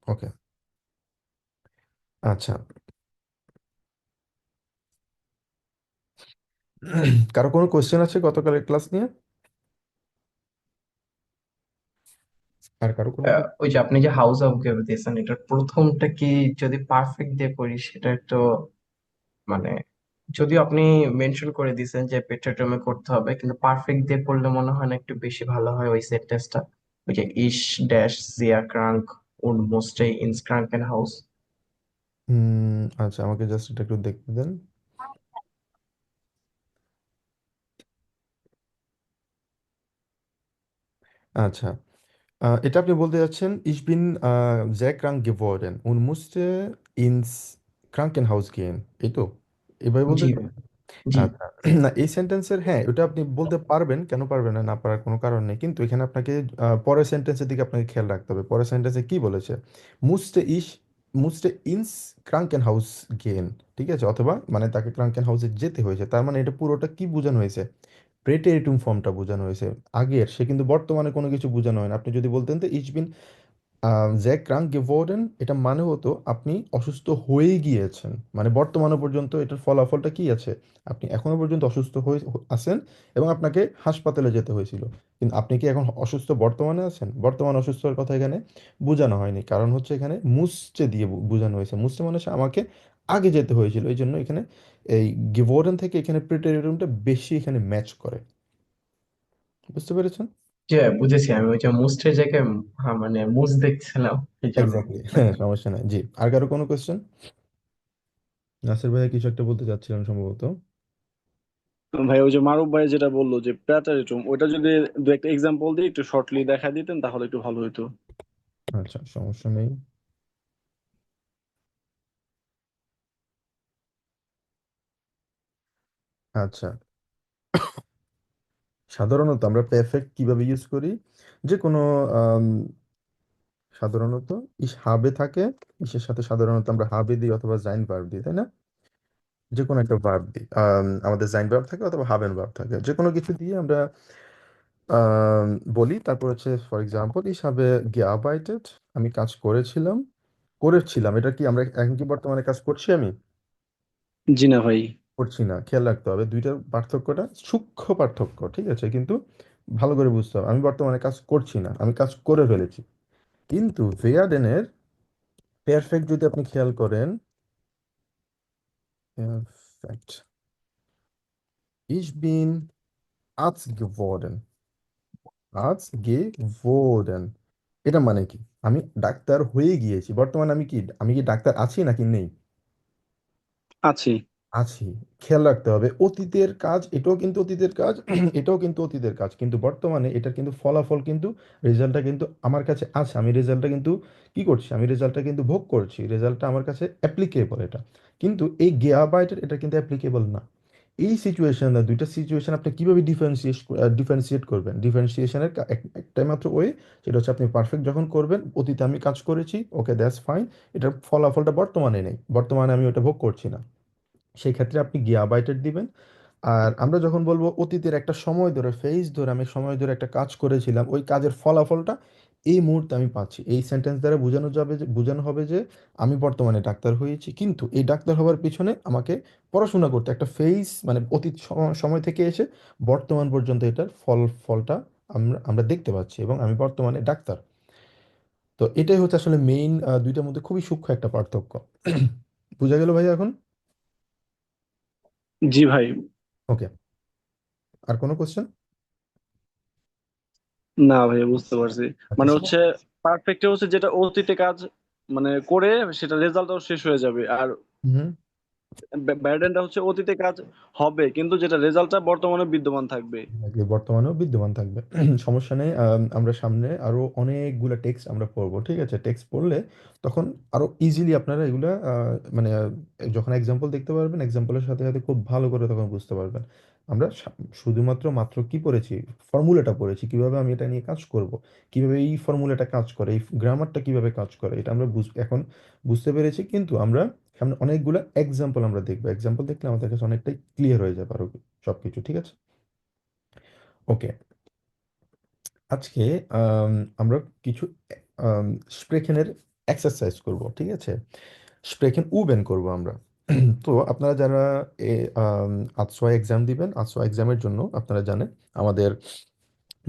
ওকে। আচ্ছা। কারো কোনো কোশ্চেন আছে গতকালের ক্লাস নিয়ে? আর কারো কোনো ওই যে আপনি যে হাউস অফ গেম দিয়েছেন, এটার প্রথমটা কি যদি পারফেক্ট দিয়ে পড়ি সেটা একটু মানে, যদিও আপনি মেনশন করে দিয়েছেন যে পেট্রাটমে করতে হবে, কিন্তু পারফেক্ট দিয়ে পড়লে মনে হয় না একটু বেশি ভালো হয় ওই সেন্টেন্সটা? ওই যে ইশ dash Zia crank und musste ins Krankenhaus। আচ্ছা, আমাকে জাস্ট এটা একটু দেখতে দেন। আচ্ছা, এটা আপনি বলতে যাচ্ছেন ich bin sehr krank geworden und musste ins Krankenhaus gehen, এই তো? এভাবে বলতে জি চান? জি। আচ্ছা। না, এই সেন্টেন্সের, হ্যাঁ, ওটা আপনি বলতে পারবেন, কেন পারবেন না? না পারার কোনো কারণ নেই, কিন্তু এখানে আপনাকে পরের সেন্টেন্সের দিকে আপনাকে খেয়াল রাখতে হবে। পরের সেন্টেন্সে কি বলেছে? মুসতে ইস মুসতে ইনস ক্রাঙ্কেন হাউস গেন। ঠিক আছে, অথবা মানে তাকে ক্রাঙ্কেন হাউসে যেতে হয়েছে, তার মানে এটা পুরোটা কি বোঝানো হয়েছে? প্রেটেরিটুম ফর্মটা বোঝানো হয়েছে। আগের, সে কিন্তু বর্তমানে কোনো কিছু বোঝানো হয় না। আপনি যদি বলতেন তো ইচ বিন জ্যাক ক্রাঙ্ক গেভোর্ডেন, এটা মানে হতো আপনি অসুস্থ হয়ে গিয়েছেন, মানে বর্তমানে পর্যন্ত এটার ফলাফলটা কি আছে? আপনি এখনো পর্যন্ত অসুস্থ হয়ে আছেন এবং আপনাকে হাসপাতালে যেতে হয়েছিল। কিন্তু আপনি কি এখন অসুস্থ বর্তমানে আছেন? বর্তমানে অসুস্থর কথা এখানে বোঝানো হয়নি, কারণ হচ্ছে এখানে মুসচে দিয়ে বোঝানো হয়েছে। মুসচে মানে হচ্ছে আমাকে আগে যেতে হয়েছিল, এই জন্য এখানে এই গেভোর্ডেন থেকে এখানে প্রিটেরিটুমটা বেশি এখানে ম্যাচ করে। বুঝতে পেরেছেন? যে বুঝেছি, আমি ওই যে মুস্টের জায়গায় হ্যাঁ, মানে মুজ দেখছিলাম এই জন্য। এক্স্যাক্টলি, হ্যাঁ, সমস্যা নাই। জি, আর কারো কোনো কোয়েশ্চেন? নাসির ভাইয়া কিছু একটা বলতে চাচ্ছিলেন সম্ভবত। ভাই ওই যে মারুফ ভাই যেটা বললো যে প্যাটারিটম, ওইটা যদি দু একটা এক্সাম্পল দিয়ে একটু শর্টলি দেখা দিতেন তাহলে একটু ভালো হতো। আচ্ছা, সমস্যা নেই। আচ্ছা, সাধারণত আমরা পেরফেক্ট কিভাবে ইউজ করি? যে কোনো আম, সাধারণত ইস হাবে থাকে, ইসের সাথে সাধারণত আমরা হাবে দিই অথবা জাইন ভার্ব দিই, তাই না? যে কোনো একটা ভার্ব দিই, আমাদের জাইন ভার্ব থাকে অথবা হাবেন ভার্ব থাকে, যে কোনো কিছু দিয়ে আমরা আম, বলি। তারপর হচ্ছে ফর এক্সাম্পল ইস হাবে gearbeitet, আমি কাজ করেছিলাম। করেছিলাম, এটা কি আমরা এখন কি বর্তমানে কাজ করছি আমি? জি না ভাই। করছি না। খেয়াল রাখতে হবে দুইটার পার্থক্যটা সূক্ষ্ম পার্থক্য, ঠিক আছে? কিন্তু ভালো করে বুঝতে হবে, আমি বর্তমানে কাজ করছি না, আমি কাজ করে ফেলেছি। কিন্তু ভেয়ার্ডেনের পারফেক্ট যদি আপনি খেয়াল করেন, perfect, ich bin Arzt geworden, Arzt geworden, এটা মানে কি? আমি ডাক্তার হয়ে গিয়েছি। বর্তমানে আমি কি ডাক্তার আছি নাকি নেই? আছি। আছি। খেয়াল রাখতে হবে অতীতের কাজ, এটাও কিন্তু অতীতের কাজ, এটাও কিন্তু অতীতের কাজ, কিন্তু বর্তমানে এটার কিন্তু ফলাফল কিন্তু, রেজাল্টটা কিন্তু আমার কাছে আছে। আমি রেজাল্টটা কিন্তু কি করছি? আমি রেজাল্টটা কিন্তু ভোগ করছি, রেজাল্টটা আমার কাছে অ্যাপ্লিকেবল এটা। কিন্তু এই গেয়াবাইটের এটা কিন্তু অ্যাপ্লিকেবল না। এই সিচুয়েশনে, দুইটা সিচুয়েশন আপনি কিভাবে ডিফারেন্সিয়েট করবেন? ডিফারেন্সিয়েশনের একটাই মাত্র ওয়ে, সেটা হচ্ছে আপনি পারফেক্ট যখন করবেন, অতীতে আমি কাজ করেছি, ওকে দ্যাটস ফাইন, এটার ফলাফলটা বর্তমানে নেই, বর্তমানে আমি ওটা ভোগ করছি না, সেই ক্ষেত্রে আপনি গিয়াবাইটের দিবেন। আর আমরা যখন বলবো অতীতের একটা সময় ধরে, ফেজ ধরে, আমি সময় ধরে একটা কাজ করেছিলাম, ওই কাজের ফলাফলটা এই মুহূর্তে আমি পাচ্ছি, এই সেন্টেন্স দ্বারা বোঝানো হবে যে আমি বর্তমানে ডাক্তার হয়েছি, কিন্তু এই ডাক্তার হওয়ার পিছনে আমাকে পড়াশোনা করতে একটা ফেজ, মানে অতীত সময় থেকে এসে বর্তমান পর্যন্ত এটার ফলটা আমরা দেখতে পাচ্ছি, এবং আমি বর্তমানে ডাক্তার। তো এটাই হচ্ছে আসলে মেইন, দুইটার মধ্যে খুবই সূক্ষ্ম একটা পার্থক্য। বুঝা গেল ভাই এখন? জি ভাই। ওকে, আর কোনো কোশ্চেন? না ভাই, বুঝতে পারছি। আচ্ছা, মানে হচ্ছে পারফেক্ট হচ্ছে যেটা অতীতে কাজ মানে করে সেটা রেজাল্টও শেষ হয়ে যাবে, আর হুম। ব্যাড এন্ডটা হচ্ছে অতীতে কাজ হবে কিন্তু যেটা রেজাল্টটা বর্তমানে বিদ্যমান থাকবে। Exactly, বর্তমানেও বিদ্যমান থাকবে। সমস্যা নেই। আমরা সামনে আরো অনেকগুলো টেক্সট আমরা পড়বো, ঠিক আছে? টেক্সট পড়লে তখন আরো ইজিলি আপনারা এগুলা মানে যখন এক্সাম্পল দেখতে পারবেন, এক্সাম্পলের সাথে সাথে খুব ভালো করে তখন বুঝতে পারবেন। আমরা শুধুমাত্র মাত্র কি পড়েছি? ফর্মুলাটা পড়েছি, কিভাবে আমি এটা নিয়ে কাজ করব, কিভাবে এই ফর্মুলাটা কাজ করে, এই গ্রামারটা কিভাবে কাজ করে, এটা আমরা এখন বুঝতে পেরেছি। কিন্তু আমরা সামনে অনেকগুলো এক্সাম্পল আমরা দেখবো, এক্সাম্পল দেখলে আমাদের কাছে অনেকটাই ক্লিয়ার হয়ে যাবে আরো সবকিছু, ঠিক আছে? ওকে। আজকে আমরা কিছু স্প্রেখেনের এক্সারসাইজ করব, ঠিক আছে? স্প্রেকেন উবেন করব আমরা। তো আপনারা যারা এ আতসোয়া এক্সাম দিবেন, আতসোয়া এক্সামের জন্য আপনারা জানেন আমাদের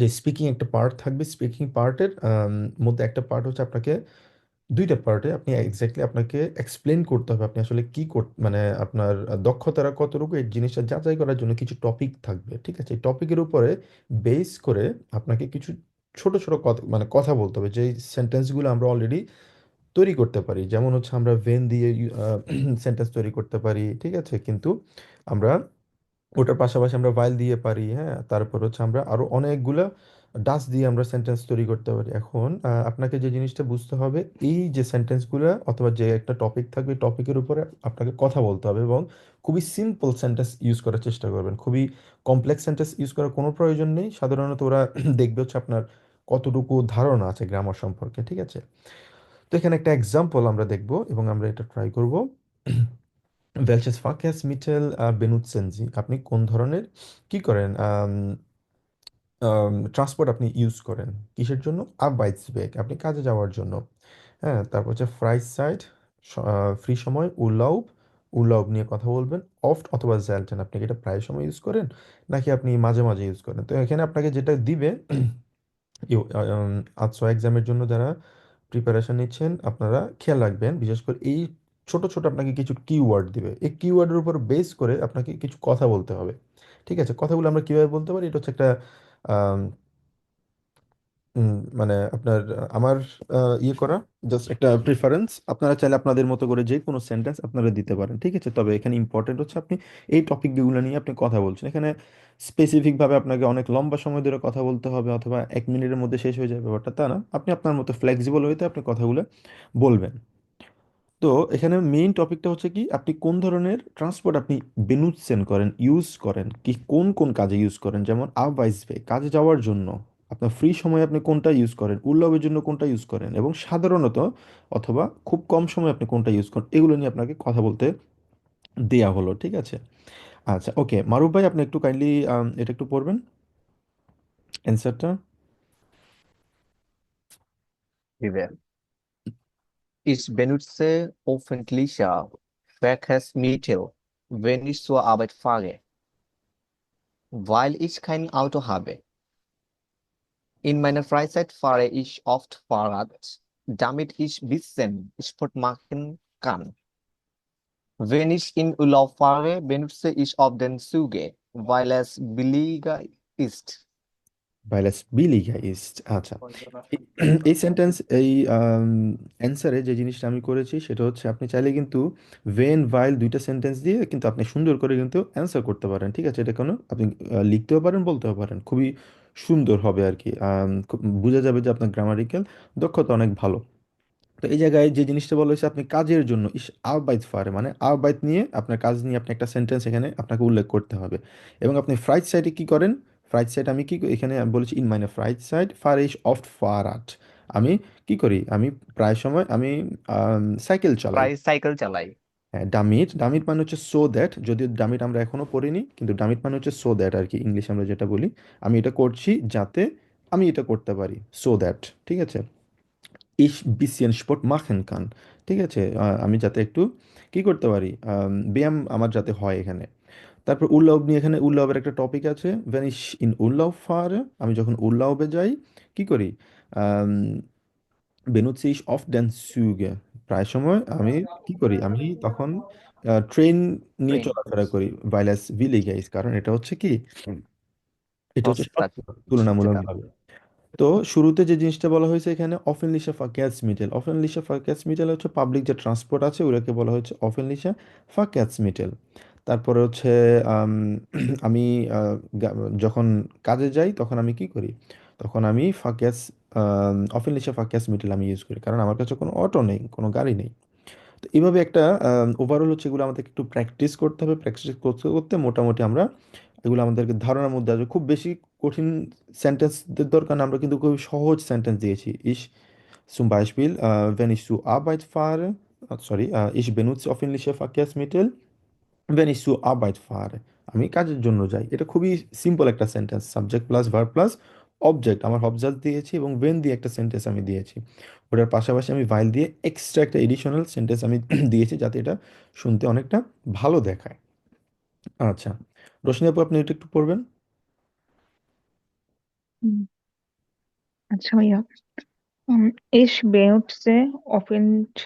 যে স্পিকিং একটা পার্ট থাকবে, স্পিকিং পার্টের মধ্যে একটা পার্ট হচ্ছে আপনাকে, দুইটা পার্টে আপনি এক্স্যাক্টলি আপনাকে এক্সপ্লেন করতে হবে আপনি আসলে কি মানে আপনার দক্ষতাটা কতটুকু এই জিনিসটা যাচাই করার জন্য কিছু টপিক থাকবে, ঠিক আছে? এই টপিকের উপরে বেস করে আপনাকে কিছু ছোট ছোট কথা মানে কথা বলতে হবে, যে সেন্টেন্সগুলো আমরা অলরেডি তৈরি করতে পারি। যেমন হচ্ছে আমরা ভেন দিয়ে সেন্টেন্স তৈরি করতে পারি, ঠিক আছে? কিন্তু আমরা ওটার পাশাপাশি আমরা ভাইল দিয়ে পারি, হ্যাঁ? তারপর হচ্ছে আমরা আরো অনেকগুলা ডাস দিয়ে আমরা সেন্টেন্স তৈরি করতে পারি। এখন আপনাকে যে জিনিসটা বুঝতে হবে, এই যে সেন্টেন্সগুলো অথবা যে একটা টপিক থাকবে, টপিকের উপরে আপনাকে কথা বলতে হবে এবং খুবই সিম্পল সেন্টেন্স ইউজ করার চেষ্টা করবেন। খুবই কমপ্লেক্স সেন্টেন্স ইউজ করার কোনো প্রয়োজন নেই। সাধারণত ওরা দেখবে হচ্ছে আপনার কতটুকু ধারণা আছে গ্রামার সম্পর্কে, ঠিক আছে? তো এখানে একটা এক্সাম্পল আমরা দেখব এবং আমরা এটা ট্রাই করব। Welches Verkehrsmittel benutzen Sie? আপনি কোন ধরনের কি করেন ট্রান্সপোর্ট আপনি ইউজ করেন কিসের জন্য? Arbeitsweg, আপনি কাজে যাওয়ার জন্য। হ্যাঁ, তারপর হচ্ছে Freizeit, ফ্রি সময়, Urlaub, Urlaub নিয়ে কথা বলবেন। Oft অথবা selten, আপনি কি এটা প্রায় সময় ইউজ করেন নাকি আপনি মাঝে মাঝে ইউজ করেন? তো এখানে আপনাকে যেটা দিবে আচ্ছা, এক্সামের জন্য যারা প্রিপারেশন নিচ্ছেন আপনারা খেয়াল রাখবেন, বিশেষ করে এই ছোট ছোট আপনাকে কিছু কিওয়ার্ড দিবে, এই কিওয়ার্ডের উপর বেস করে আপনাকে কিছু কথা বলতে হবে, ঠিক আছে? কথাগুলো আমরা কিভাবে বলতে পারি, এটা হচ্ছে একটা আম, মানে আপনার আমার ইয়ে করা জাস্ট একটা প্রিফারেন্স। আপনারা চাইলে আপনাদের মতো করে যে কোনো সেন্টেন্স আপনারা দিতে পারেন, ঠিক আছে? তবে এখানে ইম্পর্টেন্ট হচ্ছে আপনি এই টপিকগুলো নিয়ে আপনি কথা বলছেন। এখানে স্পেসিফিকভাবে আপনাকে অনেক লম্বা সময় ধরে কথা বলতে হবে অথবা 1 মিনিটের মধ্যে শেষ হয়ে যাবে ব্যাপারটা তা না। আপনি আপনার মতো ফ্লেক্সিবল হইতে আপনি কথাগুলো বলবেন। তো এখানে মেইন টপিকটা হচ্ছে কি, আপনি কোন ধরনের ট্রান্সপোর্ট আপনি বেনুৎসেন করেন, ইউজ করেন, কি কোন কোন কাজে ইউজ করেন। যেমন আরবাইসবে, কাজে যাওয়ার জন্য। আপনার ফ্রি সময়ে আপনি কোনটা ইউজ করেন, উল্লবের জন্য কোনটা ইউজ করেন, এবং সাধারণত অথবা খুব কম সময় আপনি কোনটা ইউজ করেন, এগুলো নিয়ে আপনাকে কথা বলতে দেয়া হলো, ঠিক আছে? আচ্ছা, ওকে মারুফ ভাই, আপনি একটু কাইন্ডলি এটা একটু পড়বেন অ্যান্সারটা। Vivian. Ich benutze öffentliche Verkehrsmittel, wenn ich zur Arbeit fahre, weil ich kein Auto habe. In meiner Freizeit fahre ich oft Fahrrad, damit ich ein bisschen Sport machen kann. Wenn ich in Urlaub fahre, benutze ich oft den Züge, weil es billiger ist. Weil es billiger ist, আচ্ছা। এই এই sentence এই অ্যান্সারে যে জিনিসটা আমি করেছি সেটা হচ্ছে আপনি চাইলে কিন্তু ওয়েন ভাইল দুইটা সেন্টেন্স দিয়ে কিন্তু আপনি সুন্দর করে কিন্তু অ্যান্সার করতে পারেন, ঠিক আছে? এটা কোনো আপনি লিখতেও পারেন, বলতেও পারেন, খুবই সুন্দর হবে আর কি। খুব বোঝা যাবে যে আপনার গ্রামারিক্যাল দক্ষতা অনেক ভালো। তো এই জায়গায় যে জিনিসটা বলা হয়েছে আপনি কাজের জন্য ইস আরবাইট ফারে, মানে আরবাইট নিয়ে আপনার কাজ নিয়ে আপনি একটা সেন্টেন্স এখানে আপনাকে উল্লেখ করতে হবে। এবং আপনি ফ্রাইট সাইডে কি করেন? ফ্রাইট সাইড আমি কি এখানে আমি বলেছি ইন মাইনে ফ্রাইট সাইড ফার ইস অফট ফার আট, আমি কি করি, আমি প্রায় সময় আমি সাইকেল চালাই। প্রায় সাইকেল চালাই। হ্যাঁ, ডামিট, ডামিট মানে হচ্ছে সো দ্যাট, যদিও ডামিট আমরা এখনো পড়িনি, কিন্তু ডামিট মানে হচ্ছে সো দ্যাট আর কি, ইংলিশ আমরা যেটা বলি। আমি এটা করছি যাতে আমি এটা করতে পারি, সো দ্যাট, ঠিক আছে? ich bisschen Sport machen kann, ঠিক আছে? আমি যাতে একটু কি করতে পারি, ব্যায়াম আমার যাতে হয় এখানে। তারপর উর্লাউব নিয়ে, এখানে উর্লাউবের একটা টপিক আছে, wenn ich in Urlaub fahre, আমি যখন উর্লাউবে যাই কি করি, আম, benutze ich oft den Züge, প্রায় সময় আমি কি করি, আমি তখন ট্রেন নিয়ে ট্রেন চলাফেরা করি, weil es billiger ist, কারণ এটা হচ্ছে কি, এটা হচ্ছে সস্তা সস্তা যেটা। তুলনামূলকভাবে। তো শুরুতে যে জিনিসটা বলা হয়েছে এখানে অফেনলিশা ভার্কেহ্যারসমিটেল, অফেনলিশা ভার্কেহ্যারসমিটেল হচ্ছে পাবলিক যে ট্রান্সপোর্ট আছে ওটাকে বলা হচ্ছে অফেনলিশা ভার্কেহ্যারসমিটেল। তারপরে হচ্ছে আম, আমি যখন কাজে যাই তখন আমি কি করি, তখন আমি অফেনলিশা ভার্কেহ্যারসমিটেল আমি ইউজ করি, কারণ আমার কাছে কোনো অটো নেই, কোনো গাড়ি নেই। তো এইভাবে একটা ওভারঅল হচ্ছে এগুলো আমাদের একটু প্র্যাকটিস করতে হবে, প্র্যাকটিস করতে করতে মোটামুটি আমরা এগুলো আমাদেরকে ধারণার মধ্যে আসবে। খুব বেশি কঠিন সেন্টেন্সদের দরকার না, আমরা কিন্তু খুব সহজ সেন্টেন্স দিয়েছি। zum Beispiel wenn ich zur Arbeit fahre, sorry, ich benutze öffentliche Verkehrsmittel, wenn ich zur Arbeit fahre, আমি কাজের জন্য যাই। এটা খুবই সিম্পল একটা sentence, subject plus verb plus object, আমার অবজেক্ট দিয়েছি এবং ওয়েন দিয়ে একটা সেন্টেন্স আমি দিয়েছি। ওটার পাশাপাশি আমি ভাইল দিয়ে এক্সট্রা একটা এডিশনাল সেন্টেন্স আমি দিয়েছি যাতে এটা শুনতে অনেকটা ভালো দেখায়। আচ্ছা, রোশনি আপু আপনি এটা একটু পড়বেন। হুম, আচ্ছা ভাইয়া। Ich benutze öffentlich,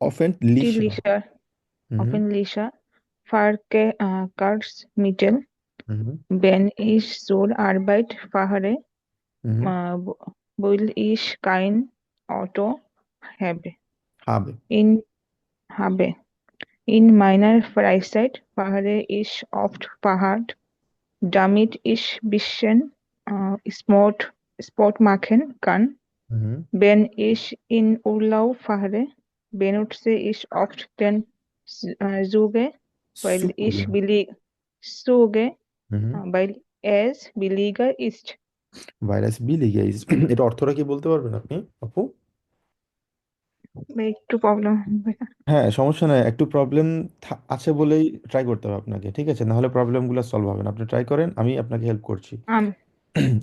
অফেন্টলিশা। হুম öffentliche Verkehrsmittel, হুম wenn ich zur Arbeit fahre, হুম weil ich kein Auto habe. হবে। In, habe. In meiner Freizeit fahre ich oft Fahrrad, damit ich bisschen Sport machen kann. Hmm Wenn ich in Urlaub fahre, benutze ich oft den Zuge, weil সুগে। Zuge, হুম weil es billiger ist. ভাইরাস বি লিগে এটা অর্থটা কি বলতে পারবেন আপনি আপু? ভাই একটু প্রবলেম। হ্যাঁ, সমস্যা নাই, একটু প্রবলেম আছে বলেই ট্রাই করতে হবে আপনাকে, ঠিক আছে? নাহলে প্রবলেমগুলো সলভ হবে না, আপনি ট্রাই করেন, আমি আপনাকে হেল্প করছি।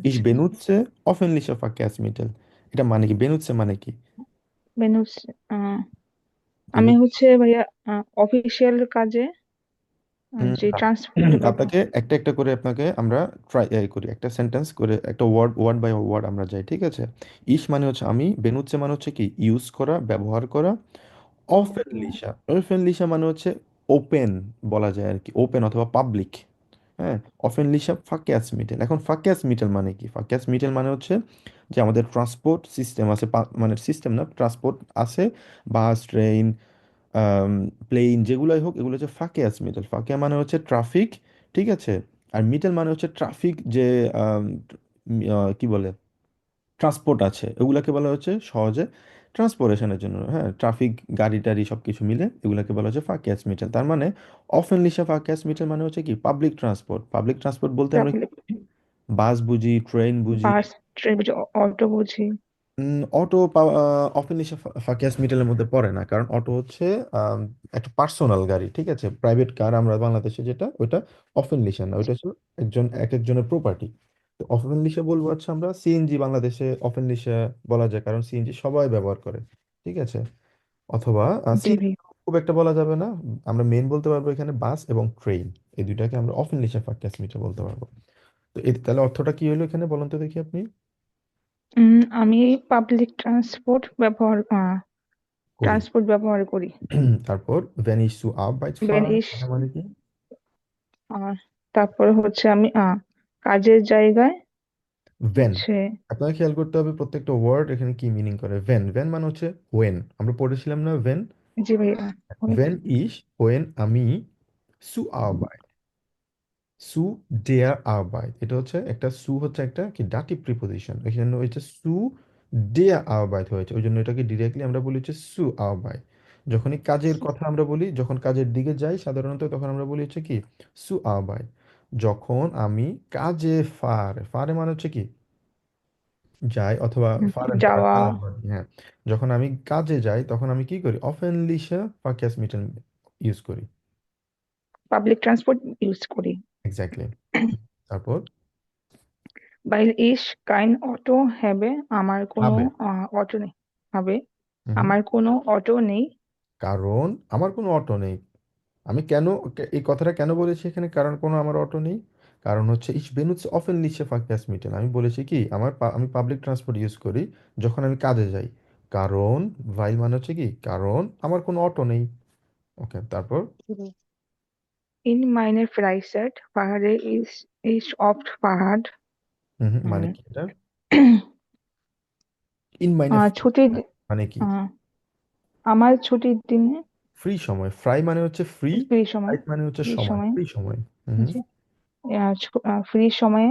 ইস আচ্ছা, বেনুচ্ছে অফেনলিশা ফাকেয়াসমিটেল, এটা মানে কি? বেনুচ্ছে মানে কি? বেনুস আহ, আমি বেনুচ্ছে হচ্ছে ভাইয়া অফিসিয়াল কাজে যে ট্রান্সপোর্ট ব্যবহার। আপনাকে একটা একটা করে আপনাকে আমরা ট্রাই করি, একটা সেন্টেন্স করে, একটা ওয়ার্ড ওয়ার্ড বাই ওয়ার্ড আমরা যাই, ঠিক আছে? ইস মানে হচ্ছে আমি, বেনুচ্ছে মানে হচ্ছে কি ইউজ করা, ব্যবহার করা। অফেনলিশা, অফেনলিশা মানে হচ্ছে ওপেন বলা যায় আর কি, ওপেন অথবা পাবলিক। হ্যাঁ, অফেনলিশা ফাকেয়াস মিটেল। এখন ফাকেয়াস মিটেল মানে কি? ফাকেয়াস মিটেল মানে হচ্ছে যে আমাদের ট্রান্সপোর্ট সিস্টেম আছে, মানে সিস্টেম না, ট্রান্সপোর্ট আছে, বাস, ট্রেন, প্লেন, যেগুলোই হোক, এগুলো হচ্ছে ফাকেয়াস মিটেল। ফাকেয়া মানে হচ্ছে ট্রাফিক, ঠিক আছে? আর মিটেল মানে হচ্ছে ট্রাফিক যে আম, কি বলে, ট্রান্সপোর্ট আছে, ওগুলাকে বলা হচ্ছে সহজে ট্রান্সপোর্টেশনের জন্য। হ্যাঁ, ট্রাফিক, গাড়ি টাড়ি সব কিছু মিলে এগুলাকে বলা হচ্ছে ফাকেয়াস মিটার। তার মানে অফেনলিশা ফাকেয়াস মিটার মানে হচ্ছে কি পাবলিক ট্রান্সপোর্ট। পাবলিক ট্রান্সপোর্ট বলতে আমরা কি বুঝি? বাস বুঝি, ট্রেন বুঝি। বাস, ট্রেন বুঝি, অটো বুঝি। অটো অফেনলিশা ফাকেয়াস মিটারের মধ্যে পড়ে না, কারণ অটো হচ্ছে আম, একটা পার্সোনাল গাড়ি, ঠিক আছে? প্রাইভেট কার আমরা বাংলাদেশে যেটা, ওইটা অফেনলিশা না, ওইটা হচ্ছে একজন এক একজনের প্রপার্টি। তো অফেনলিশা বলবো হচ্ছে আমরা সিএনজি, বাংলাদেশে অফেনলিশা বলা যায় কারণ সিএনজি সবাই ব্যবহার করে, ঠিক আছে? অথবা জি সিএনজি ভাই। খুব একটা বলা যাবে না, আমরা মেন বলতে পারবো এখানে বাস এবং ট্রেন, এই দুইটাকে আমরা অফেনলিশা ফাকেয়াস মিটার বলতে পারবো। তো তাহলে অর্থটা কি হলো এখানে বলুন তো দেখি আপনি। আমি পাবলিক করি। ট্রান্সপোর্ট ব্যবহার করি। তারপর wenn ich zur Arbeit Ben fahre, ইস এটা মানে কি? তারপরে হচ্ছে আমি কাজের জায়গায় when, হচ্ছে। আপনাকে খেয়াল করতে হবে প্রত্যেকটা ওয়ার্ড এখানে কি মিনিং করে। when মানে হচ্ছে when, আমরা পড়েছিলাম না when? জি ভাই। হয়। when ich, when আমি zu Arbeit, সু ডেয়ার আরবাইট, এটা হচ্ছে একটা, সু হচ্ছে একটা কি ডাটিভ প্রিপোজিশন, এখানে হচ্ছে সু ডেয়ার আরবাইট হয়েছে, ওই জন্য এটাকে ডিরেক্টলি আমরা বলি হচ্ছে সু আরবাইট। যখনই কাজের কথা আমরা বলি, যখন কাজের দিকে যাই সাধারণত, তখন আমরা বলি হচ্ছে কি সু আরবাইট। যখন আমি কাজে ফারে, ফারে মানে হচ্ছে কি যাই, অথবা ফারেন করা, যাওয়া। কাজ বাদ দিয়ে, হ্যাঁ। যখন আমি কাজে যাই তখন আমি কি করি? অফেনলিশা ফাকেস মিটেন ইউজ করি। পাবলিক ট্রান্সপোর্ট ইউজ করি। এক্স্যাক্টলি। তারপর বাইল ইস কাইন অটো হ্যাবে, আমার কোনো হবে। অটো নেই। হবে, হুম, আমার কোনো অটো নেই। কারণ আমার কোনো অটো নেই। আমি কেন এই কথাটা কেন বলেছি এখানে, কারণ কোনো আমার অটো নেই? কারণ হচ্ছে ইস বেনুটস অফেনলিশে ফারকেসমিটেন, আমি বলেছি কি আমি পাবলিক ট্রান্সপোর্ট ইউজ করি যখন আমি কাজে যাই। কারণ ভাইল মানে হচ্ছে কি কারণ আমার কোনো অটো নেই। ওকে, তারপর ইন মাইনের ফ্রাইসাইট পাহাড়ে ইস অফ পাহাড়। হুম হুম, মানে উম, কি এটা? ইন মাইনে ছুটির মানে কি? আহ, আমার ছুটির দিনে ফ্রি সময়, ফ্রাই মানে হচ্ছে ফ্রি, ফ্রি সময়, রাইট মানে হচ্ছে ফ্রি সময়, সময়, ফ্রি সময়। হুম জি, ফ্রি সময়ে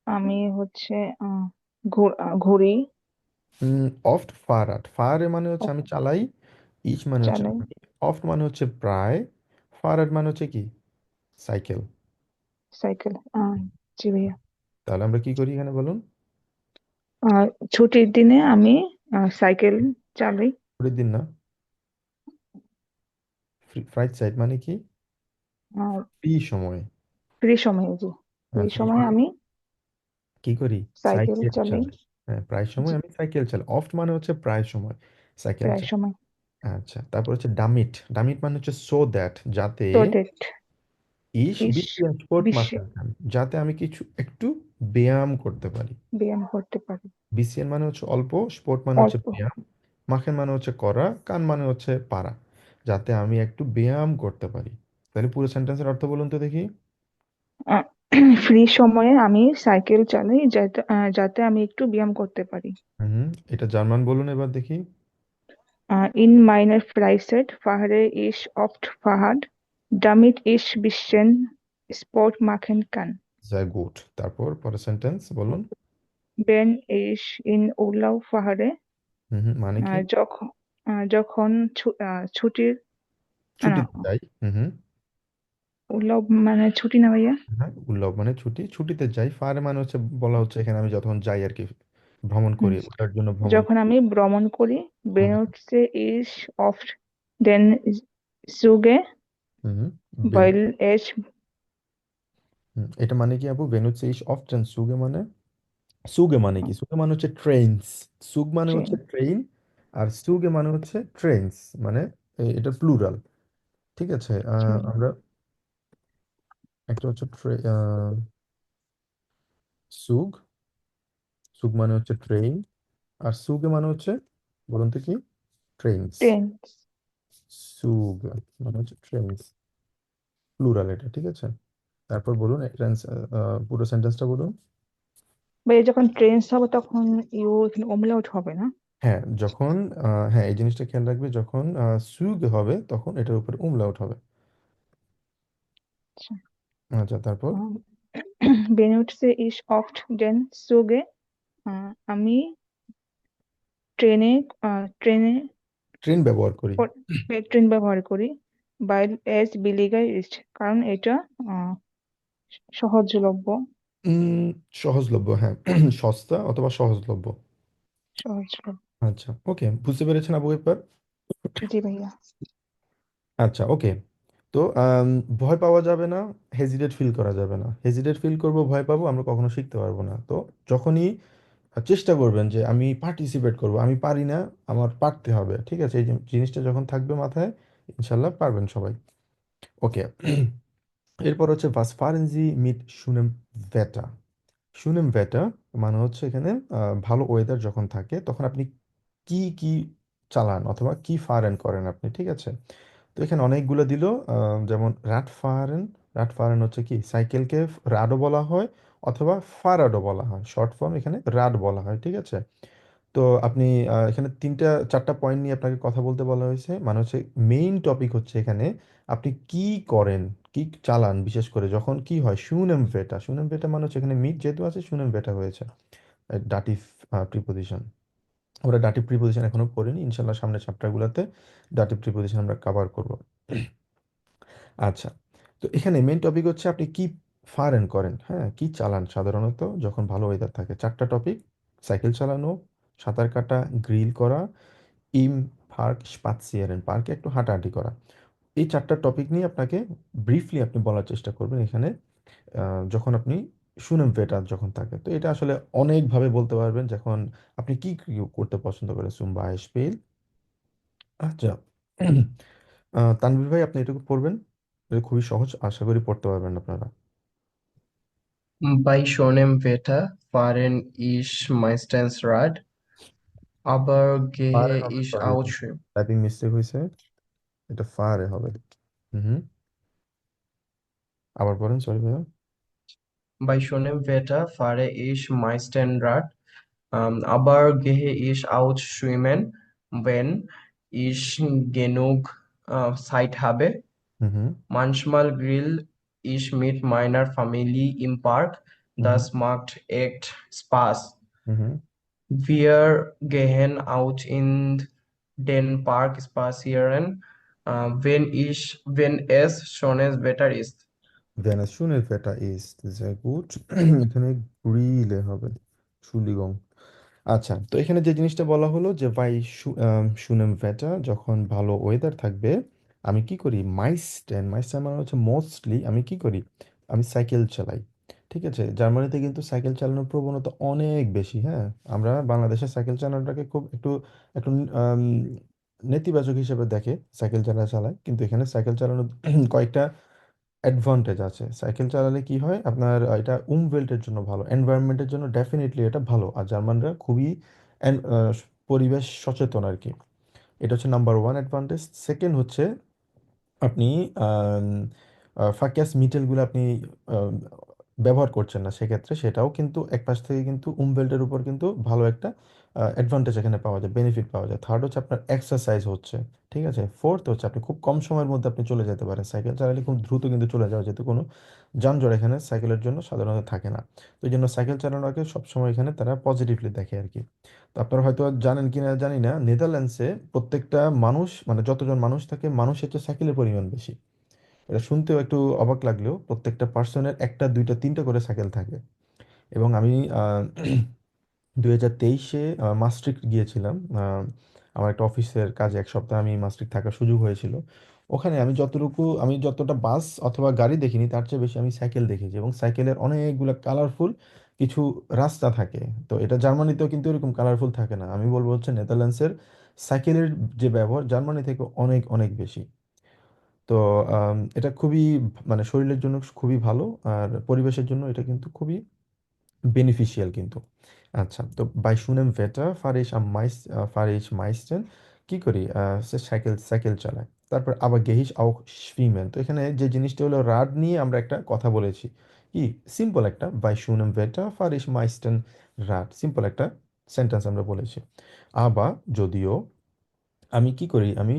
আমি হচ্ছে ঘুরি, অফট ফারাট, ফারে মানে হচ্ছে আমি চালাই, ইচ মানে হচ্ছে চালাই, আমি, অফট মানে হচ্ছে প্রায়, ফারাট মানে হচ্ছে কি সাইকেল। সাইকেল। জি ভাইয়া। তাহলে আমরা কি করি এখানে বলুন? আহ, ছুটির দিনে আমি সাইকেল চালাই। পরের দিন না, ফ্রাইড সাইড মানে কি ফ্রি সময়। ফ্রি সময়ে, জি, ফ্রি হ্যাঁ, ফ্রি সময়ে সময়। আমি কি করি? সাইকেল সাইকেল চালাই। চালাই। হ্যাঁ, প্রায় সময় জি, আমি সাইকেল চালাই। অফট মানে হচ্ছে প্রায় সময় সাইকেল প্রায় চালাই। সময়। আচ্ছা, তারপর হচ্ছে ডামিট। ডামিট মানে হচ্ছে সো দ্যাট, যাতে সো দ্যাট ইস ইস বিশিয়ান স্পোর্ট বিশ্বে মাসেল খান, যাতে আমি কিছু একটু ব্যায়াম করতে পারি। ব্যায়াম করতে পারি। বিসিএন মানে হচ্ছে অল্প, স্পোর্ট মানে হচ্ছে অল্প। ব্যায়াম, মাখেন মানে হচ্ছে করা, কান মানে হচ্ছে পারা, যাতে আমি একটু ব্যায়াম করতে পারি। তাহলে পুরো সেন্টেন্সের অর্থ বলুন তো দেখি। ফ্রি সময়ে আমি সাইকেল চালাই যাতে আমি একটু ব্যায়াম করতে পারি। হুম, এটা জার্মান বলুন এবার দেখি। In meiner Freizeit fahre ich oft Fahrrad, damit ich bisschen Sport machen kann. sehr gut, তারপর পরের সেন্টেন্স বলুন। Wenn ich in Urlaub fahre, হুম হুম, মানে কি? যখন যখন ছুটির না, ছুটিতে যাই। হুম হুম। উৎসব মানে ছুটি না ভাইয়া? হ্যাঁ, উল্লভ মানে ছুটি, ছুটিতে যাই। ফারে মানে হচ্ছে বলা হচ্ছে এখানে আমি যখন যাই আর কি, ভ্রমণ হুম, করি, ওটার জন্য ভ্রমণ যখন করি। আমি ভ্রমণ করি, হুম benutze ich oft den Zuge, হুম হুম, বেনু weil es এটা মানে কি আপু? বেনুচ্ছে ইস অফটেন, সুগে মানে, সুগে মানে কি? সুগে মানে হচ্ছে ট্রেনস। সুগ মানে হচ্ছে train, ট্রেন, আর সুগে মানে হচ্ছে ট্রেনস, মানে এটা প্লুরাল। ঠিক আছে, train, আমরা একটা হচ্ছে সুগ, সুগ মানে হচ্ছে ট্রেন, আর সুগে মানে হচ্ছে, বলুন তো কি? ট্রেনস। trains। সুগ মানে হচ্ছে ট্রেনস, প্লুরাল এটা, ঠিক আছে। তারপর বলুন পুরো সেন্টেন্সটা বলুন। ভাইয়া যখন ট্রেন্স হবে তখন এখানে ওমলাউট হবে না? হ্যাঁ, যখন হ্যাঁ, এই জিনিসটা খেয়াল রাখবে, যখন সুগ হবে তখন এটার উপরে উমলাউট হবে। আচ্ছা। আচ্ছা, তারপর Ähm, benutze ich oft den Zuge, আমি ট্রেনে ট্রেনে ট্রেন ব্যবহার করি। ট্রেন ব্যবহার করি, weil es billiger ist, কারণ এটা আহ, সহজলভ্য। উম, সহজলভ্য, হ্যাঁ। সস্তা অথবা সহজলভ্য। সহজলভ্য। আচ্ছা, ওকে, বুঝতে পেরেছেন আবু একবার? জি ভাইয়া। আচ্ছা, ওকে। তো ভয় পাওয়া যাবে না, হেজিটেট ফিল করা যাবে না। হেজিটেট ফিল করব, ভয় পাবো, আমরা কখনো শিখতে পারবো না। তো যখনই চেষ্টা করবেন যে আমি পার্টিসিপেট করব, আমি পারি না, আমার পারতে হবে, ঠিক আছে, এই জিনিসটা যখন থাকবে মাথায়, ইনশাল্লাহ পারবেন সবাই। ওকে। এরপর হচ্ছে was fahren Sie mit schönem Wetter? schönem Wetter মানে হচ্ছে এখানে ভালো ওয়েদার যখন থাকে তখন আপনি কি কি চালান অথবা কি ফারেন করেন আপনি, ঠিক আছে। তো এখানে অনেকগুলো দিল, যেমন রাট ফারেন। রাট ফারেন হচ্ছে কি, সাইকেলকে রাডও বলা হয় অথবা ফারাডও বলা হয়, শর্ট ফর্ম এখানে রাড বলা হয়, ঠিক আছে। তো আপনি এখানে তিনটা চারটা পয়েন্ট নিয়ে আপনাকে কথা বলতে বলা হয়েছে, মানে হচ্ছে মেইন টপিক হচ্ছে এখানে আপনি কি করেন, কি চালান, বিশেষ করে যখন কি হয়, শুনেম ভেটা। শুনেম ভেটা মানে হচ্ছে এখানে মিট যেহেতু আছে, শুনেম ভেটা হয়েছে ডাটিভ প্রিপোজিশন। আমরা ডাটিভ প্রিপোজিশন এখনো পড়িনি, ইনশাল্লাহ সামনের চ্যাপ্টারগুলোতে ডাটিভ প্রিপোজিশন আমরা কভার করব। আচ্ছা, তো এখানে মেইন টপিক হচ্ছে আপনি কি ফারেন করেন, হ্যাঁ, কি চালান সাধারণত যখন ভালো ওয়েদার থাকে। চারটা টপিক: সাইকেল চালানো, সাঁতার কাটা, গ্রিল করা, ইম পার্ক স্পাৎসিয়ারেন, পার্কে একটু হাঁটাহাঁটি করা। এই চারটা টপিক নিয়ে আপনাকে ব্রিফলি আপনি বলার চেষ্টা করবেন এখানে, যখন আপনি শুনেন ভেটা যখন থাকে। তো এটা আসলে অনেকভাবে বলতে পারবেন, যখন আপনি কি কি করতে পছন্দ করেন, zum Beispiel। আচ্ছা, তানভীর ভাই আপনি এটুকু পড়বেন, এটা খুবই সহজ, আশা করি পড়তে পারবেন আপনারা। Bei schönem Wetter fahre ich meistens Rad, aber gehe পারেন হবে, ich sorry, auch schwimmen. Typing mistake হয়েছে, এটা ফারে হবে। হুম হুম, আবার পড়েন, সরি ভাইয়া। Bei schönem Wetter fahre ich meistens Rad, aber gehe ich auch schwimmen, wenn ich genug Zeit habe. Hmm hmm Manchmal grill ich mit meiner Familie im Park. Hmm Das macht echt Spaß. Hmm hmm. Wir gehen out in den Park spazieren, wenn es schönes Wetter ist. Wenn es schönes Wetter ist, sehr gut। এখানে গ্রিলে হবে, Entschuldigung। আচ্ছা, তো এখানে যে জিনিসটা বলা হলো যে ভাই শুনেম ভেটা, যখন ভালো ওয়েদার থাকবে আমি কি করি, মাইস্টেন। মাইস্টেন মানে হচ্ছে মোস্টলি আমি কি করি, আমি সাইকেল চালাই। ঠিক আছে, জার্মানিতে কিন্তু সাইকেল চালানোর প্রবণতা অনেক বেশি। হ্যাঁ, আমরা বাংলাদেশে সাইকেল চালানোটাকে খুব একটু একটু আম, নেতিবাচক হিসেবে দেখে সাইকেল চালায়, কিন্তু এখানে সাইকেল চালানোর কয়েকটা অ্যাডভান্টেজ আছে। সাইকেল চালালে কি হয় আপনার, এটা উমওয়েল্টের জন্য ভালো, এনভায়রনমেন্টের জন্য ডেফিনেটলি এটা ভালো। আর জার্মানরা খুবই পরিবেশ সচেতন আর কি। এটা হচ্ছে নাম্বার ওয়ান অ্যাডভান্টেজ। সেকেন্ড হচ্ছে আপনি ফাকিয়াস মিটেলগুলো আপনি আম, ব্যবহার করছেন না, সেক্ষেত্রে সেটাও কিন্তু এক পাশ থেকে কিন্তু উমবেল্টের উপর কিন্তু ভালো একটা অ্যাডভান্টেজ এখানে পাওয়া যায়, বেনিফিট পাওয়া যায়। থার্ড হচ্ছে আপনার এক্সারসাইজ হচ্ছে। ঠিক আছে, ফোর্থ হচ্ছে আপনি খুব কম সময়ের মধ্যে আপনি চলে যেতে পারেন, সাইকেল চালালে খুব দ্রুত কিন্তু চলে যাওয়া যেহেতু কোনো যানজট এখানে সাইকেলের জন্য সাধারণত থাকে না। তো এই জন্য সাইকেল চালানোকে সবসময় এখানে তারা পজিটিভলি দেখে আর কি। তো আপনারা হয়তো জানেন কি না জানি না, নেদারল্যান্ডসে প্রত্যেকটা মানুষ মানে যতজন মানুষ থাকে মানুষের চেয়ে সাইকেলের পরিমাণ বেশি। এটা শুনতেও একটু অবাক লাগলেও প্রত্যেকটা পার্সনের একটা দুইটা তিনটা করে সাইকেল থাকে। এবং আমি 2023-এ মাস্ট্রিক্ট গিয়েছিলাম। আমার একটা অফিসের কাজে এক সপ্তাহ আমি মাস্ট্রিক্ট থাকার সুযোগ হয়েছিল। ওখানে আমি যতটা বাস অথবা গাড়ি দেখিনি তার চেয়ে বেশি আমি সাইকেল দেখেছি, এবং সাইকেলের অনেকগুলো কালারফুল কিছু রাস্তা থাকে। তো এটা জার্মানিতেও কিন্তু এরকম কালারফুল থাকে না। আমি বলবো হচ্ছে নেদারল্যান্ডসের সাইকেলের যে ব্যবহার জার্মানি থেকে অনেক অনেক বেশি। তো এটা খুবই মানে শরীরের জন্য খুবই ভালো, আর পরিবেশের জন্য এটা কিন্তু খুবই বেনিফিশিয়াল কিন্তু। আচ্ছা, তো বাই শুনেম ভেটার ফার ich meisten কি করি, সে সাইকেল সাইকেল চালায়। তারপর আবার গেহিস আও schwimmen। তো এখানে যে জিনিসটা হলো রাড নিয়ে আমরা একটা কথা বলেছি, কি সিম্পল একটা বাই শুনেম ভেটার ফার ich meisten রাড, সিম্পল একটা সেন্টেন্স আমরা বলেছি। আবার যদিও আমি কি করি, আমি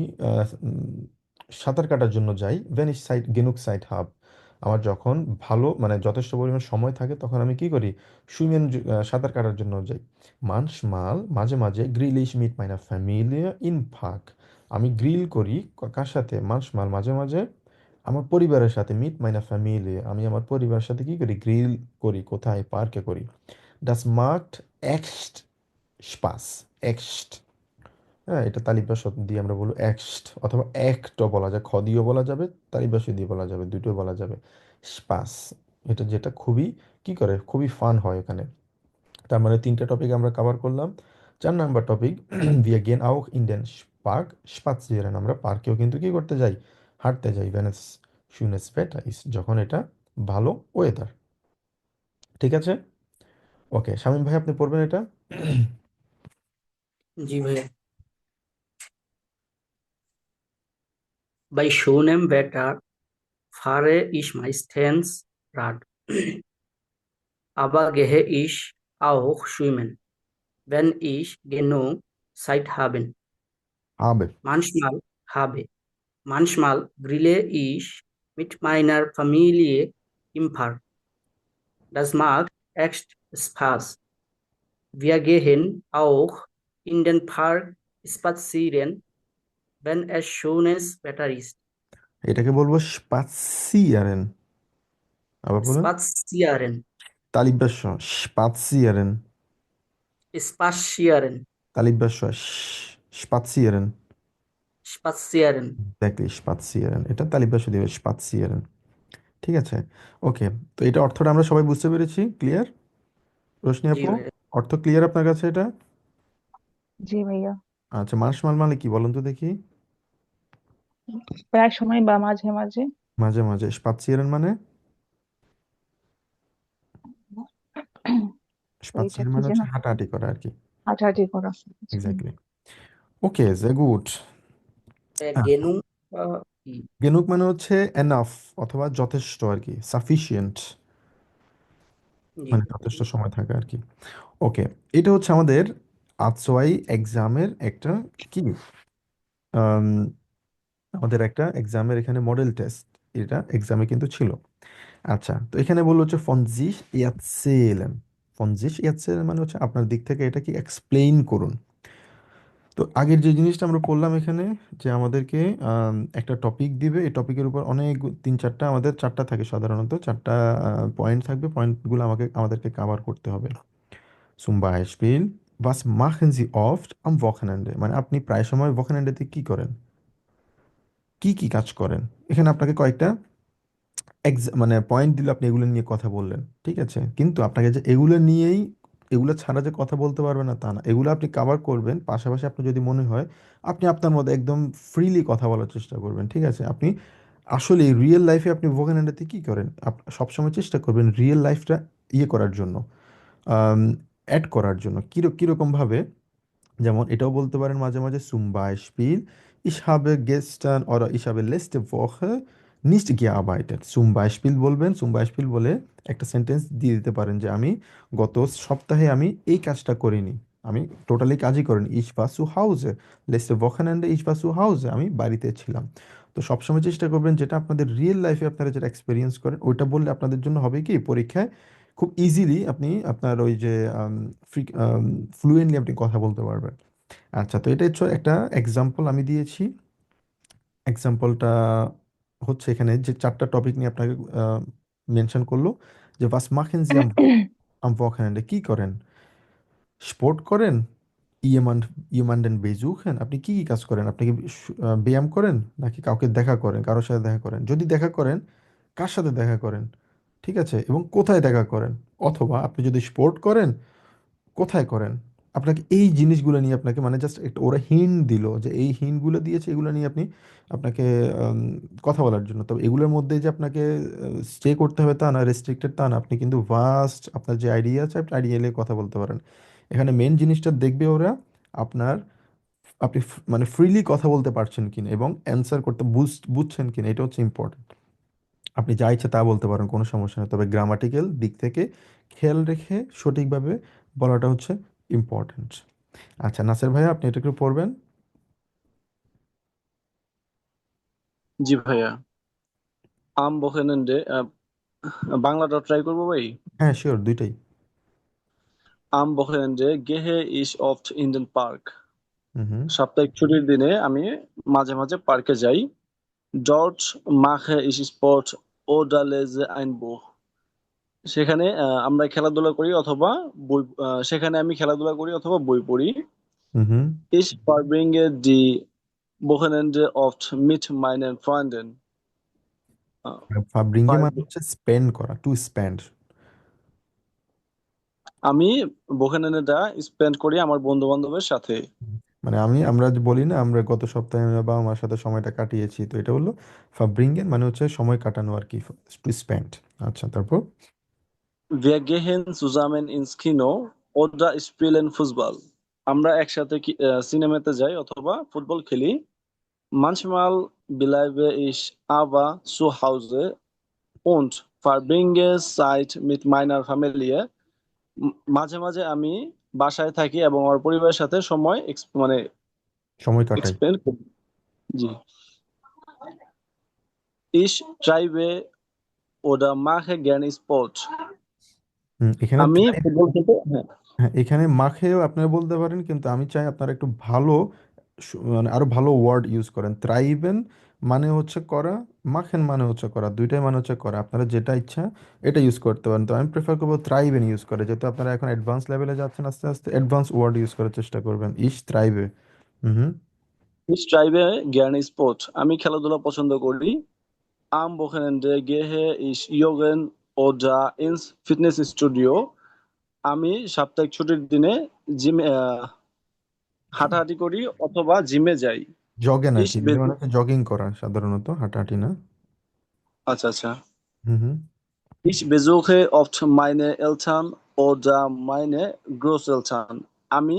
সাঁতার কাটার জন্য যাই, ভেন ich সাইট গেনুক সাইট হাব। আমার যখন ভালো মানে যথেষ্ট পরিমাণ সময় থাকে তখন আমি কি করি, সাঁতার কাটার জন্য যাই। মানসমাল মাঝে মাঝে grill is meet Maina Familia in ফাক। আমি গ্রিল করি কার সাথে, মানসমাল মাঝে মাঝে আমার পরিবারের সাথে, মিট মাইনা ফ্যামিলিয়া আমি আমার পরিবারের সাথে কি করি, গ্রিল করি, কোথায়, পার্কে করি। ডাস মার্কট এক্সট স্পাস, এক্সট। হ্যাঁ, এটা তালিবাস দিয়ে আমরা বলবো এক্সট, অথবা একটও বলা যায়, খ দিয়েও বলা যাবে, তালিবাস দিয়ে বলা যাবে, দুটোই বলা যাবে। স্পাস, এটা যেটা খুবই কি করে, খুবই ফান হয় এখানে। তার মানে তিনটা টপিক আমরা কভার করলাম। 4 number topic wir gehen auch in den Park spazieren। আমরা পার্কেও কিন্তু কি করতে যাই, হাঁটতে যাই, wenn es schönes Wetter ist, যখন এটা ভালো ওয়েদার। ঠিক আছে, ওকে শামীম ভাই আপনি পড়বেন এটা। জি ভাইয়া। Bei schönem Wetter fahre ich meistens Rad. Aber gehe ich auch schwimmen, wenn ich genug Zeit habe, Manchmal habe. Manchmal grille ich mit meiner Familie im Park. Das macht echt Spaß. Wir gehen auch in den Park spazieren, wenn es schönes Wetter ist. এটাকে বলবো স্পাৎসিয়ারেন। আবার বলুন। Spazieren, তালিবাস স্পাৎসিয়ারেন, spazieren, তালিবাস স্পাৎসিয়ারেন, spazieren. Exactly স্পাৎসিয়ারেন, এটা তালিবাস দিয়ে স্পাৎসিয়ারেন। ঠিক আছে, ওকে। তো এটা অর্থটা আমরা সবাই বুঝতে পেরেছি, ক্লিয়ার রোশনি জি আপু? ভাইয়া। অর্থ ক্লিয়ার আপনার কাছে এটা? জি ভাইয়া। আচ্ছা, মার্শমাল মানে কি বলুন তো দেখি। প্রায় সময় বা মাঝে মাঝে। মাঝে মাঝে। স্পাৎসিয়ারেন মানে, এটা স্পাৎসিয়ারেন কি মানে যেন, হচ্ছে হাঁটাহাঁটি করা আর কি। হাঁটাহাঁটি করা। এক্স্যাক্টলি, ওকে sehr gut। আচ্ছা, গেনুম কি? গেনুক মানে হচ্ছে এনাফ অথবা যথেষ্ট আর কি, সাফিসিয়েন্ট জি মানে যথেষ্ট সময় থাকা আর কি। ওকে, এটা হচ্ছে আমাদের আজসোয়াই এক্সামের একটা কি আম, আমাদের একটা এক্সামের এখানে মডেল টেস্ট, এটা এক্সামে কিন্তু ছিল। আচ্ছা, তো এখানে বললো হচ্ছে von sich erzählen। Von sich erzählen মানে হচ্ছে আপনার দিক থেকে এটা কি এক্সপ্লেইন করুন। তো আগের যে জিনিসটা আমরা করলাম এখানে, যে আমাদেরকে একটা টপিক দিবে, এই টপিকের উপর অনেক তিন চারটা, আমাদের চারটা থাকে সাধারণত, চারটা পয়েন্ট থাকবে, পয়েন্টগুলো আমাদেরকে কাভার করতে হবে। Zum Beispiel, was machen Sie oft am Wochenende? মানে আপনি প্রায় সময় Wochenende-তে কি করেন? কি কি কাজ করেন? এখানে আপনাকে কয়েকটা মানে পয়েন্ট দিলে আপনি এগুলো নিয়ে কথা বললেন, ঠিক আছে, কিন্তু আপনাকে যে এগুলো নিয়েই, এগুলো ছাড়া যে কথা বলতে পারবেন না তা না, এগুলো আপনি কাভার করবেন, পাশাপাশি আপনার যদি মনে হয় আপনি আপনার মধ্যে একদম ফ্রিলি কথা বলার চেষ্টা করবেন, ঠিক আছে। আপনি আসলে রিয়েল লাইফে আপনি ভোকাবুলারিতে কি করেন, সবসময় চেষ্টা করবেন রিয়েল লাইফটা ইয়ে করার জন্য, অ্যাড করার জন্য, কিরকম ভাবে, যেমন এটাও বলতে পারেন মাঝে মাঝে zum Beispiel ich habe gestern oder ich habe letzte Woche nicht gearbeitet. Zum Beispiel বলবেন, zum Beispiel বলে একটা সেন্টেন্স দিয়ে দিতে পারেন যে আমি গত সপ্তাহে আমি এই কাজটা করিনি, আমি টোটালি কাজই করিনি। ich war zu Hause letzte Wochenende ich war zu Hause, আমি বাড়িতে ছিলাম। তো সবসময় চেষ্টা করবেন যেটা আপনাদের রিয়েল লাইফে আপনারা যেটা এক্সপিরিয়েন্স করেন ওইটা বললে আপনাদের জন্য হবে কি, পরীক্ষায় খুব ইজিলি আপনি আপনার ওই যে ফ্লুয়েন্টলি আপনি কথা বলতে পারবেন। আচ্ছা, তো এটা হচ্ছে একটা এক্সাম্পল আমি দিয়েছি। এক্সাম্পলটা হচ্ছে এখানে যে চারটা টপিক নিয়ে আপনাকে মেনশন করলো, যে was machen Sie am Wochenende, কি করেন, স্পোর্ট করেন, jemanden besuchen, আপনি কি কি কাজ করেন, আপনি কি ব্যায়াম করেন, নাকি কাউকে দেখা করেন, কারোর সাথে দেখা করেন, যদি দেখা করেন কার সাথে দেখা করেন, ঠিক আছে, এবং কোথায় দেখা করেন, অথবা আপনি যদি স্পোর্ট করেন কোথায় করেন। আপনাকে এই জিনিসগুলো নিয়ে আপনাকে মানে জাস্ট একটা ওরা হিন্ট দিল যে এই হিন্টগুলো দিয়েছে, এগুলো নিয়ে আপনি আপনাকে আম, কথা বলার জন্য। তবে এগুলোর মধ্যে যে আপনাকে স্টে করতে হবে তা না, রেস্ট্রিক্টেড তা না, আপনি কিন্তু ভাস্ট আপনার যে আইডিয়া আছে আপনি আইডিয়া নিয়ে কথা বলতে পারেন। এখানে মেন জিনিসটা দেখবে ওরা আপনার, আপনি মানে ফ্রিলি কথা বলতে পারছেন কিনা এবং অ্যান্সার করতে বুঝছেন কিনা, এটা হচ্ছে ইম্পর্টেন্ট। আপনি যা ইচ্ছে তা বলতে পারেন, কোনো সমস্যা নেই, তবে গ্রামাটিক্যাল দিক থেকে খেয়াল রেখে সঠিকভাবে বলাটা হচ্ছে ইম্পর্ট্যান্ট। আচ্ছা নাসের ভাইয়া, আপনি এটা একটু পড়বেন। জি ভাইয়া। আম বকেনেন্ডে বাংলাটা ট্রাই করবো ভাই। হ্যাঁ শিওর, দুইটাই। আম বকেনেন্ডে গেহে ইস অফট ইন দেন পার্ক। হুম হুম। সাপ্তাহিক ছুটির দিনে আমি মাঝে মাঝে পার্কে যাই। ডট মাখে ইস স্পোর্ট ওডা লেজে আইন বুখ। সেখানে আমরা খেলাধুলা করি অথবা সেখানে আমি খেলাধুলা করি অথবা বই পড়ি। হুম হুম। Ich verbringe die Wochenende oft mit meinen Freunden. আহ, ফাব্রিঙ্গে মানে পার- হচ্ছে স্পেন্ড করা, টু স্পেন্ড। আমি Wochenende স্পেন্ড করি আমার বন্ধু বান্ধবের সাথে। মানে আমরা যে বলি না আমরা গত সপ্তাহে আমার বাবা মার সাথে সময়টা কাটিয়েছি, তো এটা হলো ফাব্রিঙ্গেন মানে হচ্ছে সময় কাটানো আর কি, টু স্পেন্ড। আচ্ছা তারপর। Wir gehen zusammen ins Kino oder spielen Fußball. আমরা একসাথে সিনেমাতে যাই অথবা ফুটবল খেলি। Manchmal bleibe ich aber zu Hause und verbringe Zeit mit meiner Familie. মাঝে মাঝে আমি বাসায় থাকি এবং আমার পরিবারের সাথে সময় মানে সময় কাটাই। এক্সপেন্ড করি। জি। Ich treibe oder mache gerne Sport. এখানে আমি ফুটবল খেলতে, হ্যাঁ। হ্যাঁ, এখানে মাখেও আপনারা বলতে পারেন, কিন্তু আমি চাই আপনারা একটু ভালো মানে আরো ভালো ওয়ার্ড ইউজ করেন। ত্রাইবেন মানে হচ্ছে করা, মাখেন মানে হচ্ছে করা, দুইটাই মানে হচ্ছে করা, আপনারা যেটা ইচ্ছা এটা ইউজ করতে পারেন। তো আমি প্রেফার করবো ত্রাইবেন ইউজ করে, যেহেতু আপনারা এখন অ্যাডভান্স লেভেলে যাচ্ছেন, আস্তে আস্তে অ্যাডভান্স ওয়ার্ড ইউজ করার চেষ্টা করবেন। ইস ত্রাইবে। হুম হুম। Ich treibe gerne Sport. আমি খেলাধুলা পছন্দ করি। Am Wochenende gehe ich joggen oder ins Fitnessstudio. আমি সাপ্তাহিক ছুটির দিনে জিমে হাঁটাহাঁটি করি অথবা জিমে যাই। জগেন আর Ich কি, মানে be- হচ্ছে জগিং করা, সাধারণত হাঁটাহাঁটি না। আচ্ছা আচ্ছা। হুম হুম। Ich besuche oft meine Eltern oder meine Großeltern. আমি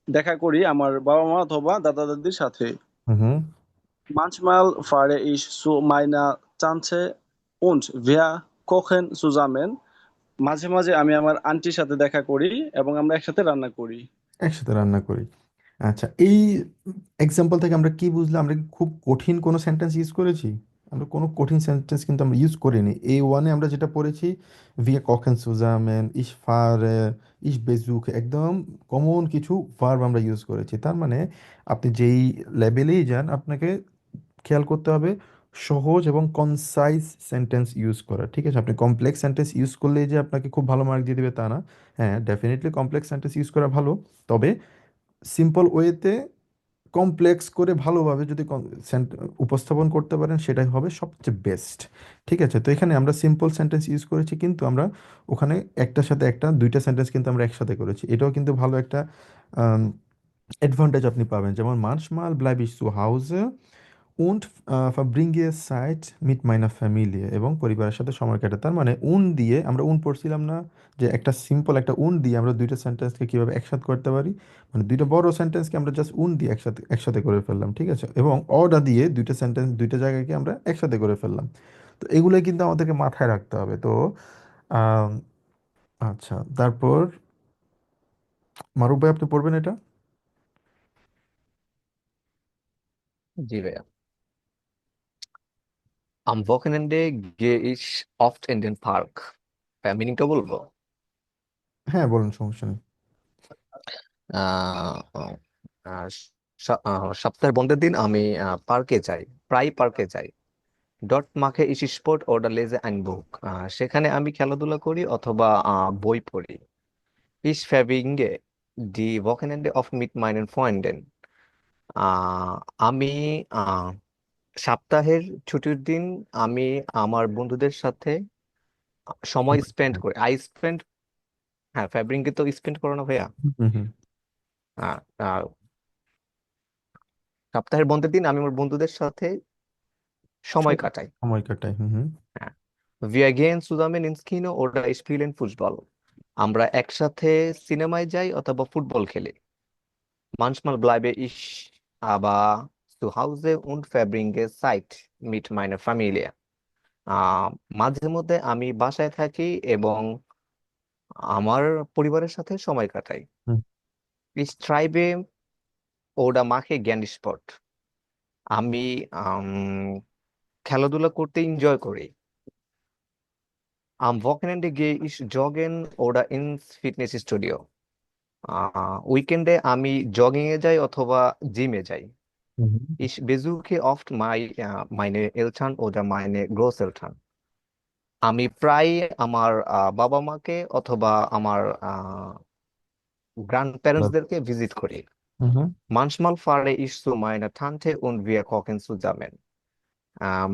দেখা করি আমার বাবা-মা অথবা দাদা-দাদির সাথে। হুম হুম। Manchmal fahre ich zu meiner Tante und wir kochen zusammen. মাঝে মাঝে আমি আমার আন্টির সাথে দেখা করি এবং আমরা একসাথে রান্না করি। একসাথে রান্না করি। আচ্ছা, এই এক্সাম্পল থেকে আমরা কি বুঝলাম, আমরা কি খুব কঠিন কোনো সেন্টেন্স ইউজ করেছি? আমরা কোনো কঠিন সেন্টেন্স কিন্তু আমরা ইউজ করিনি। এই ওয়ানে আমরা যেটা পড়েছি, wir kochen zusammen, ich fahre, ich besuche, একদম কমন কিছু ভার্ব আমরা ইউজ করেছি। তার মানে আপনি যেই লেভেলেই যান আপনাকে খেয়াল করতে হবে সহজ এবং কনসাইজ সেন্টেন্স ইউজ করা, ঠিক আছে। আপনি কমপ্লেক্স সেন্টেন্স ইউজ করলেই যে আপনাকে খুব ভালো মার্ক দিয়ে দেবে তা না। হ্যাঁ ডেফিনেটলি কমপ্লেক্স সেন্টেন্স ইউজ করা ভালো, তবে সিম্পল ওয়েতে কমপ্লেক্স করে ভালোভাবে যদি উপস্থাপন করতে পারেন সেটাই হবে সবচেয়ে বেস্ট। ঠিক আছে, তো এখানে আমরা সিম্পল সেন্টেন্স ইউজ করেছি, কিন্তু আমরা ওখানে একটার সাথে একটা দুইটা সেন্টেন্স কিন্তু আমরা একসাথে করেছি, এটাও কিন্তু ভালো একটা অ্যাডভান্টেজ আপনি পাবেন। যেমন manchmal bleibe ich zu Hause und verbringe Zeit mit meiner Familie, এবং পরিবারের সাথে সময় কাটায়। তার মানে উন দিয়ে আমরা উন পড়ছিলাম না, যে একটা সিম্পল একটা উন দিয়ে আমরা দুইটা সেন্টেন্সকে কিভাবে একসাথে করতে পারি, মানে দুইটা বড় সেন্টেন্সকে আমরা জাস্ট উন দিয়ে একসাথে একসাথে করে ফেললাম, ঠিক আছে, এবং অডা দিয়ে দুইটা সেন্টেন্স দুইটা জায়গাকে আমরা একসাথে করে ফেললাম। তো এগুলোই কিন্তু আমাদেরকে মাথায় রাখতে হবে। তো আম, আচ্ছা, তারপর মারুফ ভাই আপনি পড়বেন এটা। জি ভাইয়া। Am Wochenende gehe ich oft in den Park. মিনিংটা বলবো? হ্যাঁ বলুন, সমস্যা নেই। আহ, আহ, সপ্তাহের বন্ধের দিন আমি পার্কে যাই, প্রায় পার্কে যাই। ডট মাখে ইস স্পোর্ট ওডার লেজে আইন বুক, সেখানে আমি খেলাধুলা করি অথবা বই পড়ি। ইস ফ্যাবিঙ্গে ডি ওয়াকেনেন্ডে অফ মিট মাইনেন ফ্রেন্ডেন, আমি আহ, সপ্তাহের ছুটির দিন আমি আমার বন্ধুদের সাথে সময় স্পেন্ড করি। আই স্পেন্ড, হ্যাঁ ফ্যাব্রিংকে তো স্পেন্ড করো না ভাইয়া। হুম হুম। আহ, আহ, সপ্তাহের বন্ধের দিন আমি আমার বন্ধুদের সাথে সময় কাটাই। সময় কাটাই, হুম হুম। হ্যাঁ। Wir gehen zusammen ins Kino oder spielen Fußball. আমরা একসাথে সিনেমায় যাই অথবা ফুটবল খেলি। Manchmal bleibe ich aber zu Hause und verbringe Zeit mit meiner Familie. আহ মাঝে মধ্যে আমি বাসায় থাকি এবং আমার পরিবারের সাথে সময় কাটাই। হুম। Ich treibe oder mache gerne Sport. আমি আম, খেলাধুলা করতে এনজয় করি। Am Wochenende gehe ich joggen oder ins Fitnessstudio. উইকেন্ডে আমি জগিং এ যাই অথবা জিমে যাই। হুম। Ich besuche oft meine Eltern oder meine Großeltern. আমি প্রায় আমার বাবা মাকে অথবা আমার গ্র্যান্ড প্যারেন্টসদেরকে ভিজিট করি। হুম হুম। Manchmal fahre ich zu meiner Tante und wir kochen zusammen.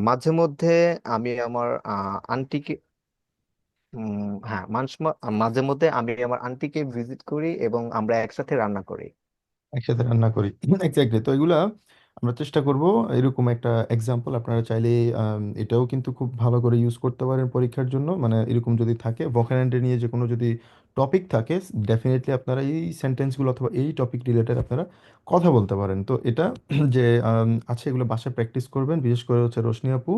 মাঝে মধ্যে আমি আমার আন্টিকে হ্যাঁ মাঝে মধ্যে আমি আমার আন্টিকে ভিজিট করি এবং আমরা একসাথে রান্না করি। একসাথে রান্না করি, এক্স্যাক্টলি। তো এগুলা আমরা চেষ্টা করব, এরকম একটা এক্সাম্পল আপনারা চাইলে এটাও কিন্তু খুব ভালো করে ইউজ করতে পারেন পরীক্ষার জন্য। মানে এরকম যদি থাকে ভোকাবুলারি নিয়ে যে কোনো যদি টপিক থাকে, ডেফিনেটলি আপনারা এই সেন্টেন্সগুলো অথবা এই টপিক রিলেটেড আপনারা কথা বলতে পারেন। তো এটা যে আছে, এগুলো বাসায় প্র্যাকটিস করবেন, বিশেষ করে হচ্ছে রোশনি আপু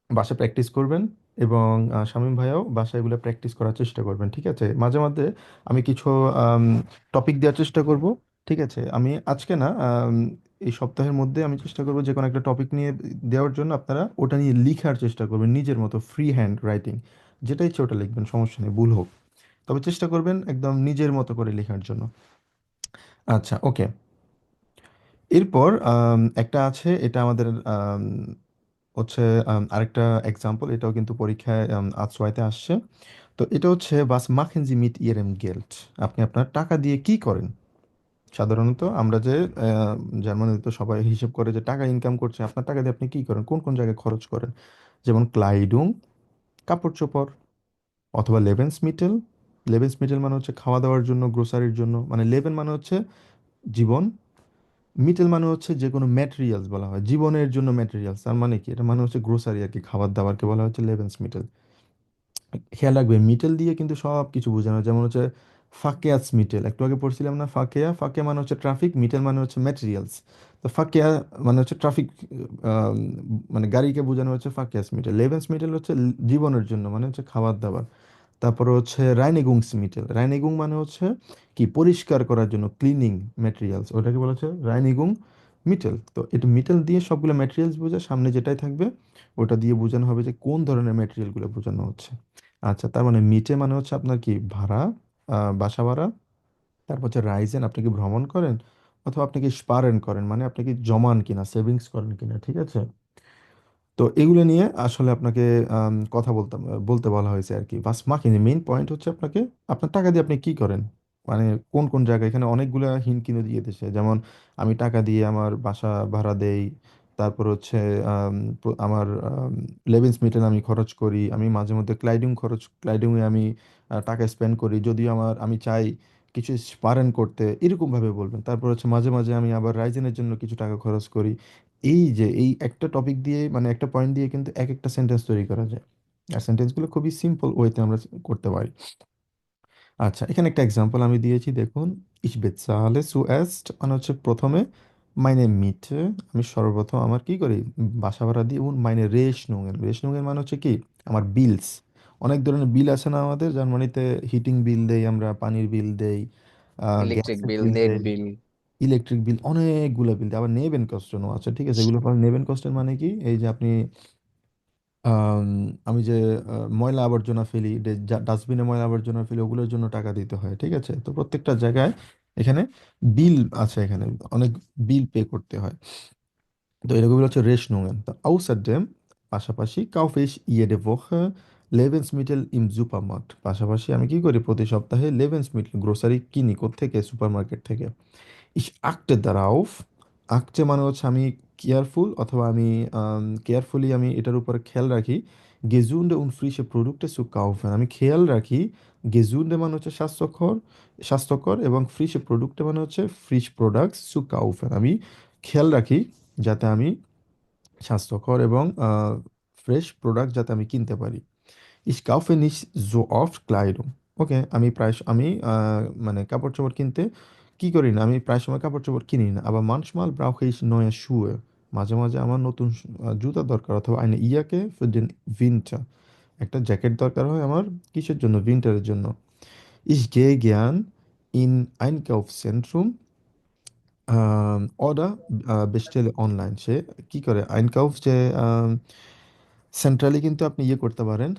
বাসায় প্র্যাকটিস করবেন, এবং শামীম ভাইয়াও বাসায় এগুলো প্র্যাকটিস করার চেষ্টা করবেন। ঠিক আছে, মাঝে মাঝে আমি কিছু টপিক দেওয়ার চেষ্টা করব। ঠিক আছে, আমি আজকে না, এই সপ্তাহের মধ্যে আমি চেষ্টা করব যে কোনো একটা টপিক নিয়ে দেওয়ার জন্য, আপনারা ওটা নিয়ে লিখার চেষ্টা করবেন নিজের মতো, ফ্রি হ্যান্ড রাইটিং, যেটা ইচ্ছে ওটা লিখবেন, সমস্যা নেই, ভুল হোক, তবে চেষ্টা করবেন একদম নিজের মতো করে লেখার জন্য। আচ্ছা, ওকে। এরপর একটা আছে, এটা আমাদের হচ্ছে আরেকটা এক্সাম্পল, এটাও কিন্তু পরীক্ষায় আজওয়াইতে আসছে। তো এটা হচ্ছে বাস মাখেন জি মিট ইয়েরেম গেল্ট, আপনি আপনার টাকা দিয়ে কি করেন। সাধারণত আমরা যে জার্মানিতে তো সবাই হিসেব করে যে টাকা ইনকাম করছে, আপনার টাকা দিয়ে আপনি কি করেন, কোন কোন জায়গায় খরচ করেন। যেমন ক্লাইডুং, কাপড় চোপড়, অথবা লেবেন্স মিটেল। লেবেন্স মিটেল মানে হচ্ছে খাওয়া দাওয়ার জন্য, গ্রোসারির জন্য, মানে লেবেন মানে হচ্ছে জীবন, মিটেল মানে হচ্ছে যে কোনো ম্যাটেরিয়ালস বলা হয়, জীবনের জন্য ম্যাটেরিয়ালস, তার মানে কি, এটা মানে হচ্ছে গ্রোসারি আর কি, খাবার দাবারকে বলা হচ্ছে লেবেন্স মিটেল। খেয়াল রাখবে মিটেল দিয়ে কিন্তু সব কিছু বোঝানো হয়। যেমন হচ্ছে ফাকেয়াস মিটেল, একটু আগে পড়ছিলাম না, ফাকেয়া, ফাকেয়া মানে হচ্ছে ট্রাফিক, মিটেল মানে হচ্ছে ম্যাটেরিয়ালস। তো ফাকেয়া মানে হচ্ছে ট্রাফিক, মানে গাড়িকে বোঝানো হচ্ছে ফাকেয়াস মিটেল। লেভেন্স মিটেল হচ্ছে জীবনের জন্য, মানে হচ্ছে খাবার দাবার। তারপরে হচ্ছে রাইনিগুংস মিটেল, রাইনিগুং মানে হচ্ছে কি, পরিষ্কার করার জন্য, ক্লিনিং ম্যাটেরিয়ালস, ওটাকে বলা হচ্ছে রাইনিগুং মিটেল। তো এটা মিটেল দিয়ে সবগুলো ম্যাটেরিয়ালস বোঝায়, সামনে যেটাই থাকবে ওটা দিয়ে বোঝানো হবে যে কোন ধরনের ম্যাটেরিয়ালগুলো বোঝানো হচ্ছে। আচ্ছা, তার মানে মিটে মানে হচ্ছে আপনার কি, ভাড়া, বাসা ভাড়া। তারপর হচ্ছে রাইজেন, আপনি কি ভ্রমণ করেন, অথবা আপনি কি স্পারেন করেন, মানে আপনি কি জমান কিনা, সেভিংস করেন কিনা। ঠিক আছে, তো এগুলো নিয়ে আসলে আপনাকে কথা বলতে বলতে বলা হয়েছে আর কি। বাস মাখিনি মেইন পয়েন্ট হচ্ছে আপনাকে আপনার টাকা দিয়ে আপনি কি করেন। মানে কোন কোন জায়গায়, এখানে অনেকগুলা হিন্ট কিন্তু দিয়ে দিছে। যেমন আমি টাকা দিয়ে আমার বাসা ভাড়া দেই, তারপর হচ্ছে আমার লেভিন্স মিটার আমি খরচ করি, আমি মাঝে মধ্যে ক্লাইডিংয়ে আমি টাকা স্পেন্ড করি, যদিও আমি চাই কিছু স্পারেন করতে, এরকম ভাবে বলবেন। তারপর হচ্ছে মাঝে মাঝে আমি আবার রাইজেনের জন্য কিছু টাকা খরচ করি। এই যে এই একটা টপিক দিয়ে, মানে একটা পয়েন্ট দিয়ে কিন্তু এক একটা সেন্টেন্স তৈরি করা যায়। আর সেন্টেন্সগুলো খুবই সিম্পল ওয়েতে আমরা করতে পারি। আচ্ছা, এখানে একটা এক্সাম্পল আমি দিয়েছি, দেখুন। Ich bezahle zuerst মানে হচ্ছে প্রথমে, meine Miete আমি সর্বপ্রথম আমার কি করি, বাসা ভাড়া দিই, এবং meine Rechnungen মানে হচ্ছে কি, আমার বিলস। অনেক ধরনের বিল আছে না আমাদের, জার্মানিতে হিটিং বিল দেই আমরা, পানির বিল দেই, ইলেকট্রিক গ্যাসের বিল, বিল নেট দেই, বিল। ইলেকট্রিক বিল, অনেকগুলো বিল দেয়। আবার নেবেন কস্টনও আছে, ঠিক আছে, এগুলো নেবেন কস্টের মানে কি, এই যে আপনি আম, আমি যে ময়লা আবর্জনা ফেলি, ডাস্টবিনে ময়লা আবর্জনা ফেলি, ওগুলোর জন্য টাকা দিতে হয়, ঠিক আছে। তো প্রত্যেকটা জায়গায় এখানে বিল আছে, এখানে অনেক বিল পে করতে হয়। তো এগুলো হচ্ছে রেশনুঙেন। তো außerdem পাশাপাশি kaufe ich jede Woche Lebensmittel im Supermarkt, পাশাপাশি আমি কি করি, প্রতি সপ্তাহে লেভেন্সমিটেল গ্রোসারি কিনি, কোত্থেকে, সুপারমার্কেট থেকে। Ich achte darauf, achte মানে হচ্ছে আমি কেয়ারফুল, অথবা আমি কেয়ারফুলি আমি এটার উপরে খেয়াল রাখি, gesunde und frische Produkte zu kaufen, আমি খেয়াল রাখি, gesunde মানে হচ্ছে স্বাস্থ্যকর, এবং ফ্রিশে প্রোডাক্টে মানে হচ্ছে ফ্রিশ প্রোডাক্টস zu kaufen, আমি খেয়াল রাখি যাতে আমি স্বাস্থ্যকর এবং ফ্রেশ প্রোডাক্ট যাতে আমি কিনতে পারি। Ich kaufe nicht so oft Kleidung. ওকে, আমি মানে কাপড়-চোপড় কিনতে কি করি না, আমি প্রায় সময় কাপড়-চোপড় কিনি না। আবার manchmal brauche ich neue Schuhe. মাঝে মাঝে আমার নতুন জুতা দরকার, অথবা eine Jacke für den Winter. একটা জ্যাকেট দরকার হয় আমার, কিসের জন্য, উইন্টারের জন্য। Ich gehe gern in Einkaufszentrum oder bestelle online. সে কি করে, আইনকাউফ যে সেন্ট্রালি কিন্তু আপনি ইয়ে করতে পারেন।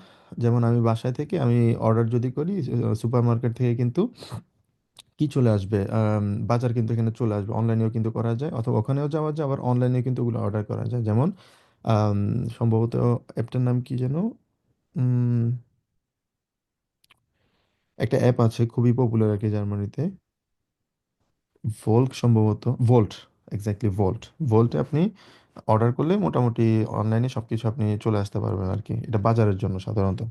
যেমন আমি বাসায় থেকে আমি অর্ডার যদি করি, সুপার মার্কেট থেকে কিন্তু কি চলে আসবে, বাজার কিন্তু এখানে চলে আসবে, অনলাইনেও কিন্তু করা যায়, অথবা ওখানেও যাওয়া যায়, আবার অনলাইনেও কিন্তু ওগুলো অর্ডার করা যায়। যেমন আম, সম্ভবত অ্যাপটার নাম কি যেন, উম, একটা অ্যাপ আছে খুবই পপুলার আর কি জার্মানিতে, সম্ভবত ভোল্ট, এক্স্যাক্টলি ভোল্ট। ভোল্টে আপনি অর্ডার করলে মোটামুটি অনলাইনে সবকিছু আপনি চলে আসতে পারবেন আর কি, এটা বাজারের জন্য সাধারণত।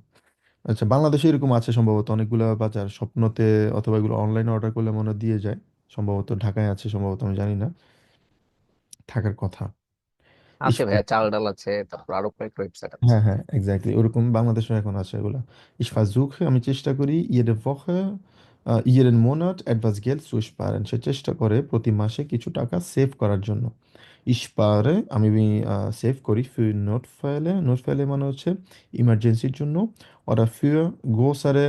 আচ্ছা, বাংলাদেশে এরকম আছে সম্ভবত অনেকগুলো বাজার, স্বপ্নতে, অথবা এগুলো অনলাইনে অর্ডার করলে মনে হয় দিয়ে যায়। সম্ভবত ঢাকায় আছে, সম্ভবত আমি জানি না, থাকার কথা। আছে ইস্পাত, ভাইয়া, চাল ডাল আছে, তারপর আরো কয়েক ওয়েবসাইট আছে। হ্যাঁ হ্যাঁ, এক্স্যাক্টলি ওরকম বাংলাদেশে এখন আছে এগুলো। Ich versuche আমি চেষ্টা করি jede Woche jeden Monat etwas Geld zu sparen, সে চেষ্টা করে প্রতি মাসে কিছু টাকা সেভ করার জন্য। Ich spare আমি সেভ করি für Notfälle, নোটফেলে মানে হচ্ছে ইমার্জেন্সির জন্য, oder für größere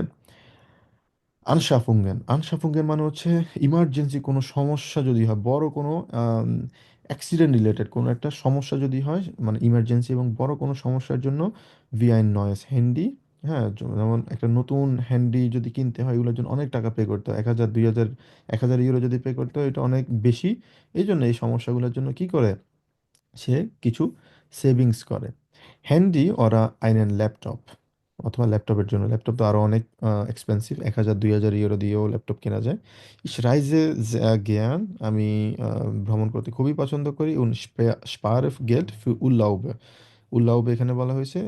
আনসাফুঙ্গেন মানে হচ্ছে ইমার্জেন্সি কোনো সমস্যা যদি হয়, বড় কোনো অ্যাক্সিডেন্ট রিলেটেড কোনো একটা সমস্যা যদি হয়, মানে ইমার্জেন্সি এবং বড় কোনো সমস্যার জন্য ভিআইন নয়েস হ্যান্ডি। হ্যাঁ, যেমন একটা নতুন হ্যান্ডি যদি কিনতে হয়, এগুলোর জন্য অনেক টাকা পে করতে হয়, 1,000 2,000 1,000 ইউরো যদি পে করতে হয়, এটা অনেক বেশি। এই জন্য এই সমস্যাগুলোর জন্য কি করে, সে কিছু সেভিংস করে। হ্যান্ডি ওরা আইনেন ল্যাপটপ, অথবা ল্যাপটপের জন্য, ল্যাপটপ তো আরও অনেক এক্সপেন্সিভ, 1,000 2,000 ইউরো দিয়েও ল্যাপটপ কেনা যায়। Ich reise sehr gern আমি ভ্রমণ করতে খুবই পছন্দ করি। und spare Geld für Urlaube. উল্লাউবে এখানে বলা হয়েছে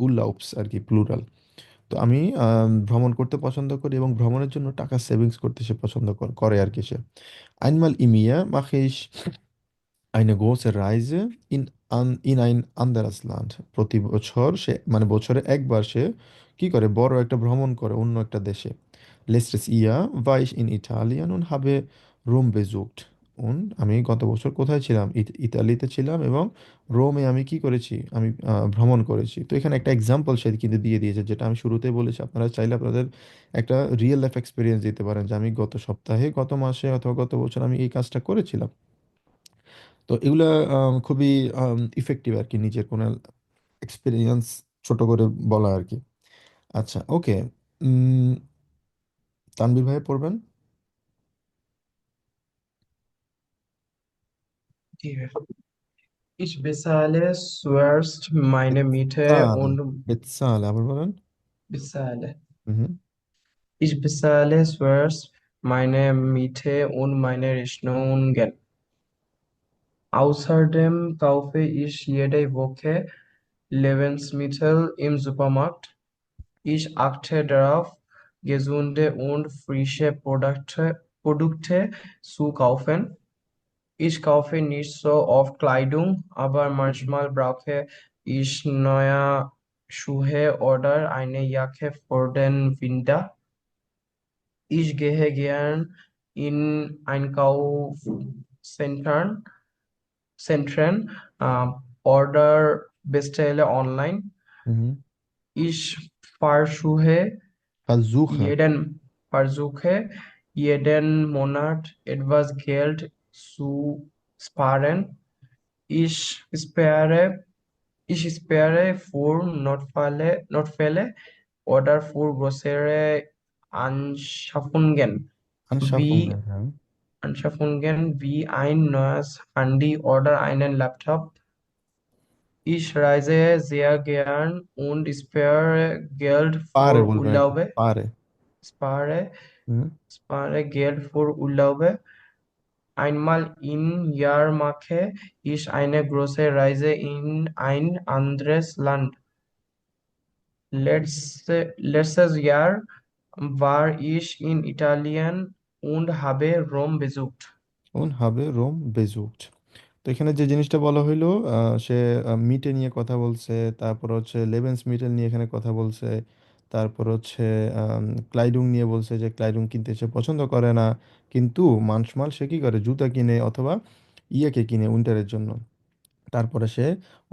উল্লাউপস আর কি, প্লুরাল। তো আমি ভ্রমণ করতে পছন্দ করি, এবং ভ্রমণের জন্য টাকা সেভিংস করতে সে পছন্দ করে আর কি সে। Einmal im Jahr mache ich eine große Reise in ein anderes Land. প্রতি বছর সে, মানে বছরে একবার সে কি করে, বড় একটা ভ্রমণ করে অন্য একটা দেশে। Letztes Jahr war ich in Italien und habe Rom besucht. আমি গত বছর কোথায় ছিলাম, ইতালিতে ছিলাম, এবং রোমে আমি কি করেছি, আমি ভ্রমণ করেছি। তো এখানে একটা এক্সাম্পল সে কিন্তু দিয়ে দিয়েছে, যেটা আমি শুরুতেই বলেছি, আপনারা চাইলে আপনাদের একটা রিয়েল লাইফ এক্সপিরিয়েন্স দিতে পারেন, যে আমি গত সপ্তাহে, গত মাসে, অথবা গত বছর আমি এই কাজটা করেছিলাম। তো এগুলা খুবই ইফেক্টিভ আর কি, নিজের কোনো এক্সপিরিয়েন্স ছোট করে বলা আর কি। আচ্ছা, ওকে, তানভীর ভাই পড়বেন। জি ভাই। Ich bezahle zuerst meine Miete বেতসাল, und বেতসাল আবার বলেন। bezahle hmm. Ich bezahle zuerst Meine Miete und meine Rechnungen. Außerdem kaufe ich jede Woche Lebensmittel im Supermarkt. Ich achte darauf, gesunde und frische Produkte zu kaufen. Ich kaufe nicht so oft Kleidung, aber manchmal brauche ich neue Schuhe oder eine Jacke für den Winter. Ich gehe gern in Zentren, oder bestelle online. Mhm. Ich versuche Versuche. jeden, versuche jeden Monat etwas Geld zu sparen. Ich spare, ich spare für Notfälle oder für größere Anschaffungen wie Anschaffungen, ja. Anschaffungen wie ein neues Handy oder einen Laptop. Ich reise sehr gern und spare Geld পারে für বলবেন আর কি, Urlaube. পারে। Spare, hmm. spare Geld für Urlaube. Einmal im Jahr mache ich eine große Reise in ein anderes Land. Letztes Jahr war ich in Italien und habe Rom besucht. und habe Rom besucht। তো এখানে যে জিনিসটা বলা হইলো, সে মিটে নিয়ে কথা বলছে, তারপর হচ্ছে লেবেন্স মিটেল নিয়ে এখানে কথা বলছে, তারপর হচ্ছে ক্লাইডুং নিয়ে বলছে যে ক্লাইডুং কিনতে সে পছন্দ করে না, কিন্তু মানসমাল সে কি করে, জুতা কিনে অথবা ইয়াকে কিনে উইন্টারের জন্য। তারপরে সে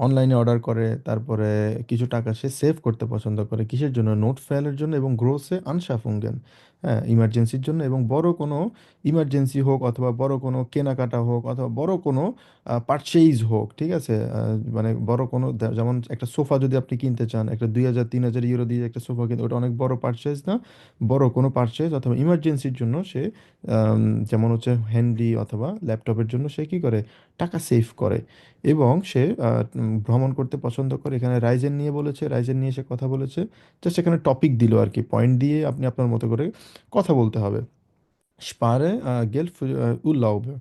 অনলাইনে অর্ডার করে, তারপরে কিছু টাকা সে সেভ করতে পছন্দ করে কিসের জন্য, নোট ফেলের জন্য এবং গ্রোসে আনশাফুঙ্গেন, হ্যাঁ ইমার্জেন্সির জন্য, এবং বড় কোনো ইমার্জেন্সি হোক অথবা বড় কোনো কেনাকাটা হোক অথবা বড় কোনো পারচেইজ হোক, ঠিক আছে, মানে বড় কোনো যেমন একটা সোফা যদি আপনি কিনতে চান, একটা 2000-3000 ইউরো দিয়ে একটা সোফা কিনতে, ওটা অনেক বড় পারচেজ না, বড় কোনো পারচেজ অথবা ইমার্জেন্সির জন্য সে যেমন হচ্ছে হ্যান্ডি অথবা ল্যাপটপের জন্য সে কী করে, টাকা সেভ করে। এবং সে ভ্রমণ করতে পছন্দ করে। এখানে রাইজেন নিয়ে বলেছে, রাইজেন নিয়ে সে কথা বলেছে, জাস্ট এখানে টপিক দিল আর কি, পয়েন্ট দিয়ে আপনি আপনার মতো করে কথা বলতে হবে। স্পারে গেল্ট উল্লাউবে।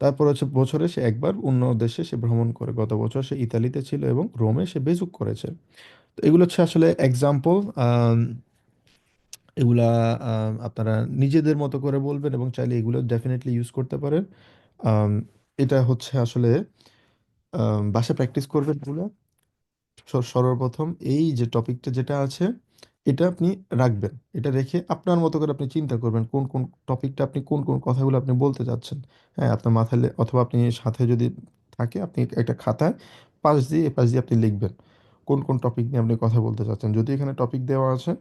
তারপর হচ্ছে বছরে সে একবার অন্য দেশে সে ভ্রমণ করে, গত বছর সে ইতালিতে ছিল এবং রোমে সে বেজুক করেছে। তো এগুলো হচ্ছে আসলে এক্সাম্পল। এগুলা আপনারা নিজেদের মতো করে বলবেন এবং চাইলে এগুলো ডেফিনেটলি ইউজ করতে পারেন। আম, এটা হচ্ছে আসলে বাসায় প্র্যাকটিস করবেন এগুলো। সর্বপ্রথম এই যে টপিকটা যেটা আছে এটা আপনি রাখবেন, এটা রেখে আপনার মতো করে আপনি চিন্তা করবেন কোন কোন টপিকটা আপনি কোন কোন কথাগুলো আপনি বলতে চাচ্ছেন। হ্যাঁ আপনার মাথায় অথবা আপনি সাথে যদি থাকে আপনি একটা খাতায় পাশ দিয়ে এপাশ দিয়ে আপনি লিখবেন কোন কোন টপিক নিয়ে আপনি কথা বলতে চাচ্ছেন। যদি এখানে টপিক দেওয়া আছে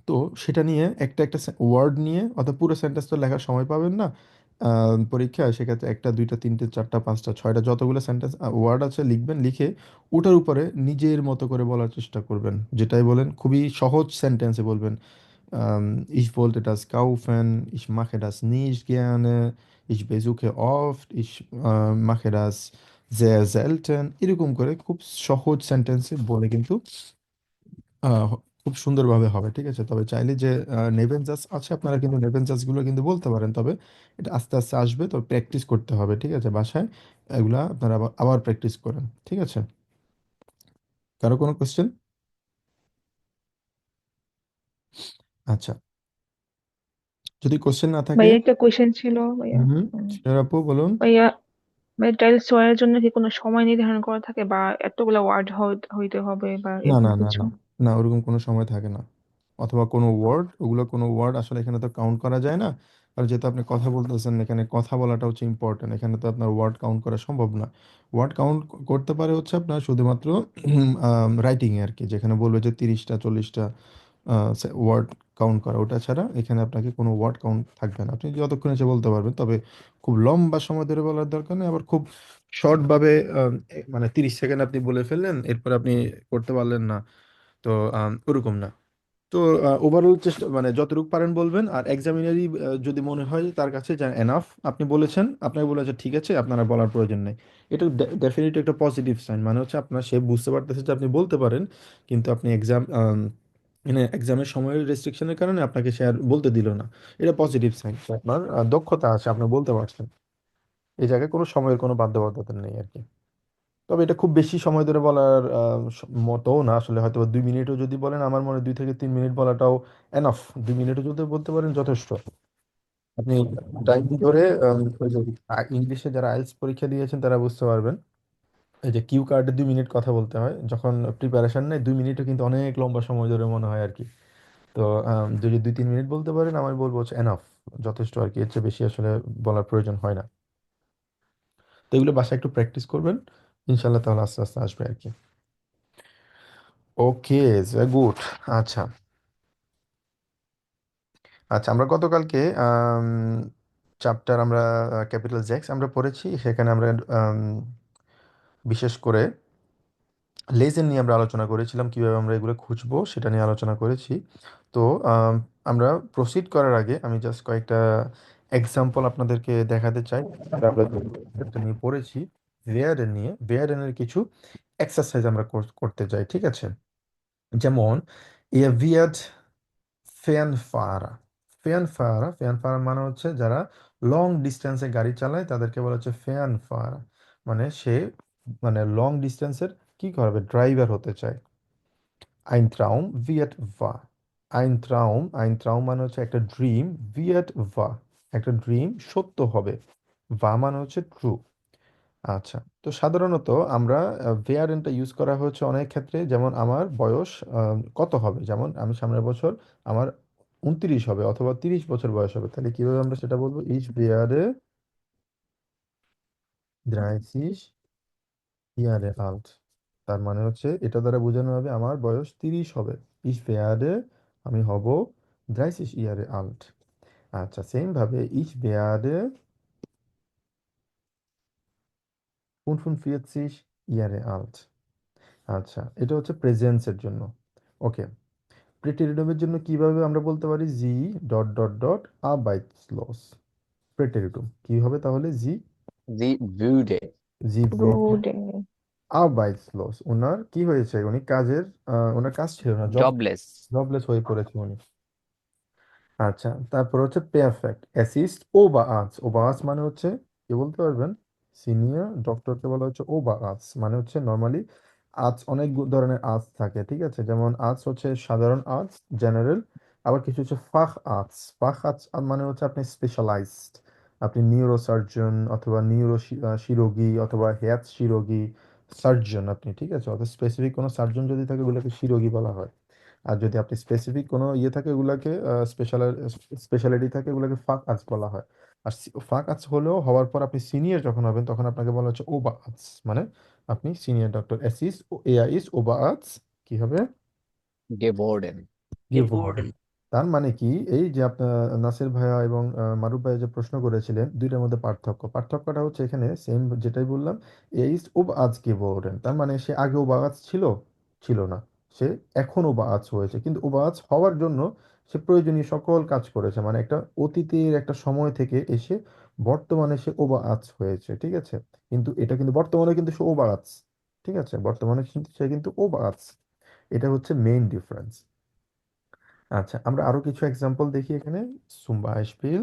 তো সেটা নিয়ে একটা একটা ওয়ার্ড নিয়ে, অর্থাৎ পুরো সেন্টেন্স তো লেখার সময় পাবেন না পরীক্ষায়, সেক্ষেত্রে একটা দুইটা তিনটে চারটা পাঁচটা ছয়টা যতগুলো সেন্টেন্স ওয়ার্ড আছে লিখবেন, লিখে ওটার উপরে নিজের মতো করে বলার চেষ্টা করবেন, যেটাই বলেন খুবই সহজ সেন্টেন্সে বলবেন। Ich wollte das kaufen, ich mache das nicht gerne, ich besuche oft, ich mache das sehr selten, এরকম করে খুব সহজ সেন্টেন্সে বলে কিন্তু খুব সুন্দরভাবে হবে, ঠিক আছে। তবে চাইলে যে নেভেনজাস আছে আপনারা কিন্তু নেভেনজাস গুলো কিন্তু বলতে পারেন, তবে এটা আস্তে আস্তে আসবে, তবে প্র্যাকটিস করতে হবে, ঠিক আছে। বাসায় এগুলা আপনারা আবার আবার প্র্যাকটিস করেন, ঠিক আছে। কারো কোনো কোশ্চেন? আচ্ছা, যদি কোশ্চেন না থাকে। ভাইয়া একটা কোয়েশ্চেন ছিল ভাইয়া। হুম, উম, শ্রেয়া আপু বলুন। ভাইয়া টাইলস ওয়ারের জন্য কি কোনো সময় নির্ধারণ করা থাকে, বা এতগুলো ওয়ার্ড হইতে হবে বা না এরকম না না কিছু? না, না ওরকম কোনো সময় থাকে না, অথবা কোনো ওয়ার্ড, ওগুলো কোনো ওয়ার্ড আসলে এখানে তো কাউন্ট করা যায় না। আর যেহেতু আপনি কথা বলতেছেন, এখানে কথা বলাটা হচ্ছে ইম্পর্টেন্ট, এখানে তো আপনার ওয়ার্ড কাউন্ট করা সম্ভব না। ওয়ার্ড কাউন্ট করতে পারে হচ্ছে আপনার শুধুমাত্র রাইটিংয়ে আর কি, যেখানে বলবে যে 30টা 40টা ওয়ার্ড কাউন্ট করা, ওটা ছাড়া এখানে আপনাকে কোনো ওয়ার্ড কাউন্ট থাকবে না, আপনি যতক্ষণ এসে বলতে পারবেন। তবে খুব লম্বা সময় ধরে বলার দরকার নেই, আবার খুব শর্টভাবে মানে 30 সেকেন্ড আপনি বলে ফেললেন এরপর আপনি করতে পারলেন না, তো ওরকম না। তো ওভারঅল চেষ্টা মানে যতটুকু পারেন বলবেন, আর এক্সামিনারই যদি মনে হয় যে তার কাছে যা এনাফ আপনি বলেছেন, আপনাকে বলেছে ঠিক আছে আপনারা বলার প্রয়োজন নেই, এটা ডেফিনেটলি একটা পজিটিভ সাইন, মানে হচ্ছে আপনার সে বুঝতে পারতেছে যে আপনি বলতে পারেন, কিন্তু আপনি এক্সাম মানে এক্সামের সময়ের রেস্ট্রিকশনের কারণে আপনাকে সে আর বলতে দিল না। এটা পজিটিভ সাইন, আপনার দক্ষতা আছে, আপনি বলতে পারছেন। এই জায়গায় কোনো সময়ের কোনো বাধ্যবাধকতা নেই আর কি। তবে এটা খুব বেশি সময় ধরে বলার মতও না আসলে, হয়তো বা 2 মিনিটও যদি বলেন, আমার মনে হয় 2 থেকে 3 মিনিট বলাটাও এনাফ। 2 মিনিটও যদি বলতে পারেন যথেষ্ট। আপনি টাইম ধরে ওই যে ইংলিশে যারা আইএলটিএস পরীক্ষা দিয়েছেন তারা বুঝতে পারবেন, এই যে কিউ কার্ডে 2 মিনিট কথা বলতে হয় যখন প্রিপারেশন নেই, 2 মিনিটও কিন্তু অনেক লম্বা সময় ধরে মনে হয় আর কি। তো যদি 2-3 মিনিট বলতে পারেন, আমি বলবো হচ্ছে এনাফ, যথেষ্ট আর কি, এর চেয়ে বেশি আসলে বলার প্রয়োজন হয় না। তো এগুলো বাসায় একটু প্র্যাকটিস করবেন, ইনশাল্লাহ তাহলে আস্তে আস্তে আসবে আর কি। ওকে, গুড। আচ্ছা, আচ্ছা, আমরা গতকালকে চ্যাপ্টার আমরা ক্যাপিটাল জ্যাক্স আমরা পড়েছি, সেখানে আমরা বিশেষ করে লেজেন্ড নিয়ে আমরা আলোচনা করেছিলাম, কিভাবে আমরা এগুলো খুঁজবো সেটা নিয়ে আলোচনা করেছি। তো আমরা প্রসিড করার আগে আমি জাস্ট কয়েকটা এক্সাম্পল আপনাদেরকে দেখাতে চাই। আমরা একটা নিয়ে পড়েছি ভেয়ারেন নিয়ে, ভেয়ারেনের কিছু এক্সারসাইজ আমরা করতে চাই, ঠিক আছে? যেমন ভিয়াড ফ্যানফারা, ফ্যানফারা মানে হচ্ছে যারা লং ডিস্টেন্সে গাড়ি চালায় তাদেরকে বলা হচ্ছে ফ্যানফারা। মানে সে মানে লং ডিস্টেন্সের কি করবে, ড্রাইভার হতে চায়। আইন ট্রাউম ভিয়েট ভা, আইন ট্রাউম মানে হচ্ছে একটা ড্রিম, ভিয়েট ভা একটা ড্রিম সত্য হবে, ভা মানে হচ্ছে ট্রু। আচ্ছা, তো সাধারণত আমরা ভেয়ারেনটা ইউজ করা হচ্ছে অনেক ক্ষেত্রে, যেমন আমার বয়স কত হবে, যেমন আমি সামনের বছর আমার 29 হবে অথবা 30 বছর বয়স হবে, তাহলে কিভাবে আমরা সেটা বলবো, ইস বেয়ারে 30 ইয়ারে আল্ট। তার মানে হচ্ছে এটা দ্বারা বোঝানো হবে আমার বয়স 30 হবে। ইস বেয়ারে আমি হব 30 ইয়ারে আল্ট। আচ্ছা, সেম ভাবে ইস বেয়ারে 45 ইয়ারে আল্ট। আচ্ছা, এটা হচ্ছে প্রেজেন্সের জন্য। ওকে, প্রেটেরিটমের জন্য কিভাবে আমরা বলতে পারি, জি ডট ডট ডট আবাইটসলস। প্রেটেরিটম কি হবে তাহলে, জি Sie würde, জি Rude, আবাইটসলস, ওনার কি হয়েছে, উনি কাজের ওনার কাজ ছিল না, jobless, জবলেস হয়ে পড়েছে উনি। আচ্ছা, তারপর হচ্ছে পেরফেক্ট অ্যাসিস্ট ও বা আজ, ও বা আজ মানে হচ্ছে কি বলতে পারবেন, সিনিয়র ডক্টরকে বলা হচ্ছে ও বা আজ, মানে হচ্ছে নর্মালি আজ অনেক ধরনের আজ থাকে, ঠিক আছে? যেমন আজ হচ্ছে সাধারণ আজ, জেনারেল, আবার কিছু হচ্ছে ফাখ আজ। ফাখ আজ মানে হচ্ছে আপনি স্পেশালাইজড, আপনি নিউরো সার্জন অথবা নিউরো শিরোগী অথবা হেলথ শিরোগী সার্জন আপনি, ঠিক আছে? অথবা স্পেসিফিক কোনো সার্জন যদি থাকে ওগুলোকে শিরোগী বলা হয়। আর যদি আপনি স্পেসিফিক কোনো ইয়ে থাকে ওগুলাকে স্পেশালিটি থাকে ওগুলোকে ফাক আজ বলা হয়। আর ফাক আজ হলেও হওয়ার পর আপনি সিনিয়র যখন হবেন তখন আপনাকে বলা হচ্ছে ওবা আজ, মানে আপনি সিনিয়র ডক্টর, এসিস ও এআইস ওবা আজ কি হবে, geworden, গিভোর্ডেন। তার মানে কি, এই যে আপনার নাসির ভাইয়া এবং মারুফ ভাইয়া যে প্রশ্ন করেছিলেন দুইটার মধ্যে পার্থক্যটা হচ্ছে এখানে সেম যেটাই বললাম, এইস ওব আজ গিভোর্ডেন, তার মানে সে আগে ওবা আজ ছিল, ছিল না, সে এখন ওবা আজ হয়েছে, কিন্তু ওবা আজ হওয়ার জন্য সে প্রয়োজনীয় সকল কাজ করেছে, মানে একটা অতীতের একটা সময় থেকে এসে বর্তমানে সে ওবা আজ হয়েছে, ঠিক আছে? কিন্তু এটা কিন্তু বর্তমানে কিন্তু সে ওবা আজ, ঠিক আছে? বর্তমানে কিন্তু সে কিন্তু ওবা আজ, এটা হচ্ছে মেইন ডিফারেন্স। আচ্ছা, আমরা আরো কিছু এক্সাম্পল দেখি এখানে। zum Beispiel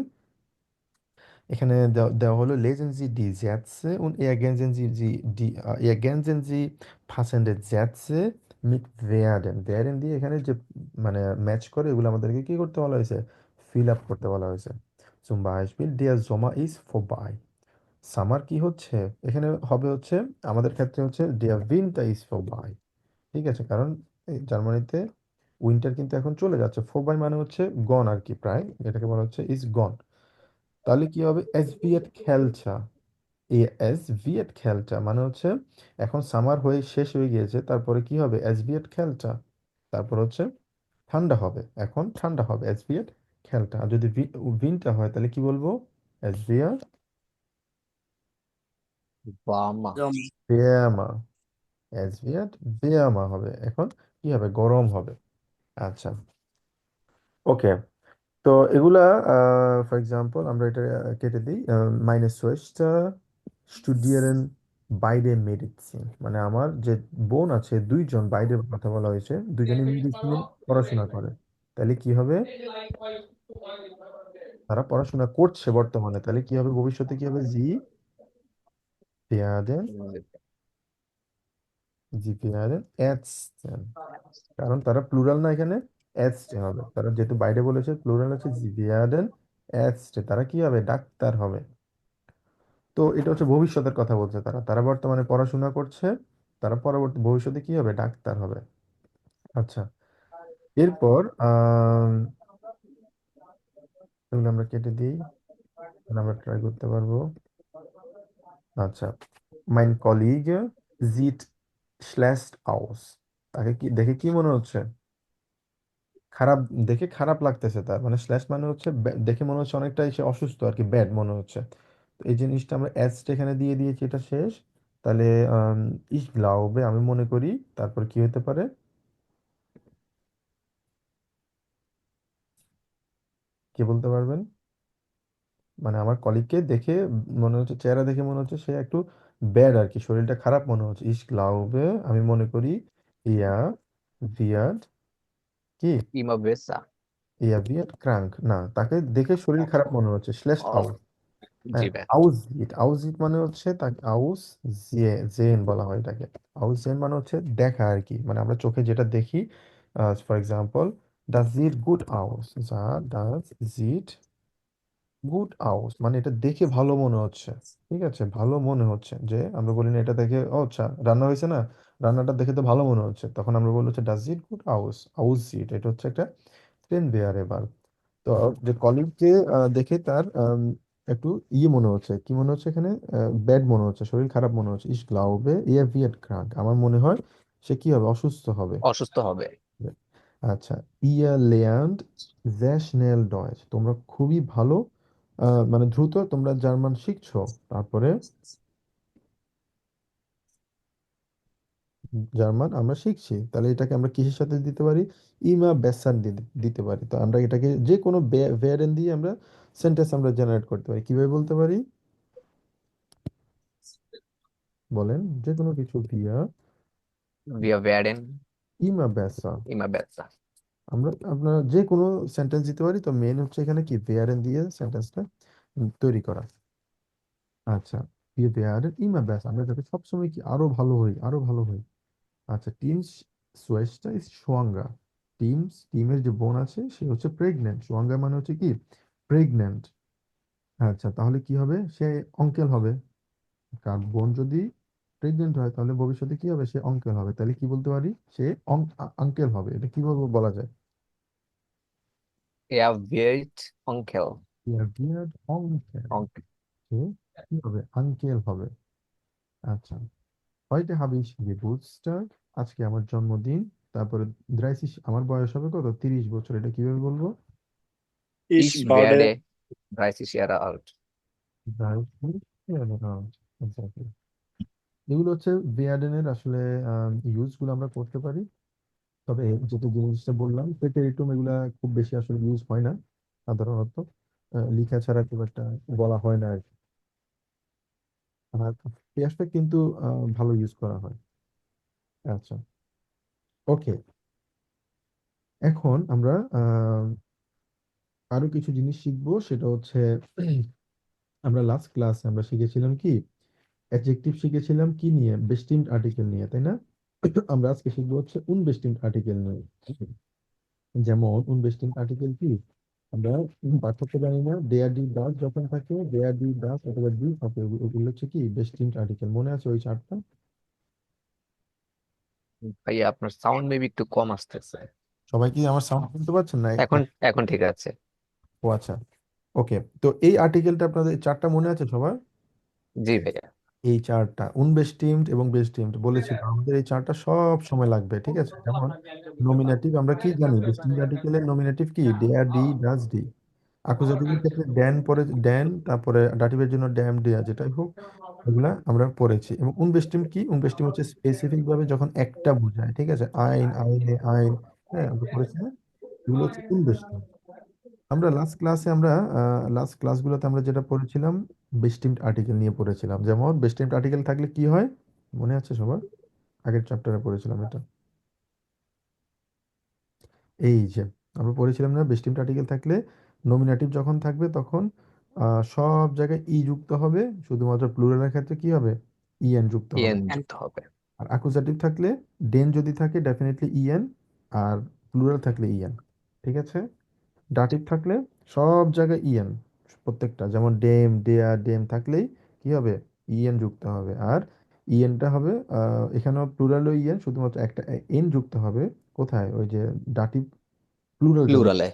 এখানে দেওয়া হলো lesen Sie die Sätze und ergänzen Sie passende Sätze mit werden। werden দিয়ে এখানে যে মানে ম্যাচ করে এগুলো আমাদেরকে কি করতে বলা হয়েছে, ফিল আপ করতে বলা হয়েছে। zum Beispiel der Sommer ist vorbei। Summer কি হচ্ছে এখানে হবে হচ্ছে, আমাদের ক্ষেত্রে হচ্ছে der Winter ist vorbei, ঠিক আছে? কারণ এই জার্মানিতে উইন্টার কিন্তু এখন চলে যাচ্ছে, ফোবাই মানে হচ্ছে গন আর কি, প্রায় এটাকে বলা হচ্ছে ইজ গন। তাহলে কি হবে, এস ভিয়েট খেলছা, এস ভিয়েট খেলছা মানে হচ্ছে এখন সামার হয়ে শেষ হয়ে গিয়েছে, তারপরে কি হবে, এস ভিয়েট খেলছা, তারপর হচ্ছে ঠান্ডা হবে, এখন ঠান্ডা হবে, এস ভিয়েট খেলটা। আর যদি উইন্টার হয় তাহলে কি বলবো, এস ভিয়েট warmer, বেয়ামা, এস ভিয়েট বেয়ামা হবে, এখন কি হবে, গরম হবে। আচ্ছা, ওকে। তো এগুলা ফর এক্সাম্পল আমরা এটা কেটে দিই, meine Schwester studieren বাইরে মেডিসিন, মানে আমার যে বোন আছে দুইজন, বাইরে কথা বলা হয়েছে, দুজনে মেডিসিন পড়াশোনা করে। তাহলে কি হবে? তারা পড়াশোনা করছে বর্তমানে, তাহলে কি হবে ভবিষ্যতে? কি হবে? জি werden, জি werden Ärztin, কারণ তারা প্লুরাল না, এখানে Ärzte হবে। তারা যেহেতু বাইরে বলেছে, প্লুরাল আছে, জি werden Ärzte, তারা কি হবে? ডাক্তার হবে। তো এটা হচ্ছে ভবিষ্যতের কথা বলছে তারা, তারা বর্তমানে পড়াশোনা করছে, তারা পরবর্তী ভবিষ্যতে কি হবে? ডাক্তার হবে। আচ্ছা, এরপর এগুলো আমরা কেটে দিই, তাহলে আমরা ট্রাই করতে পারবো। আচ্ছা, মাইন কলিগ জিট schlecht aus, তাকে কি দেখে কি মনে হচ্ছে? খারাপ, দেখে খারাপ লাগতেছে তার, মানে স্ল্যাশ মানে হচ্ছে দেখে মনে হচ্ছে অনেকটা সে অসুস্থ আর কি, ব্যাড মনে হচ্ছে। তো এই জিনিসটা আমরা অ্যাজটা এখানে দিয়ে দিয়েছি, এটা শেষ। তাহলে ich glaube, আমি মনে করি, তারপর কি হতে পারে? কে বলতে পারবেন? মানে আমার কলিগকে দেখে মনে হচ্ছে, চেহারা দেখে মনে হচ্ছে সে একটু ব্যাড আর কি, শরীরটা খারাপ মনে হচ্ছে। ich glaube, আমি মনে করি, ইয়া wird, কি Immer besser. ইয়া wird krank, না, তাকে দেখে শরীর খারাপ মনে হচ্ছে, schlecht Oh, aus। জি হ্যাঁ, ভাই। আউসজিট, আউসজিট মানে হচ্ছে তাকে জেন বলা হয় এটাকে। আউসজেন মানে হচ্ছে দেখা আর কি, মানে আমরা চোখে যেটা দেখি। For example, does it good আউস, যা ডাজ ইট গুড আউস, মানে এটা দেখে ভালো মনে হচ্ছে। ঠিক আছে, ভালো মনে হচ্ছে, যে আমরা বলি না এটা দেখে, ও আচ্ছা রান্না হয়েছে না, রান্নাটা দেখে তো ভালো মনে হচ্ছে, তখন আমরা বলবো হচ্ছে ডাজ ইট গুড আউস, আউসজিট। এটা হচ্ছে একটা ট্রেন ভেয়ারেবল। তো যে কলিগকে দেখে তার একটু ইয়ে মনে হচ্ছে, কি মনে হচ্ছে এখানে? ব্যাড মনে হচ্ছে, শরীর খারাপ মনে হচ্ছে। ইস গ্লাউবে ইয়ে ভিয়েট ক্রাঙ্ক, আমার মনে হয় সে কি হবে? অসুস্থ হবে। অসুস্থ হবে। আচ্ছা, ইয়া লেয়ান্ড sehr schnell ডয়েচ, তোমরা খুবই ভালো, মানে দ্রুত তোমরা জার্মান শিখছো। তারপরে জার্মান আমরা শিখছি, তাহলে এটাকে আমরা কিসের সাথে দিতে পারি? ইমা বেসান দিতে পারি। তো আমরা এটাকে যে কোনো ভেয়ারেন দিয়ে আমরা সেন্টেন্স আমরা জেনারেট করতে পারি। কিভাবে বলতে পারি? বলেন, যে কোনো কিছু দিয়া Wir werden ইমা বেসা, immer besser. আমরা আপনার যে কোনো সেন্টেন্স দিতে পারি। তো মেন হচ্ছে এখানে কি ভেয়ারেন দিয়ে সেন্টেন্সটা তৈরি করা। আচ্ছা, ভেয়ারেন ইমা বেসা, আমরা যাতে সবসময় কি আরো ভালো হই, আরো ভালো হই। আচ্ছা, টিমস সোয়েস্টা ইজ সোয়াঙ্গা, টিমের যে বোন আছে সে হচ্ছে প্রেগনেন্ট, সোয়াঙ্গা মানে হচ্ছে কি? প্রেগনেন্ট। আচ্ছা, তাহলে কি হবে? সে অঙ্কেল হবে, কারণ বোন যদি প্রেগনেন্ট হয় তাহলে ভবিষ্যতে কি হবে? সে অঙ্কেল হবে। তাহলে কি বলতে পারি? সে আঙ্কেল হবে। এটা কিভাবে বলা যায়? Er wird Onkel. Er wird অঙ্কেল, Onkel. সে কি হবে? আঙ্কেল হবে। আচ্ছা, heute habe ich Geburtstag, আজকে আমার জন্মদিন। তারপরে 30, আমার বয়স হবে কত? 30 বছর। এটা কিভাবে বলবো? Ich Ich werde werde 30 Jahre alt. 30, exactly. এগুলো হচ্ছে ভিয়াডেনের আসলে ইউজ গুলো আমরা করতে পারি। তবে যেটা জিনিসটা বললাম, প্রেটেরিটুম, এগুলা খুব বেশি আসলে ইউজ হয় না সাধারণত, লিখা ছাড়া খুব একটা বলা হয় না আর কি। আর পেঁয়াজটা কিন্তু ভালো ইউজ করা হয়। আচ্ছা, ওকে, এখন আমরা আরো কিছু জিনিস শিখবো, সেটা হচ্ছে আমরা লাস্ট ক্লাসে আমরা শিখেছিলাম কি? অ্যাডজেক্টিভ শিখেছিলাম কি নিয়ে? বেস্টিমড আর্টিকেল নিয়ে, তাই না? আমরা আজকে শিখবো হচ্ছে উনবেস্টিমড আর্টিকেল নিয়ে। যেমন উনবেস্টিমড আর্টিকেল কি? আমরা পার্থক্য জানি না, দেয়ার ডি ডাস যখন থাকে, দেয়ার ডি ডাস অথবা ডি থাকে, ওগুলো হচ্ছে কি? বেস্টিমড আর্টিকেল। মনে আছে ওই চারটা? ভাইয়া আপনার সাউন্ড মেবি একটু কম আসতেছে। সবাই কি আমার সাউন্ড শুনতে পাচ্ছেন না? এখন এখন ঠিক আছে। ও আচ্ছা, ওকে। তো এই আর্টিকেলটা আপনাদের চারটা মনে আছে সবার? জি ভাইয়া। এই চারটা উনবেস্টিমড এবং বেস্টিমড বলেছিল, আমাদের এই চারটা সব সময় লাগবে, ঠিক আছে? যেমন নমিনেটিভ, আমরা কি জানি? বেস্টিমড আর্টিকেলের নমিনেটিভ কি? ডেয়ার ডি ডাস ডি। আকুজাটিভের ক্ষেত্রে ড্যান, পরে ড্যান, তারপরে ডাটিভের জন্য ড্যাম ডেয়া, যেটাই হোক, এগুলা আমরা পড়েছি। এবং উনবেস্টিম কি? উনবেস্টিম হচ্ছে স্পেসিফিক ভাবে যখন একটা বোঝায়, ঠিক আছে? আইন, আইনে, আইন, হ্যাঁ আমরা পড়েছি না? এগুলো হচ্ছে উনবেস্টিম। আমরা লাস্ট ক্লাসগুলোতে আমরা যেটা পড়েছিলাম, বেস্টিমড আর্টিকেল নিয়ে পড়েছিলাম। যেমন বেস্টিমড আর্টিকেল থাকলে কি হয়, মনে আছে সবার? আগের চ্যাপ্টারে পড়েছিলাম এটা। এই যে আমরা পড়েছিলাম না, বেস্টিমড আর্টিকেল থাকলে নমিনেটিভ যখন থাকবে তখন সব জায়গায় ই যুক্ত হবে, শুধুমাত্র প্লুরালের ক্ষেত্রে কি হবে, ইএন যুক্ত হবে। ইএন and যুক্ত হবে। আর অ্যাকুজাটিভ থাকলে ডেন যদি থাকে ডেফিনেটলি ইএন, আর প্লুরাল থাকলে ইএন। ঠিক আছে। ডাটিভ থাকলে সব জায়গায় ইএন, প্রত্যেকটা, যেমন ডেম, ডেয়ার, ডেম থাকলেই কি হবে, ইএন যুক্ত হবে। আর ইএনটা হবে এখানেও প্লুরালও ইএন, শুধুমাত্র একটা এন যুক্ত হবে কোথায়, ওই যে ডাটিভ প্লুরাল যেটা। প্লুরালে।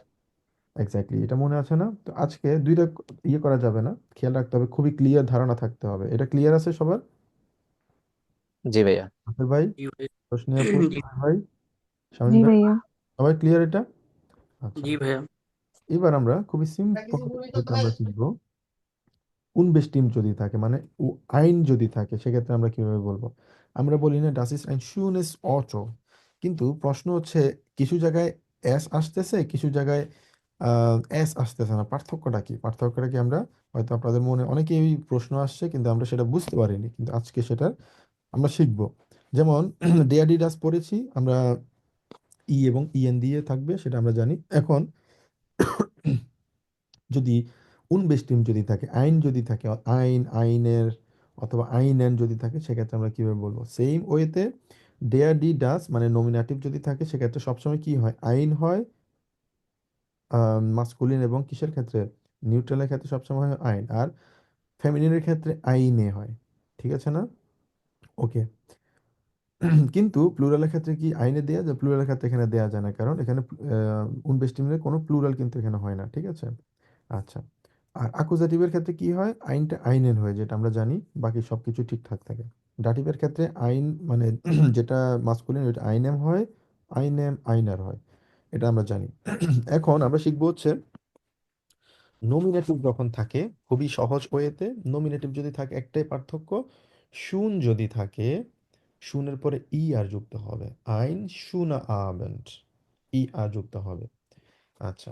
এক্স্যাক্টলি, এটা মনে আছে না? তো আজকে দুইটা ইয়ে করা যাবে না, খেয়াল রাখতে হবে, খুবই ক্লিয়ার ধারণা থাকতে হবে। এটা ক্লিয়ার আছে সবার? জি ভাইয়া। আফের ভাই, জি ভাই রোশনি আপু, জি সোহেল ভাই, শামীম জি ভাই, ভাইয়া। সবাই ক্লিয়ার এটা? আচ্ছা, জি ভাইয়া এবার আমরা খুবই সিম্পল পদ্ধতিতে আমরা শিখবো উনবেস্টিম যদি থাকে, মানে আইন যদি থাকে, সেক্ষেত্রে আমরা কিভাবে বলবো। আমরা বলি না ডাস ইস আইন শুন ইস অটো, কিন্তু প্রশ্ন হচ্ছে কিছু জায়গায় এস আসতেছে, কিছু জায়গায় এস আসতেছে না। পার্থক্যটা কি? পার্থক্যটা কি আমরা হয়তো আপনাদের মনে অনেকেই প্রশ্ন আসছে, কিন্তু আমরা সেটা বুঝতে পারিনি, কিন্তু আজকে সেটা আমরা শিখবো। যেমন ডেয়াডিডাস পড়েছি আমরা, ই এবং ইএন দিয়ে থাকবে, সেটা আমরা জানি। এখন যদি উনবেস্টিম যদি থাকে, আইন যদি থাকে, আইন, আইনের অথবা আইনেন যদি থাকে, সেক্ষেত্রে আমরা কিভাবে বলবো? সেম ওয়েতে ডেয়ার ডি ডাস মানে নমিনেটিভ যদি থাকে, সেক্ষেত্রে সবসময় কি হয়, আইন হয় মাস্কুলিন, এবং কিসের ক্ষেত্রে, নিউট্রালের ক্ষেত্রে সবসময় হয় আইন, আর ফেমিনিনের ক্ষেত্রে আইনে হয়। ঠিক আছে না? ওকে। কিন্তু প্লুরালের ক্ষেত্রে কি আইনে দেয়া যায়? প্লুরালের ক্ষেত্রে এখানে দেয়া যায় না, কারণ এখানে উনবেস্টিমের কোনো প্লুরাল কিন্তু এখানে হয় না। ঠিক আছে। আচ্ছা। আর আকুজাটিভের ক্ষেত্রে কি হয়, আইনটা আইনেন হয়, যেটা আমরা জানি, বাকি সবকিছু ঠিকঠাক থাকে। ডাটিভের ক্ষেত্রে আইন মানে যেটা মাস্কুলিন ওইটা আইনেম হয়, আইনেম আইনার হয়, এটা আমরা জানি। এখন আমরা শিখবো হচ্ছে নমিনেটিভ যখন থাকে, খুবই সহজ ওয়েতে। নমিনেটিভ যদি থাকে একটাই পার্থক্য, শুন যদি থাকে, শুনের পরে ই আর যুক্ত হবে, আইন শুনা আবেন্ট, ই আর যুক্ত হবে। আচ্ছা,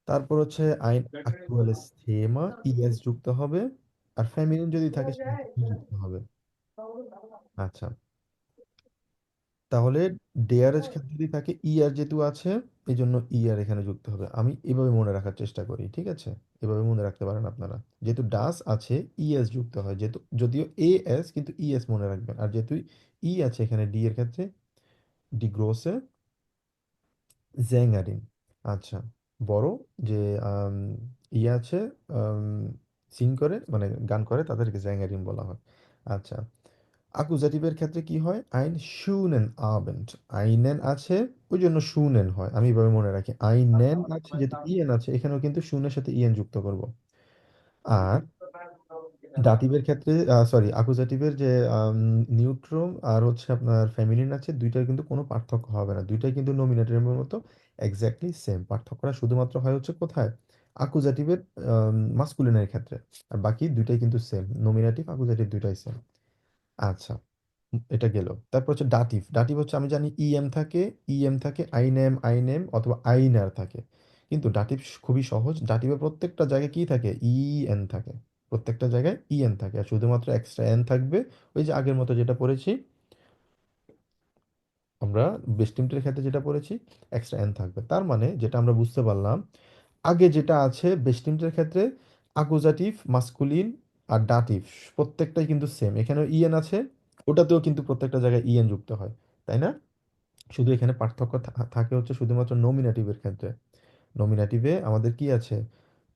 তারপর হচ্ছে আইন অ্যাকচুয়ালিস থেমা, ইএস যুক্ত হবে। আর ফেমিনিন যদি থাকে সেক্ষেত্রে ই যুক্ত হবে। আচ্ছা, তাহলে ডেয়ারের ক্ষেত্রে যদি থাকে ই আর যেহেতু আছে, এই জন্য ই আর এখানে যুক্ত হবে। আমি এভাবে মনে রাখার চেষ্টা করি, ঠিক আছে? এভাবে মনে রাখতে পারেন আপনারা। যেহেতু ডাস আছে, ইএস যুক্ত হয়, যেহেতু যদিও এ এস, কিন্তু ইএস মনে রাখবেন। আর যেহেতু ই আছে এখানে ডি এর ক্ষেত্রে, ডি গ্রোসে জ্যাঙ্গারিন। আচ্ছা, বড় যে ইয়ে আছে, সিং করে মানে গান করে, তাদেরকে জ্যাঙ্গারিন বলা হয়। আচ্ছা, আকুজাটিভের ক্ষেত্রে কি হয়, আইন শুনেন আবেন্ট, আইনেন আছে ওই জন্য শুনেন হয়। আমি এভাবে মনে রাখি, আইনেন আছে যেহেতু ইএন আছে, এখানেও কিন্তু শুনের সাথে ইএন যুক্ত করব। আর দাতিবের ক্ষেত্রে, সরি, আকুজাটিভের যে নিউট্রন আর হচ্ছে আপনার ফেমিনিন আছে, দুইটার কিন্তু কোনো পার্থক্য হবে না, দুইটাই কিন্তু নমিনেটরের মতো এক্স্যাক্টলি সেম। পার্থক্যটা শুধুমাত্র হয় হচ্ছে কোথায়, আকুজাটিভের মাস্কুলিনের ক্ষেত্রে। আর বাকি দুইটাই কিন্তু সেম, নমিনেটিভ আকুজাটিভ দুইটাই সেম। আচ্ছা, এটা গেল। তারপর হচ্ছে ডাটিভ। ডাটিভ হচ্ছে আমি জানি ইএম থাকে, ইএম থাকে, আইনেম, আইনেম অথবা আইনার থাকে। কিন্তু ডাটিভ খুবই সহজ, ডাটিভের প্রত্যেকটা জায়গায় কি থাকে, ইএন থাকে, প্রত্যেকটা জায়গায় ইএন থাকে, আর শুধুমাত্র এক্সট্রা এন থাকবে, ওই যে আগের মতো যেটা পড়েছি আমরা, বেস্টিমটের ক্ষেত্রে যেটা পড়েছি, এক্সট্রা এন থাকবে। তার মানে যেটা আমরা বুঝতে পারলাম, আগে যেটা আছে বেস্টিমটের ক্ষেত্রে, আকুজাটিভ, মাস্কুলিন আর ডাটিভ প্রত্যেকটাই কিন্তু সেম, এখানেও ইএন আছে, ওটাতেও কিন্তু প্রত্যেকটা জায়গায় ইএন যুক্ত হয়, তাই না? শুধু এখানে পার্থক্য থাকে হচ্ছে শুধুমাত্র নমিনেটিভের ক্ষেত্রে। নমিনেটিভে আমাদের কি আছে,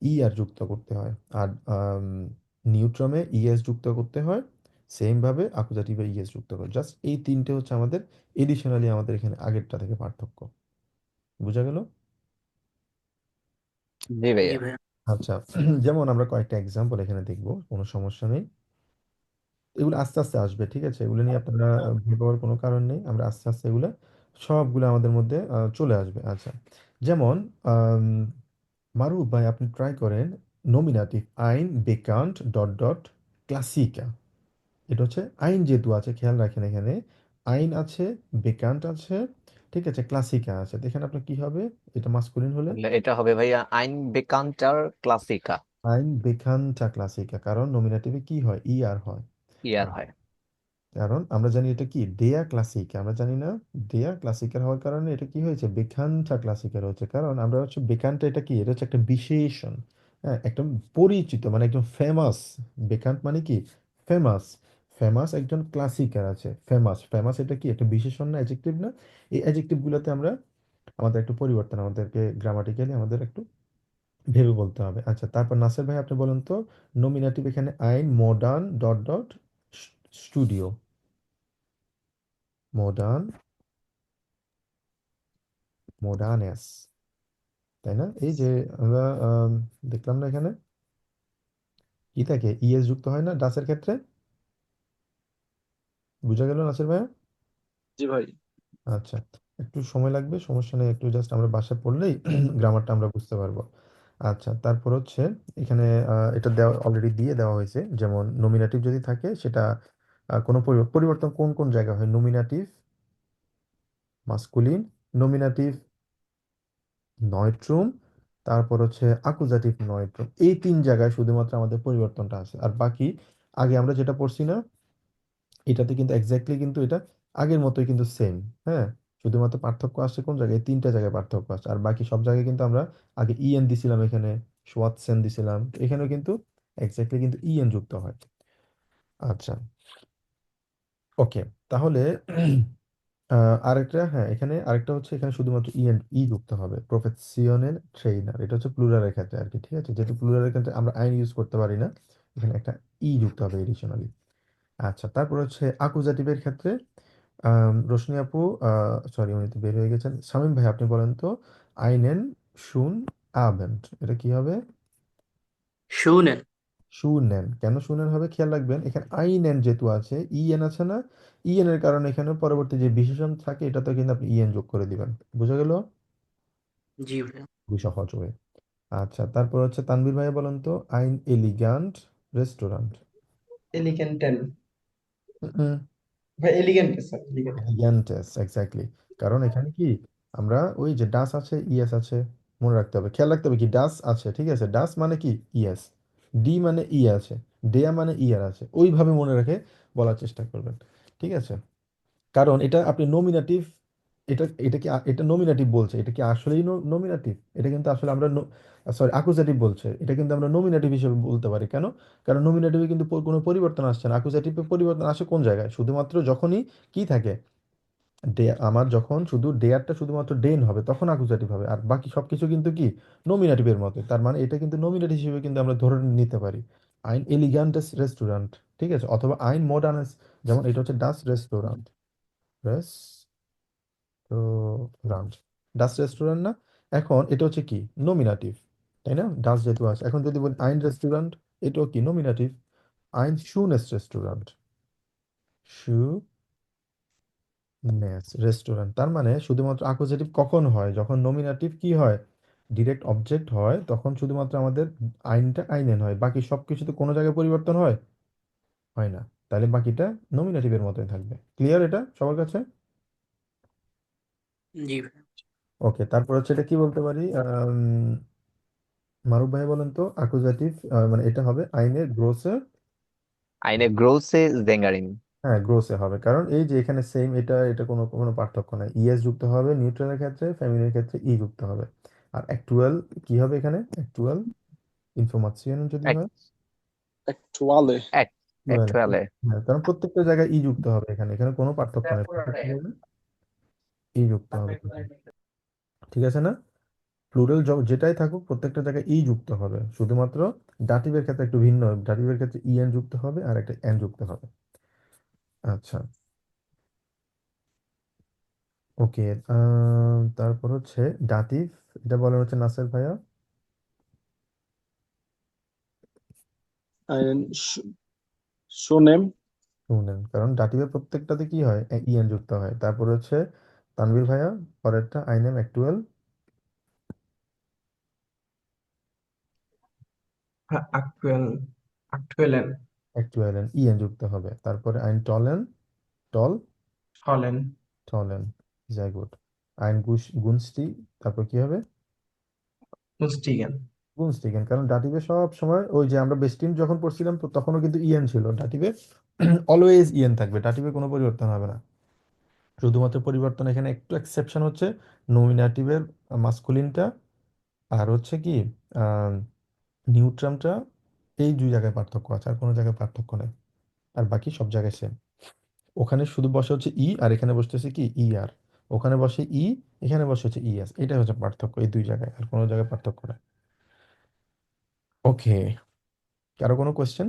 ই আর যুক্ত করতে হয়, আর নিউট্রমে ইএস যুক্ত করতে হয়, সেম ভাবে আকুজাটিভে ইএস যুক্ত করে। জাস্ট এই তিনটে হচ্ছে আমাদের এডিশনালি আমাদের এখানে আগেরটা থেকে পার্থক্য। বোঝা গেল? জি জি ভাইয়া। ভাইয়া আচ্ছা, যেমন আমরা কয়েকটা এক্সাম্পল এখানে দেখবো, কোনো সমস্যা নেই। এগুলো আস্তে আস্তে আসবে, ঠিক আছে? এগুলো নিয়ে আপনারা ভয় পাওয়ার কোনো কারণ নেই। আমরা আস্তে আস্তে এগুলো সবগুলো আমাদের মধ্যে চলে আসবে। আচ্ছা, যেমন আম, মারুফ ভাই, আপনি ট্রাই করেন নমিনাটিভ আইন বেকান্ট ডট ডট ক্লাসিকা। এটা হচ্ছে আইন যেহেতু আছে, খেয়াল রাখেন এখানে আইন আছে, বেকান্ট আছে, ঠিক আছে, ক্লাসিকা আছে, তো এখানে আপনার কি হবে, এটা মাস্কুলিন হলে তাহলে এটা হবে ভাইয়া আইন বেকান্টার ক্লাসিকা। আইন বেখানটা ক্লাসিকা, কারণ নমিনেটিভে কি হয়, ই আর হয়। ইয়ার হয়। কারণ আমরা জানি এটা কি ডেয়া ক্লাসিকা, আমরা জানি না, ডেয়া ক্লাসিকার হওয়ার কারণে এটা কি হয়েছে, বেখানটা ক্লাসিকার হচ্ছে, কারণ আমরা হচ্ছে বেখানটা, এটা কি, এটা হচ্ছে একটা বিশেষণ, হ্যাঁ, একদম পরিচিত, মানে একদম ফেমাস। বেখান্ত মানে কি, ফেমাস। ফেমাস একজন ক্লাসিকার আছে, ফেমাস, ফেমাস এটা কি একটা বিশেষণ না, অ্যাডজেক্টিভ না? এই অ্যাডজেক্টিভ গুলোতে আমরা আমাদের একটু পরিবর্তন, আমাদেরকে গ্রামাটিক্যালি আমাদের একটু ভেবে বলতে হবে। আচ্ছা, তারপর নাসের ভাই আপনি বলেন তো, নমিনেটিভ এখানে আইন মডার্ন ডট ডট স্টুডিও, মডার্ন, মডার্নেস, তাই না? এই যে আমরা দেখলাম না এখানে কি থাকে, ইএস যুক্ত হয় না ডাসের ক্ষেত্রে, বুঝা গেল নাসির ভাইয়া? জি ভাই। আচ্ছা, একটু সময় লাগবে, সমস্যা নেই, একটু জাস্ট আমরা বাসায় পড়লেই গ্রামারটা আমরা বুঝতে পারবো। আচ্ছা, তারপর হচ্ছে এখানে এটা দেওয়া অলরেডি দিয়ে দেওয়া হয়েছে, যেমন নমিনেটিভ যদি থাকে সেটা কোনো পরিবর্তন কোন কোন জায়গায় হয়, নমিনেটিভ মাস্কুলিন, নমিনেটিভ নয়ট্রুম, তারপর হচ্ছে আকুজাটিভ নয়ট্রুম, এই তিন জায়গায় শুধুমাত্র আমাদের পরিবর্তনটা আছে, আর বাকি আগে আমরা যেটা পড়ছি না, এটাতে কিন্তু এক্স্যাক্টলি কিন্তু এটা আগের মতোই কিন্তু সেম। হ্যাঁ, শুধুমাত্র পার্থক্য আসছে কোন জায়গায়, এই তিনটা জায়গায় পার্থক্য আসছে, আর বাকি সব জায়গায় কিন্তু আমরা আগে ইএন দিছিলাম, এখানে সোয়াতসেন দিছিলাম, তো এখানেও কিন্তু এক্স্যাক্টলি কিন্তু ইএন যুক্ত হয়। আচ্ছা, ওকে, তাহলে আরেকটা, হ্যাঁ, এখানে আরেকটা হচ্ছে, এখানে শুধুমাত্র ই যুক্ত হবে, প্রফেশনাল ট্রেইনার, এটা হচ্ছে প্লুরালের ক্ষেত্রে আর কি, ঠিক আছে, যেহেতু প্লুরালের ক্ষেত্রে আমরা আইন ইউজ করতে পারি না, এখানে একটা ই যুক্ত হবে এডিশনালি। আচ্ছা, তারপর হচ্ছে আকুজাটিভের ক্ষেত্রে রোশনি আপু, সরি উনি তো বের হয়ে গেছেন, শামীম ভাই আপনি বলেন তো, আইনেন শুন আবেন্ট, এটা কি হবে, শুনেন। শুনেন, কেন শুনেন হবে খেয়াল রাখবেন, এখানে আইনেন যেহেতু আছে, ইএন আছে না, ইএন এর কারণে এখানে পরবর্তী যে বিশেষণ থাকে এটাতে কিন্তু আপনি ইএন যোগ করে দিবেন, বুঝা গেল, জি ভাইয়া। খুবই সহজ হবে। আচ্ছা, তারপর হচ্ছে তানভীর ভাই বলেন তো, আইন এলিগান্ট রেস্টুরেন্ট, এলিগেন্টেন, ভাই এলিগেন্ট স্যার, এলিগেন্ট। এলিগ্যান্টেস, এক্স্যাক্টলি, কারণ এখানে কি আমরা ওই যে ডাস আছে ইএস আছে, মনে রাখতে হবে, খেয়াল রাখতে হবে কি ডাস আছে, ঠিক আছে, ডাস মানে কি ইএস, ডি মানে ই আছে, ডেয়া মানে ইয়ার আছে, ওইভাবে মনে রেখে বলার চেষ্টা করবেন, ঠিক আছে, কারণ এটা আপনি নমিনেটিভ, এটা কি এটা নমিনেটিভ বলছে, এটা কি আসলেই নমিনেটিভ, এটা কিন্তু আসলে আমরা, সরি আকুজেটিভ বলছে, এটা কিন্তু আমরা নমিনেটিভ হিসেবে বলতে পারি, কেন, কারণ নমিনেটিভে কিন্তু কোনো পরিবর্তন আসছে না, আকুজেটিভে পরিবর্তন আসে কোন জায়গায়, শুধুমাত্র যখনই কি থাকে, ডে, আমার যখন শুধু ডেয়ারটা শুধুমাত্র ডেন হবে তখন আকুজেটিভ হবে, আর বাকি সবকিছু কিন্তু কি নমিনেটিভের মতো, তার মানে এটা কিন্তু নমিনেটিভ হিসেবে কিন্তু আমরা ধরে নিতে পারি, আইন এলিগান্টেস রেস্টুরেন্ট, ঠিক আছে, অথবা আইন মডার্নেস, যেমন এটা হচ্ছে ডাস রেস্টুরেন্ট, রেস্টুরেন্ট, ডাস রেস্টুরেন্ট না, এখন এটা হচ্ছে কি নমিনেটিভ, তাই না, ডাস যেহেতু আছে, এখন যদি বলি আইন রেস্টুরেন্ট, এটাও কি নমিনেটিভ, আইন শুনেস রেস্টুরেন্ট, নেস রেস্টুরেন্ট, তার মানে শুধুমাত্র আকোজেটিভ কখন হয়, যখন নমিনেটিভ কি হয়, ডিরেক্ট অবজেক্ট হয়, তখন শুধুমাত্র আমাদের আইনটা আইনেন হয়, বাকি সবকিছুতে কোনো জায়গায় পরিবর্তন হয়, হয় না, তাহলে বাকিটা নমিনেটিভের মতোই থাকবে, ক্লিয়ার এটা সবার কাছে? জি ভাইয়া। ওকে, তারপর হচ্ছে এটা কি বলতে পারি, মারুফ ভাই বলেন তো, আকুজাটিভ মানে এটা হবে আইনের গ্রোসে, আইনে গ্রোসে জেঙ্গারিন। হ্যাঁ গ্রোসে হবে, কারণ এই যে এখানে সেম, এটা এটা কোনো কোনো পার্থক্য নাই, ইএস যুক্ত হবে নিউট্রালের ক্ষেত্রে, ফ্যামিলির ক্ষেত্রে ই যুক্ত হবে, আর অ্যাকচুয়াল কি হবে এখানে, অ্যাকচুয়াল ইনফরমাশন যদি হয়, অ্যাকচুয়ালি। well, actually. হ্যাঁ, কারণ প্রত্যেকটা জায়গায় ই যুক্ত হবে, এখানে এখানে কোনো পার্থক্য নেই, প্রত্যেকটা জায়গায় ই যুক্ত হবে, ঠিক আছে না, প্লুরাল যেটাই থাকুক প্রত্যেকটা জায়গায় ই যুক্ত হবে, শুধুমাত্র ডাটিভের ক্ষেত্রে একটু ভিন্ন, ডাটিভের ক্ষেত্রে ইএন যুক্ত হবে আর একটা এন যুক্ত হবে। আচ্ছা, ওকে, তারপর হচ্ছে ডাটিভ, এটা বলা হচ্ছে নাসের ভাইয়া, শোনেম। শুনেন, কারণ ডাটিভের প্রত্যেকটাতে কি হয়, ইএন যুক্ত হয়, তারপর হচ্ছে তানভীর ভাইয়া পরেরটা আইনেম অ্যাকচুয়াল, আক্টুয়াল, আক্টুয়ালেন, অ্যাকচুয়াল ইএন যুক্ত হবে, তারপরে আইন টলেন, টল, হলেন, টলেন, যাই গুড, আইন গুনস্টি, তারপর কি হবে? মুস্টিগেন। গুনস্টিগেন। কারণ ডাটিভে সব সময় ওই যে আমরা বেস্টিন যখন পড়ছিলাম তো তখনও কিন্তু ইএন ছিল ডাটিভে, অলওয়েজ ইএন থাকবে, ডাটিভে কোনো পরিবর্তন হবে না। শুধুমাত্র পরিবর্তন এখানে একটু এক্সেপশন হচ্ছে নমিনেটিভের মাস্কুলিনটা আর হচ্ছে কি নিউট্রামটা, এই দুই জায়গায় পার্থক্য আছে, আর কোনো জায়গায় পার্থক্য নেই, আর বাকি সব জায়গায় সেম। ওখানে শুধু বসে হচ্ছে ই, আর এখানে বসতেছে কি ই আর, ওখানে বসে ই, এখানে বসে হচ্ছে ইএস, এটাই হচ্ছে পার্থক্য এই দুই জায়গায়, আর কোনো জায়গায় পার্থক্য নেই। ওকে, কারো কোনো কোয়েশ্চেন?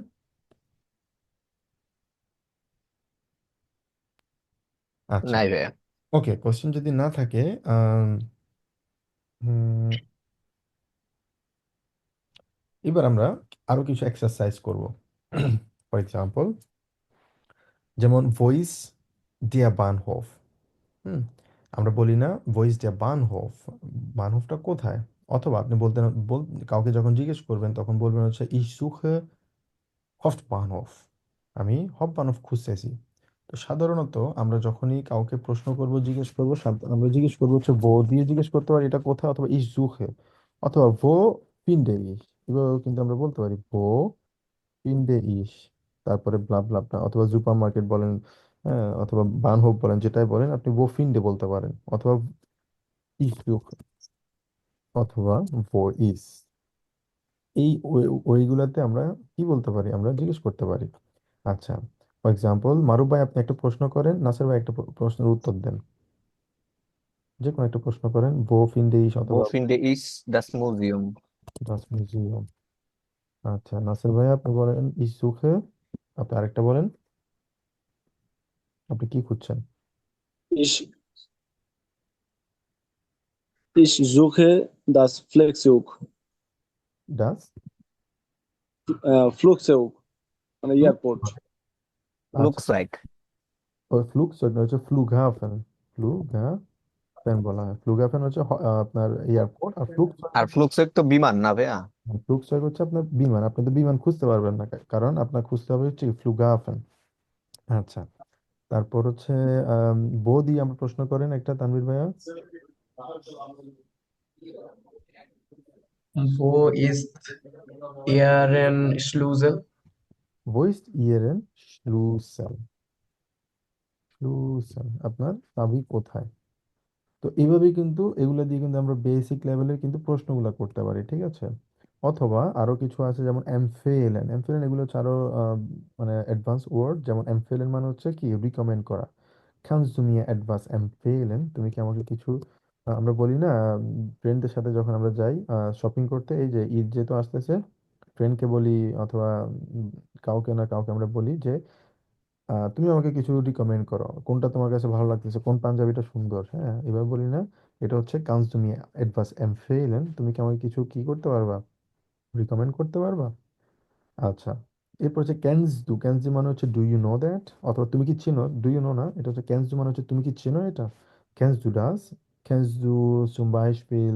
আচ্ছা, নাই ভাইয়া। ওকে, কোয়েশ্চেন যদি না থাকে আম, হুম, এবার আমরা আরো কিছু এক্সারসাইজ করব। ফর এক্সাম্পল, যেমন ভয়েস দিয়া বানহোফ। হুম, আমরা বলি না ভয়েস দিয়া বানহোফ, বানহোফটা কোথায়? অথবা আপনি কাউকে যখন জিজ্ঞেস করবেন তখন বলবেন হচ্ছে ich suche Hauptbahnhof, আমি হফবানহোফ খুঁজতেছি। তো সাধারণত আমরা যখনই কাউকে প্রশ্ন করব, জিজ্ঞেস করব, আমরা জিজ্ঞেস করবো হচ্ছে ভো দিয়ে জিজ্ঞেস করতে পারি এটা কোথায়, অথবা ich suche, অথবা ভো finde ich, এভাবেও কিন্তু আমরা বলতে পারি ভো finde ich, তারপরে ব্লা ব্লা ব্লা, অথবা সুপার মার্কেট বলেন, হ্যাঁ, অথবা বানহোফ বলেন, যেটাই বলেন আপনি ভো ফিন্ডে বলতে পারেন, অথবা ich suche, অথবা ভো ইস। এই ওইগুলাতে আমরা কি বলতে পারি, আমরা জিজ্ঞেস করতে পারি। আচ্ছা, ফর এক্সাম্পল মারুফ ভাই আপনি একটা প্রশ্ন করেন, নাসির ভাই একটা প্রশ্নের উত্তর দেন, যে কোনো একটা প্রশ্ন করেন, ভো ফিন্ডে ইস Wo অথবা finde ich das Museum? Das museum. আচ্ছা, নাসির ভাই আপনি বলেন ইস সুখে, আপনি আরেকটা বলেন, আপনি কি খুঁজছেন? Ich, ich suche das ডাস, Flugzeug, মানে ফ্লুক, এয়ারপোর্ট। আচ্ছা, Flugzeug। ওই ফ্লুক সেটা হচ্ছে ফ্লুগহাফেন, ফ্লুগহাফেন বলা হয়, ফ্লুগহাফেন হচ্ছে আপনার এয়ারপোর্ট, আর আর ফ্লুকসেক তো বিমান না ভাইয়া? ফ্লুগজেগ হচ্ছে আপনার বিমান, আপনি তো বিমান খুঁজতে পারবেন না, কারণ আপনার খুঁজতে হবে হচ্ছে ফ্লুগহাফেন। আচ্ছা, তারপর হচ্ছে বো দিয়ে আমরা প্রশ্ন করেন একটা, তানভীর ভাইয়া। Wo ist Ehrenschlusel? ভয়েস ইয়েরেন শ্লুসেল, আপনার চাবি কোথায়? তো এইভাবেই কিন্তু এগুলো দিয়ে কিন্তু আমরা বেসিক লেভেলের কিন্তু প্রশ্নগুলো করতে পারি, ঠিক আছে? অথবা আরো কিছু আছে যেমন এমফেলেন, এগুলো হচ্ছে আরো মানে অ্যাডভান্স ওয়ার্ড, যেমন এমফেলেন মানে হচ্ছে কি রিকমেন্ড করা। kannst du mir etwas empfehlen, তুমি কি আমাকে কিছু, আমরা বলি না ফ্রেন্ডদের সাথে যখন আমরা যাই শপিং করতে, এই যে ঈদ যেহেতু আসতেছে, ফ্রেন্ডকে বলি অথবা উম, কাউকে না কাউকে আমরা বলি যে তুমি আমাকে কিছু রিকমেন্ড করো, কোনটা তোমার কাছে ভালো লাগতেছে, কোন পাঞ্জাবিটা সুন্দর, হ্যাঁ এবার বলি না, এটা হচ্ছে কাজ তুমি এডভান্স এমফেলেন, তুমি কি আমাকে কিছু কি করতে পারবা, রিকমেন্ড করতে পারবা। আচ্ছা, এরপর হচ্ছে ক্যানস ডু মানে হচ্ছে ডু ইউ নো দ্যাট, অথবা তুমি কি চিনো, ডু ইউ নো না, এটা হচ্ছে ক্যানস ডু মানে হচ্ছে তুমি কি চিনো এটা, cans do does, cans do zum Beispiel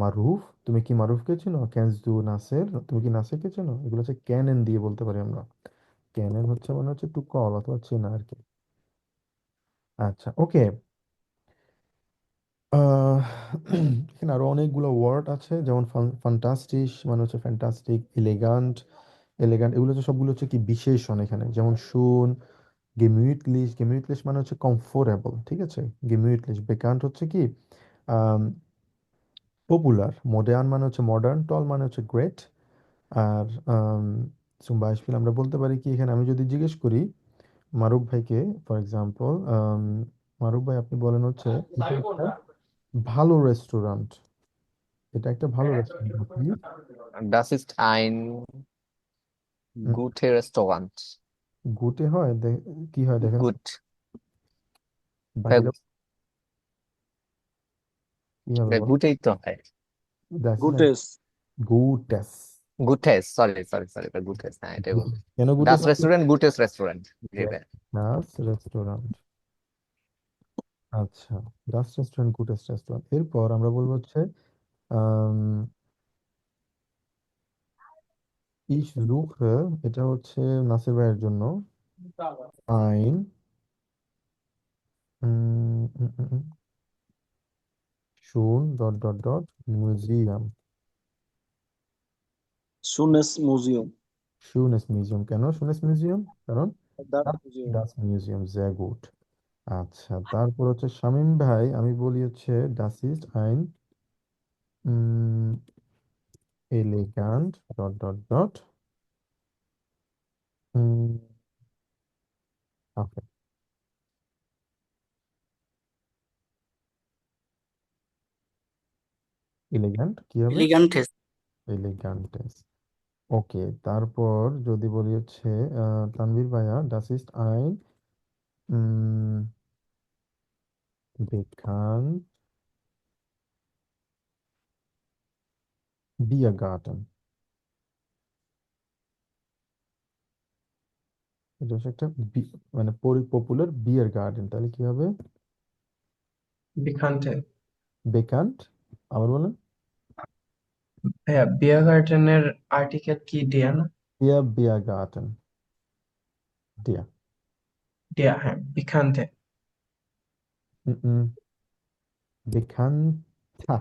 মারুফ, তুমি কি মারুফকে চিনো, ক্যানস ডু নাসের, তুমি কি নাসেরকে চিনো, এগুলো হচ্ছে ক্যান দিয়ে বলতে পারি আমরা। ক্যানেন হচ্ছে মানে হচ্ছে টু কল অথবা চেনা আর কি। আচ্ছা, ওকে, এখানে আরো অনেকগুলো ওয়ার্ড আছে, যেমন ফান্টাস্টিশ মানে হচ্ছে ফ্যান্টাস্টিক, এলিগান্ট এগুলো হচ্ছে সবগুলো হচ্ছে কি বিশেষণ এখানে, যেমন শুন, গেমিউটলিশ মানে হচ্ছে কমফোর্টেবল, ঠিক আছে, গেমিউটলিশ। বেকান্ট হচ্ছে কি পপুলার, মডার্ন মানে হচ্ছে মডার্ন, টল মানে হচ্ছে গ্রেট। আর zum Beispiel আমরা বলতে পারি কি, এখানে আমি যদি জিজ্ঞেস করি মারুফ ভাইকে, ফর এক্সাম্পল মারুফ ভাই আপনি বলেন হচ্ছে এটা একটা ভালো রেস্টুরেন্ট, এটা একটা ভালো রেস্টুরেন্ট আপনি, Das ist ein guter Restaurant. গুটে হয় কি হয় দেখেন তো, Gut. বাকিটা কি হবে বল, গুটেই তো হয়। দ্যাটস না, গুটেস। গুটেস, গুটেস, সরি গুটেস, হ্যাঁ এটাই বলবো। কেন গুটেস ডাস হবে, রেস্টুরেন্ট, গুটেস রেস্টুরেন্ট। জি ভাই। ডাস রেস্টুরেন্ট। আচ্ছা, ডাস রেস্টুরেন্ট, গুটেস রেস্টুরেন্ট। এরপর আমরা বলবো হচ্ছে আম, ich suche, এটা হচ্ছে নাসির ভাইয়ের জন্য, ein শুন ডট ডট ডট মিউজিয়াম। সুনেস মিউজিয়াম। শুনেস মিউজিয়াম, কেন শুনেস মিউজিয়াম? কারণ ডাচ মিউজিয়াম। ডাচ মিউজিয়াম, sehr gut। আচ্ছা, তারপর হচ্ছে শামীম ভাই, আমি বলি হচ্ছে das ist ein elegant dot dot dot okay, এলিগ্যান্ট কি হবে? এলিগান্টেস। এলিগ্যান্টেস। ওকে, তারপর যদি বলি হচ্ছে তানভীর ভাইয়া, das ist ein bekannt Biergarten। এটা হচ্ছে একটা মানে পপুলার বিয়ার গার্ডেন, তাহলে কি হবে? বিখান্তে। বেকান্ট, আবার বলেন। হ্যাঁ, বিয়ার গার্ডেনের আর্টিকেল কি ডিয়া না? ডিয়ার বিয়ার গার্ডেন, ডিয়ার। ডিয়া, হ্যাঁ, বিখান্তে। বেকান্থা,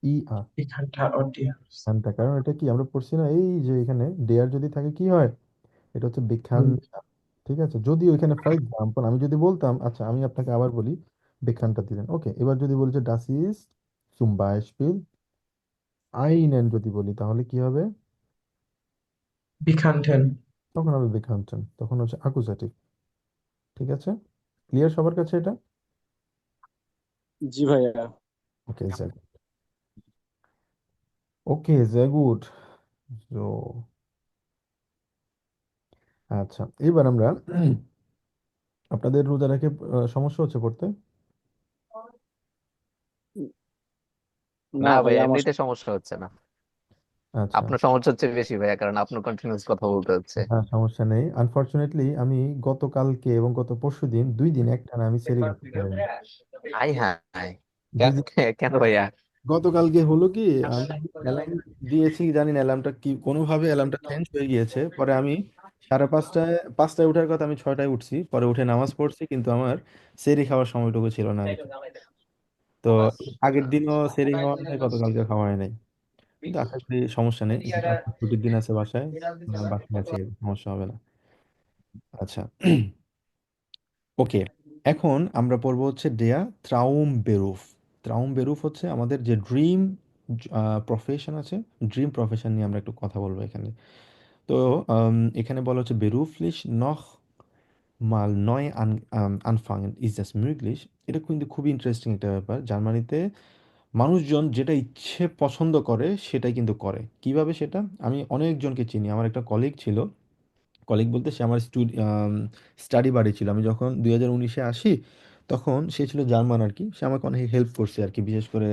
ই আর বিখান্তা ও ডিয়া। খান্তা, কারণ এটা কি আমরা পড়ছি না, এই যে এখানে ডেয়ার যদি থাকে কি হয়, এটা হচ্ছে বেখান্তা। ঠিক আছে, যদি ওইখানে ফর এক্সাম্পল আমি যদি বলতাম, আচ্ছা আমি আপনাকে আবার বলি, বেখানটা দিলেন, ওকে, এবার যদি বলি যে ডাস ইজ zum Beispiel einen যদি বলি, তাহলে কি হবে? বিখান্তেন। তখন হবে বেখানটেন, তখন হচ্ছে অ্যাকুজাটিভ। ঠিক আছে, ক্লিয়ার সবার কাছে এটা? জি ভাইয়া। ওকে স্যার, ওকে sehr gut। তো আচ্ছা, এবার আমরা আপনাদের রোজা রেখে সমস্যা হচ্ছে পড়তে? না না ভাই, ভাইয়া আমার এমনিতে সমস্যা হচ্ছে না। আচ্ছা, আপনার সমস্যা হচ্ছে বেশি ভাইয়া, কারণ আপনার কন্টিনিউস কথা বলতে হচ্ছে। হ্যাঁ সমস্যা নেই, আনফরচুনেটলি আমি গতকালকে এবং গত পরশুদিন 2 দিন একটানা আমি সেরে খেতে পারিনি। আই হাই, জি জি, কেন ভাইয়া? গতকালকে হলো কি, আমি অ্যালার্ম দিয়েছি, জানি না অ্যালার্মটা কি কোনোভাবে অ্যালার্মটা চেঞ্জ হয়ে গিয়েছে, পরে আমি 5:30, 5টায় উঠার কথা, আমি 6টায় উঠছি, পরে উঠে নামাজ পড়ছি, কিন্তু আমার সেরি খাওয়ার সময়টুকু ছিল না আর কি। তো আগের দিনও সেরি খাওয়া হয় নাই, গতকালকে খাওয়া হয় নাই, কিন্তু আশা করি সমস্যা নেই, যেহেতু আজকে ছুটির দিন আছে বাসায়, বাসায় আছে, সমস্যা হবে না। আচ্ছা, ওকে, এখন আমরা পড়বো হচ্ছে ডেয়া ত্রাউম বেরুফ। ত্রাউম বেরুফ হচ্ছে আমাদের যে ড্রিম প্রফেশন আছে, ড্রিম প্রফেশন নিয়ে আমরা একটু কথা বলবো এখানে। তো এখানে বলা হচ্ছে বেরুফlich noch mal neu anfangen ist das möglich। এটা কিন্তু খুবই ইন্টারেস্টিং একটা ব্যাপার। জার্মানিতে মানুষজন যেটা ইচ্ছে পছন্দ করে সেটাই কিন্তু করে। কিভাবে সেটা? আমি অনেকজনকে চিনি, আমার একটা কলিগ ছিল, কলিগ বলতে সে আমার স্টাডি বাড়ি ছিল। আমি যখন 2019-এ আসি, তখন সে ছিল জার্মান আর কি, সে আমাকে অনেক হেল্প করছে আর কি, বিশেষ করে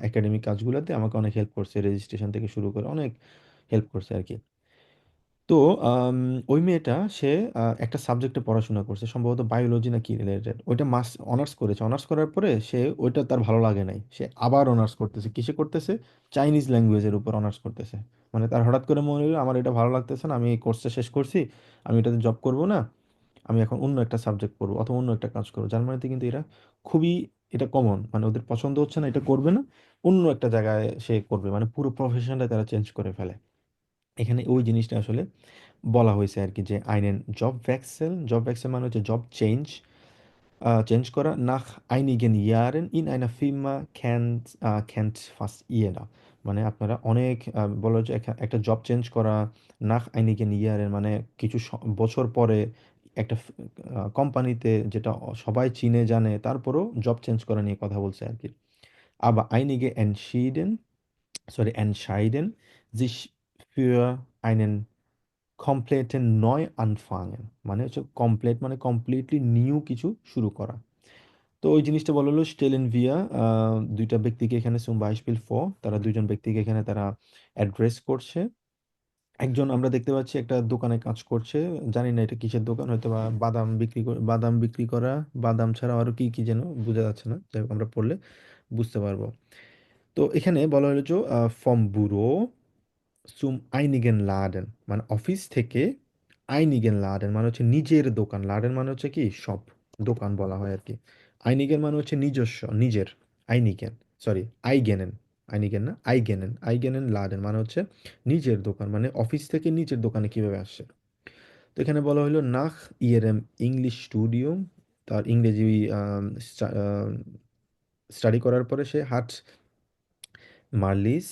একাডেমিক কাজগুলোতে আমাকে অনেক হেল্প করছে, রেজিস্ট্রেশন থেকে শুরু করে অনেক হেল্প করছে আর কি। তো আম, ওই মেয়েটা সে একটা সাবজেক্টে পড়াশোনা করছে, সম্ভবত বায়োলজি না কি রিলেটেড, ওইটা অনার্স করেছে, অনার্স করার পরে সে ওইটা তার ভালো লাগে নাই, সে আবার অনার্স করতেছে, কিসে করতেছে? চাইনিজ ল্যাঙ্গুয়েজের উপর অনার্স করতেছে। মানে তার হঠাৎ করে মনে হলো আমার এটা ভালো লাগতেছে না, আমি এই কোর্সটা শেষ করছি, আমি এটাতে জব করব না, আমি এখন অন্য একটা সাবজেক্ট পড়বো অথবা অন্য একটা কাজ করবো। জার্মানিতে কিন্তু এটা খুবই, এটা কমন, মানে ওদের পছন্দ হচ্ছে না, এটা করবে না, অন্য একটা জায়গায় সে করবে, মানে পুরো প্রফেশনটা তারা চেঞ্জ করে ফেলে। এখানে ওই জিনিসটা আসলে বলা হয়েছে আর কি, যে আইনেন জব ভ্যাক্সেল, জব ভ্যাক্সেল মানে হচ্ছে জব চেঞ্জ, চেঞ্জ করা, নাখ আইনিগেন ইয়ারেন ইন আইনা ফির্মা ক্যান্ট ফাস্ট ইয়েরা, মানে আপনারা অনেক বলা হচ্ছে একটা জব চেঞ্জ করা, নাখ আইনিগেন ইয়ারেন মানে কিছু বছর পরে একটা কোম্পানিতে, যেটা সবাই চিনে জানে, তারপরও জব চেঞ্জ করা নিয়ে কথা বলছে আর কি। আবার einige entscheiden sich für einen কমপ্লিটেন নয় আনফাঙেন, মানে হচ্ছে কমপ্লিট মানে কমপ্লিটলি নিউ কিছু শুরু করা। তো ওই জিনিসটা বলা হলো স্টেলেন ভিয়া, দুইটা ব্যক্তিকে এখানে zum Beispiel vor, তারা দুইজন ব্যক্তিকে এখানে তারা অ্যাড্রেস করছে। একজন আমরা দেখতে পাচ্ছি একটা দোকানে কাজ করছে, জানি না এটা কিসের দোকান, হয়তো বা বাদাম বিক্রি করা, বাদাম ছাড়া আরো কি কি যেন বোঝা যাচ্ছে না, যাই হোক আমরা পড়লে বুঝতে পারবো। তো এখানে বলা হলো যে from bureau zum einigen Laden, মানে অফিস থেকে আইনিগেন লাডেন মানে হচ্ছে নিজের দোকান, লাডেন মানে হচ্ছে কি শপ, দোকান বলা হয় আর কি। আইনিগেন মানে হচ্ছে নিজস্ব, নিজের, আইনিগেন সরি, আইগেনেন, আইনিগেন না, আইগেনেন, আইগেনেন লাডেন মানে হচ্ছে নিজের দোকান, মানে অফিস থেকে নিজের দোকানে কিভাবে আসছে। তো এখানে বলা হলো নাখ ইয়েরেম ইংলিশ স্টুডিয়াম, তার ইংরেজি স্টাডি করার পরে সে হাট মার্লিস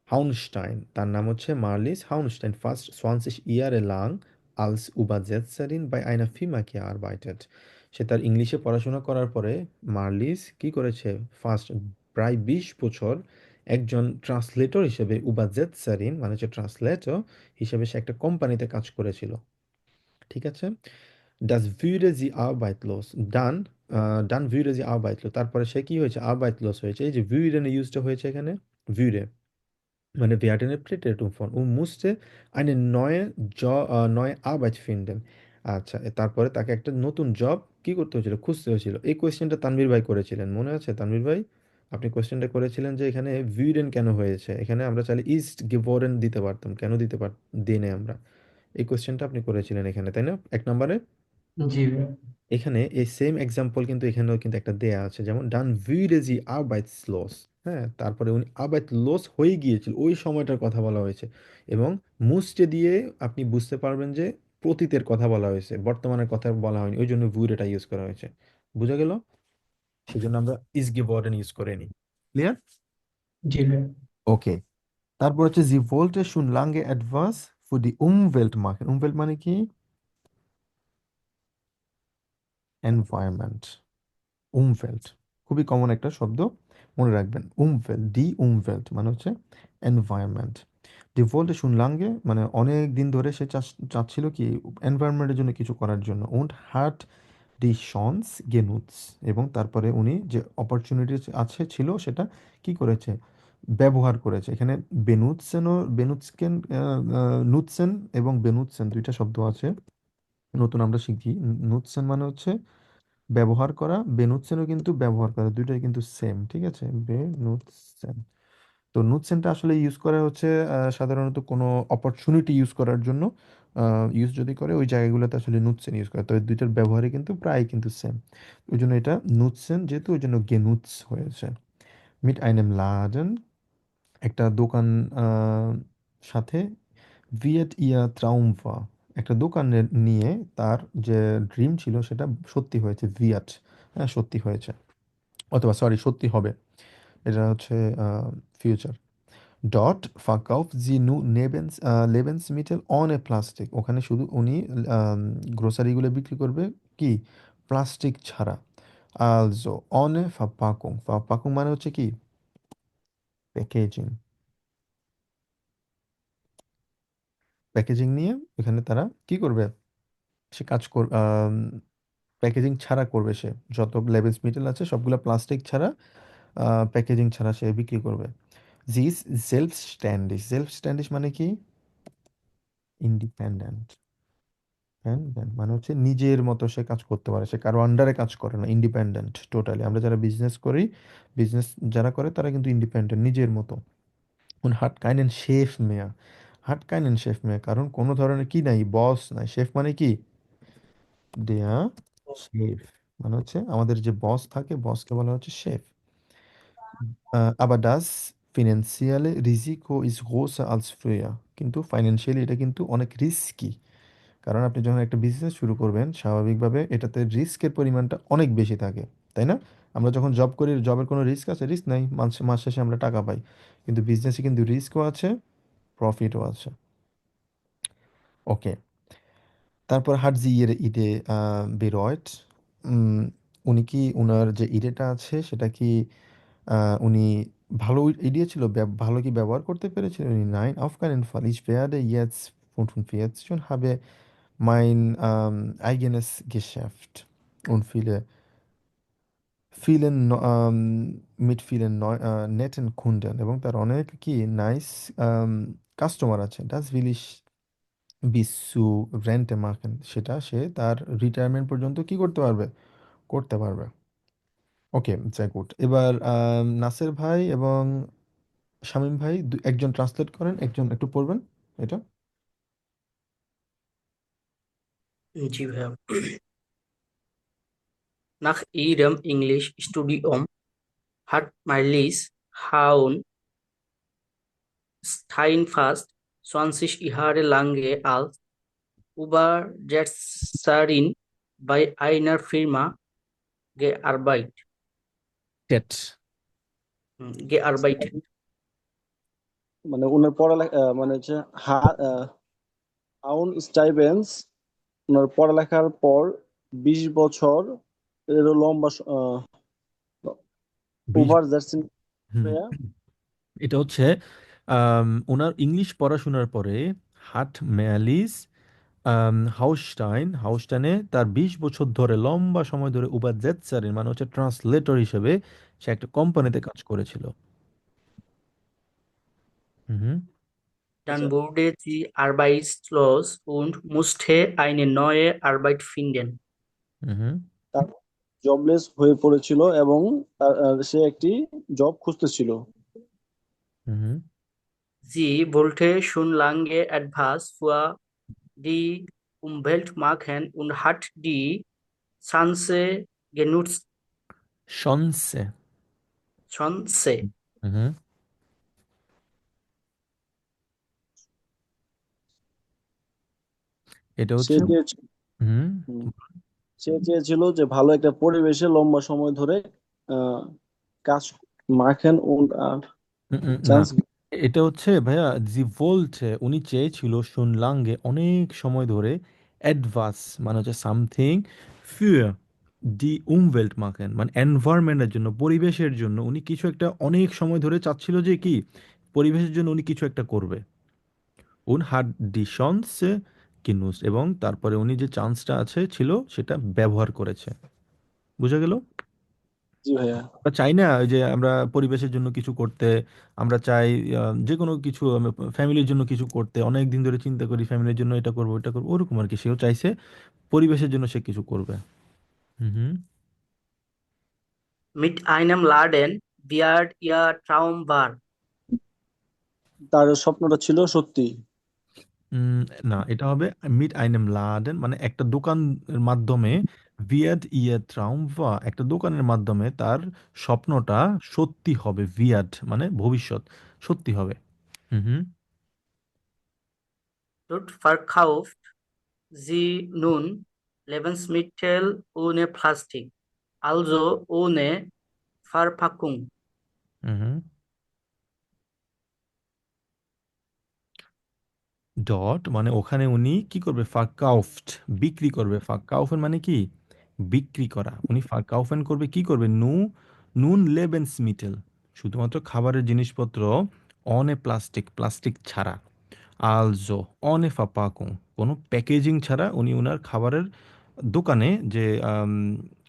হাউনস্টাইন, তার নাম হচ্ছে মার্লিস হাউনস্টাইন, ফার্স্ট 20 Jahre lang als Übersetzerin bei einer Firma gearbeitet। সে তার ইংলিশে পড়াশোনা করার পরে মার্লিস কি করেছে, ফার্স্ট প্রায় 20 বছর একজন ট্রান্সলেটর হিসেবে, উবাজেতসারিন মানে হচ্ছে ট্রান্সলেটর হিসেবে সে একটা কোম্পানিতে কাজ করেছিল। ঠিক আছে, Das würde sie arbeitslos, dann würde sie arbeitslos, তারপরে সে কি হয়েছে, arbeitslos হয়েছে। এই যে würde ইউজটা হয়েছে এখানে, würde meine werden Präteritum von und musste eine neue Arbeit finden। আচ্ছা, তারপরে তাকে একটা নতুন জব কি করতে হয়েছিল, খুঁজতে হয়েছিল। এই কোয়েশ্চেনটা তানভীর ভাই করেছিলেন, মনে আছে তানভীর ভাই? আপনি কোয়েশ্চেনটা করেছিলেন যে এখানে ভিউরেন কেন হয়েছে, এখানে আমরা চাইলে ইস্ট গেবোরেন দিতে পারতাম, কেন দিই নাই আমরা। এই কোয়েশ্চেনটা আপনি করেছিলেন এখানে, তাই না, 1 নম্বরে? জি ভাইয়া। এখানে এই সেম এক্সাম্পল কিন্তু এখানেও কিন্তু একটা দেয়া আছে, যেমন ডান würde sie arbeitslos, হ্যাঁ, তারপরে উনি arbeitslos হয়ে গিয়েছিল, ওই সময়টার কথা বলা হয়েছে। এবং মুসটে দিয়ে আপনি বুঝতে পারবেন যে অতীতের কথা বলা হয়েছে, বর্তমানের কথা বলা হয়নি, ওই জন্য würdeটা ইউজ করা হয়েছে। বুঝা গেল? সেই জন্য আমরা is geworden ইউজ করে নিই। ক্লিয়ার? জি ভাইয়া। ওকে, তারপর হচ্ছে sie wollte schon lange etwas für die Umwelt machen। Umwelt মানে কি? এনভায়রনমেন্ট, উমফেল্ট, খুবই কমন একটা শব্দ, মনে রাখবেন। উমফেল্ট, ডি উমফেল্ট মানে হচ্ছে এনভায়রনমেন্ট। ডি ভোল্টে শুনলাঙ্গে মানে অনেক দিন ধরে সে চাচ্ছিল কি এনভায়রনমেন্টের জন্য কিছু করার জন্য। উন্ড হার্ট ডি শন্স গেনুটস, এবং তারপরে উনি যে অপরচুনিটি আছে ছিল সেটা কি করেছে, ব্যবহার করেছে। এখানে বেনুৎসেনও বেনুৎসকেন নুৎসেন এবং বেনুৎসেন দুইটা শব্দ আছে, নতুন আমরা শিখি। নুৎসেন মানে হচ্ছে ব্যবহার করা, বেনুৎসেনও কিন্তু ব্যবহার করা, দুইটাই কিন্তু সেম, ঠিক আছে, বেনুৎসেন। তো নুৎসেনটা আসলে ইউজ করা হচ্ছে সাধারণত কোনো অপরচুনিটি ইউজ করার জন্য, ইউজ যদি করে ওই জায়গাগুলোতে আসলে নুৎসেন ইউজ করে, তবে দুইটার ব্যবহারই কিন্তু প্রায় কিন্তু সেম। ওই জন্য এটা নুৎসেন যেহেতু, ওই জন্য গেনুৎস হয়েছে। মিট আইনেম লাডেন, একটা দোকান সাথে, ভিয়েট ইয়া ট্রাউমফা, একটা দোকানের নিয়ে তার যে ড্রিম ছিল সেটা সত্যি হয়েছে, ভিয়াট, হ্যাঁ সত্যি হয়েছে, অথবা সরি সত্যি হবে, এটা হচ্ছে ফিউচার। ডট ফাকাউফ জি নু নেবেন্স লেবেন্সমিটেল অন এ প্লাস্টিক, ওখানে শুধু উনি গ্রোসারিগুলো বিক্রি করবে কি, প্লাস্টিক ছাড়া। আলজো অনে ফাপাকুং, ফাপাকুং মানে হচ্ছে কি, প্যাকেজিং, প্যাকেজিং নিয়ে এখানে তারা কি করবে, সে কাজ কর প্যাকেজিং ছাড়া করবে সে, যত লেবেলস মিটেল আছে সবগুলো প্লাস্টিক ছাড়া, প্যাকেজিং ছাড়া সে বিক্রি করবে। জিস সেলফ স্ট্যান্ডিশ, সেলফ স্ট্যান্ডিশ মানে কি, ইন্ডিপেন্ডেন্ট, মানে হচ্ছে নিজের মতো সে কাজ করতে পারে, সে কারো আন্ডারে কাজ করে না, ইন্ডিপেন্ডেন্ট টোটালি। আমরা যারা বিজনেস করি, বিজনেস যারা করে তারা কিন্তু ইন্ডিপেন্ডেন্ট, নিজের মতো। উন হাট কাইনেন শেফ মেয়া, হাট কাইনেন শেফ মেয়া, কারণ কোনো ধরনের কি নাই, বস নাই। শেফ মানে কি, দেয়া শেফ মানে হচ্ছে আমাদের যে বস থাকে, বসকে বলা হচ্ছে chef. Aber das finanzielle Risiko ist größer als früher, কিন্তু ফাইন্যান্সিয়ালি এটা কিন্তু অনেক রিস্কি। কারণ আপনি যখন একটা বিজনেস শুরু করবেন স্বাভাবিকভাবে এটাতে রিস্কের পরিমাণটা অনেক বেশি থাকে, তাই না? আমরা যখন জব করি, জবের কোনো রিস্ক আছে, রিস্ক নাই, মাস শেষে আমরা টাকা পাই। কিন্তু বিজনেসে কিন্তু রিস্কও আছে, প্রফিটও আছে। ওকে, তারপর হাটজি ইয়ের ঈদে বেরয়েট, উম, উনি কি ওনার যে ঈদেটা আছে সেটা কি উনি ভালো আইডিয়া ছিল, ভালো কি ব্যবহার করতে পেরেছিলেন উনি? Nein, auf keinen Fall. Ich werde jetzt 45 und habe mein eigenes Geschäft und mit vielen netten Kunden, এবং তার অনেক কি নাইস কাস্টমার আছে। Das will ich bis zu Rente machen, সেটা সে তার রিটায়ারমেন্ট পর্যন্ত কি করতে পারবে, করতে পারবে। ওকে, sehr gut। এবার নাসের ভাই এবং শামীম ভাই একজন ট্রান্সলেট করেন, একজন একটু পড়বেন এটা। জি ভাইয়া। Nach ihrem Englischstudium hat Marlies hauen Steinfast 20 Jahre lange als Übersetzerin bei einer Firma gearbeitet. TET Gearbeitet. মানে ওনার পড়ালেখা মানে হচ্ছে আউন স্টাইভেন্স ওনার পড়ালেখার পর 20 বছর এরও লম্বা বিশ ওভার জার্সিন হুম ভাইয়া এটা হচ্ছে ওনার ইংলিশ পড়াশোনার পরে হাট ম্যালিস হাউস্টাইনে তার 20 বছর ধরে লম্বা সময় ধরে উবারজেতসারের মানে হচ্ছে ট্রান্সলেটর হিসেবে সে একটা কোম্পানিতে কাজ করেছিল। হুম Dann wurde sie arbeitslos und musste eine neue Arbeit finden. হুম তার জবলেস হয়ে পড়েছিল এবং সে একটি জব খুঁজতেছিল। হুম Sie wollte schon lange etwas für die Umwelt machen und hat die Chance genutzt. শনসে Chance. হুম এটা সে হচ্ছে চেয়েছিল হুম হুম, সে চেয়েছিল যে ভালো একটা পরিবেশে লম্বা সময় ধরে আহ, কাজ মাখেন ও না চান্স। এটা হচ্ছে ভাইয়া জি বলছে উনি চেয়েছিল শুনলাঙ্গে অনেক সময় ধরে অ্যাডভাস মানে হচ্ছে সামথিং ফির ডি উমওয়েল্ট মাখেন মানে এনভায়রনমেন্টের জন্য পরিবেশের জন্য উনি কিছু একটা অনেক সময় ধরে চাচ্ছিল যে কি পরিবেশের জন্য উনি কিছু একটা করবে উন হাট ডি শন্সে কিনুস এবং তারপরে উনি যে চান্সটা আছে ছিল সেটা ব্যবহার করেছে বুঝা গেল জি ভাইয়া। আমরা চাই না ওই যে আমরা পরিবেশের জন্য কিছু করতে আমরা চাই যে কোনো কিছু ফ্যামিলির জন্য কিছু করতে অনেক দিন ধরে চিন্তা করি ফ্যামিলির জন্য এটা করবো ওটা করবো ওরকম আর কি সেও চাইছে পরিবেশের জন্য সে কিছু করবে হুম হুম Mit einem Laden wird ihr Traum wahr. তার স্বপ্নটা ছিল সত্যি। উম, না এটা হবে মিট আইনেম লাডেন মানে একটা দোকানের মাধ্যমে ভিয়াড ইয়ে ট্রাউমভা একটা দোকানের মাধ্যমে তার স্বপ্নটা সত্যি হবে ভিয়াড মানে ভবিষ্যৎ সত্যি হবে হুম হুম Dort verkauft sie nun Lebensmittel ohne Plastik, also ohne Verpackung. হুম হুম ডট মানে ওখানে উনি কি করবে ফাকাউফট বিক্রি করবে ফাকাউফেন মানে কি বিক্রি করা উনি ফাকাউফেন করবে কি করবে নুন লেবেনসমিটেল শুধুমাত্র খাবারের জিনিসপত্র অনে প্লাস্টিক ছাড়া আলজো অনে ফাপাকুং কোনো প্যাকেজিং ছাড়া উনি ওনার খাবারের দোকানে যে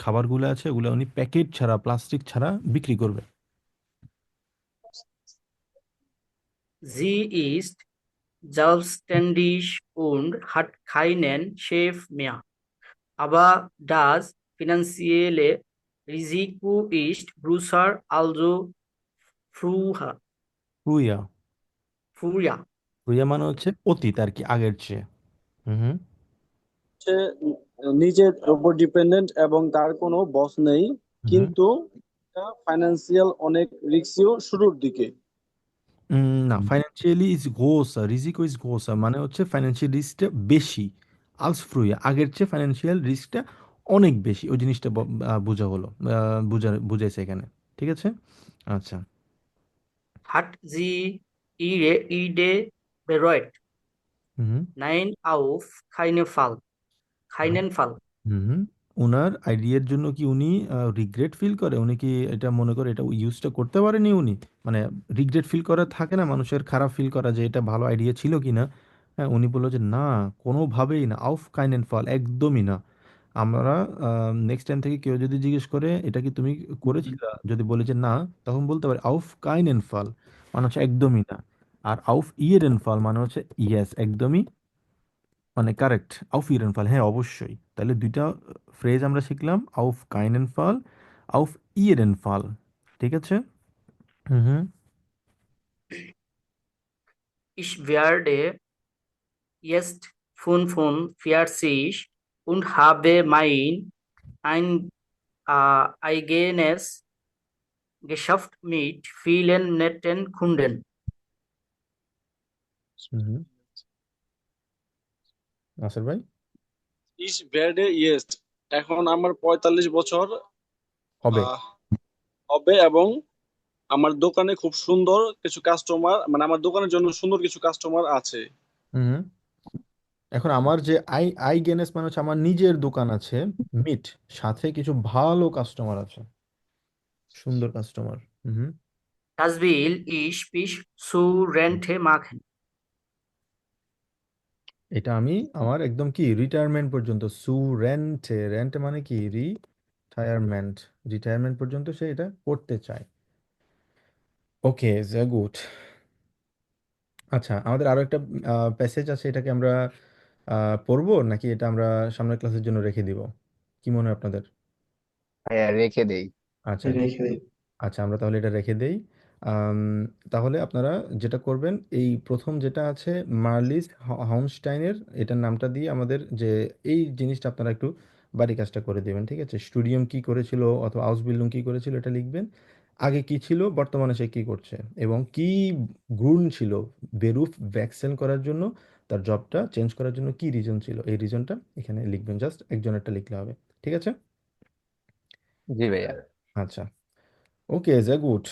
খাবারগুলো আছে ওগুলো উনি প্যাকেট ছাড়া প্লাস্টিক ছাড়া বিক্রি করবে Sie ist selbstständig und hat keinen Chef mehr. Aber das finanzielle Risiko ist größer als früher. Ruia Früher. Ruia মানে হচ্ছে অতীত আর কি আগের চেয়ে হুম হুম সে নিজের উপর ডিপেন্ডেন্ট এবং তার কোনো বস নেই, হুম কিন্তু ফাইন্যান্সিয়াল অনেক রিস্কিও শুরুর দিকে। না ফাইন্যান্সিয়ালি ইজ গোসা রিজিকো ইজ গোসা মানে হচ্ছে ফাইন্যান্সিয়াল রিস্কটা বেশি আলস ফ্রুইয়া আগের চেয়ে ফাইন্যান্সিয়াল রিস্কটা অনেক বেশি ওই জিনিসটা বোঝা হলো বুঝাইছে এখানে ঠিক আছে আচ্ছা Hat sie ihre Idee bereut? হুম Nein, auf keinen Fall. Keinen Fall. হুম উনার আইডিয়ার জন্য কি উনি রিগ্রেট ফিল করে উনি কি এটা মনে করে এটা ইউজটা করতে পারেনি উনি মানে রিগ্রেট ফিল করা থাকে না মানুষের খারাপ ফিল করা যে এটা ভালো আইডিয়া ছিল কি না হ্যাঁ উনি বললো যে না কোনোভাবেই না আউফ কাইনেন ফল একদমই না আমরা নেক্সট টাইম থেকে কেউ যদি জিজ্ঞেস করে এটা কি তুমি করেছিলা যদি বলে যে না তখন বলতে পারে আউফ কাইনেন ফল মানে হচ্ছে একদমই না আর আউফ ইয়েরেন ফল মানে হচ্ছে ইয়েস একদমই মানে কারেক্ট আউফ ইরেন ফাল হ্যাঁ অবশ্যই তাহলে দুইটা ফ্রেজ আমরা শিখলাম আউফ কাইনেন ফাল আউফ ইরেন ফাল ঠিক আছে হুম হুম Ich werde jetzt 45 und habe mein ein, eigenes geschafft mit vielen netten Kunden. হুম, নাসির ভাই ইস ভের্ডে ইয়েস্ট, এখন আমার 45 বছর হবে। আহ, হবে, এবং আমার দোকানে খুব সুন্দর কিছু কাস্টমার, মানে আমার দোকানের জন্য সুন্দর কিছু কাস্টমার আছে। হুম, এখন আমার যে আই গেনেস মানে হচ্ছে আমার নিজের দোকান আছে, মিট, সাথে কিছু ভালো কাস্টমার আছে, সুন্দর customer. Hmm, Das will ich bis zu Rente machen. এটা আমি আমার একদম কি রিটায়ারমেন্ট পর্যন্ত, রেন্টে, রেন্টে মানে কি রিটায়ারমেন্ট, রিটায়ারমেন্ট পর্যন্ত সে এটা করতে চায়। ওকে, sehr gut। আচ্ছা, আমাদের আরো একটা প্যাসেজ আছে, এটাকে আমরা পড়বো নাকি এটা আমরা সামনের ক্লাসের জন্য রেখে দিব? কি মনে হয় আপনাদের? ভাইয়া রেখে দেই। আচ্ছা, রেখে দিই। আচ্ছা আমরা তাহলে এটা রেখে দেই। আম, তাহলে আপনারা যেটা করবেন, এই প্রথম যেটা আছে মার্লিস হাউনস্টাইনের, এটার নামটা দিয়ে আমাদের যে এই জিনিসটা আপনারা একটু বাড়ি কাজটা করে দেবেন, ঠিক আছে? স্টুডিয়াম কি করেছিল অথবা আউসবিল্ডিং কি করেছিল এটা লিখবেন, আগে কি ছিল, বর্তমানে সে কি করছে, এবং কি গুণ ছিল বেরুফ ভ্যাকসেল করার জন্য, তার জবটা চেঞ্জ করার জন্য কি রিজন ছিল, এই রিজনটা এখানে লিখবেন, জাস্ট একজনেরটা লিখলে হবে, ঠিক আছে? জি ভাইয়া। আচ্ছা, ওকে, sehr gut।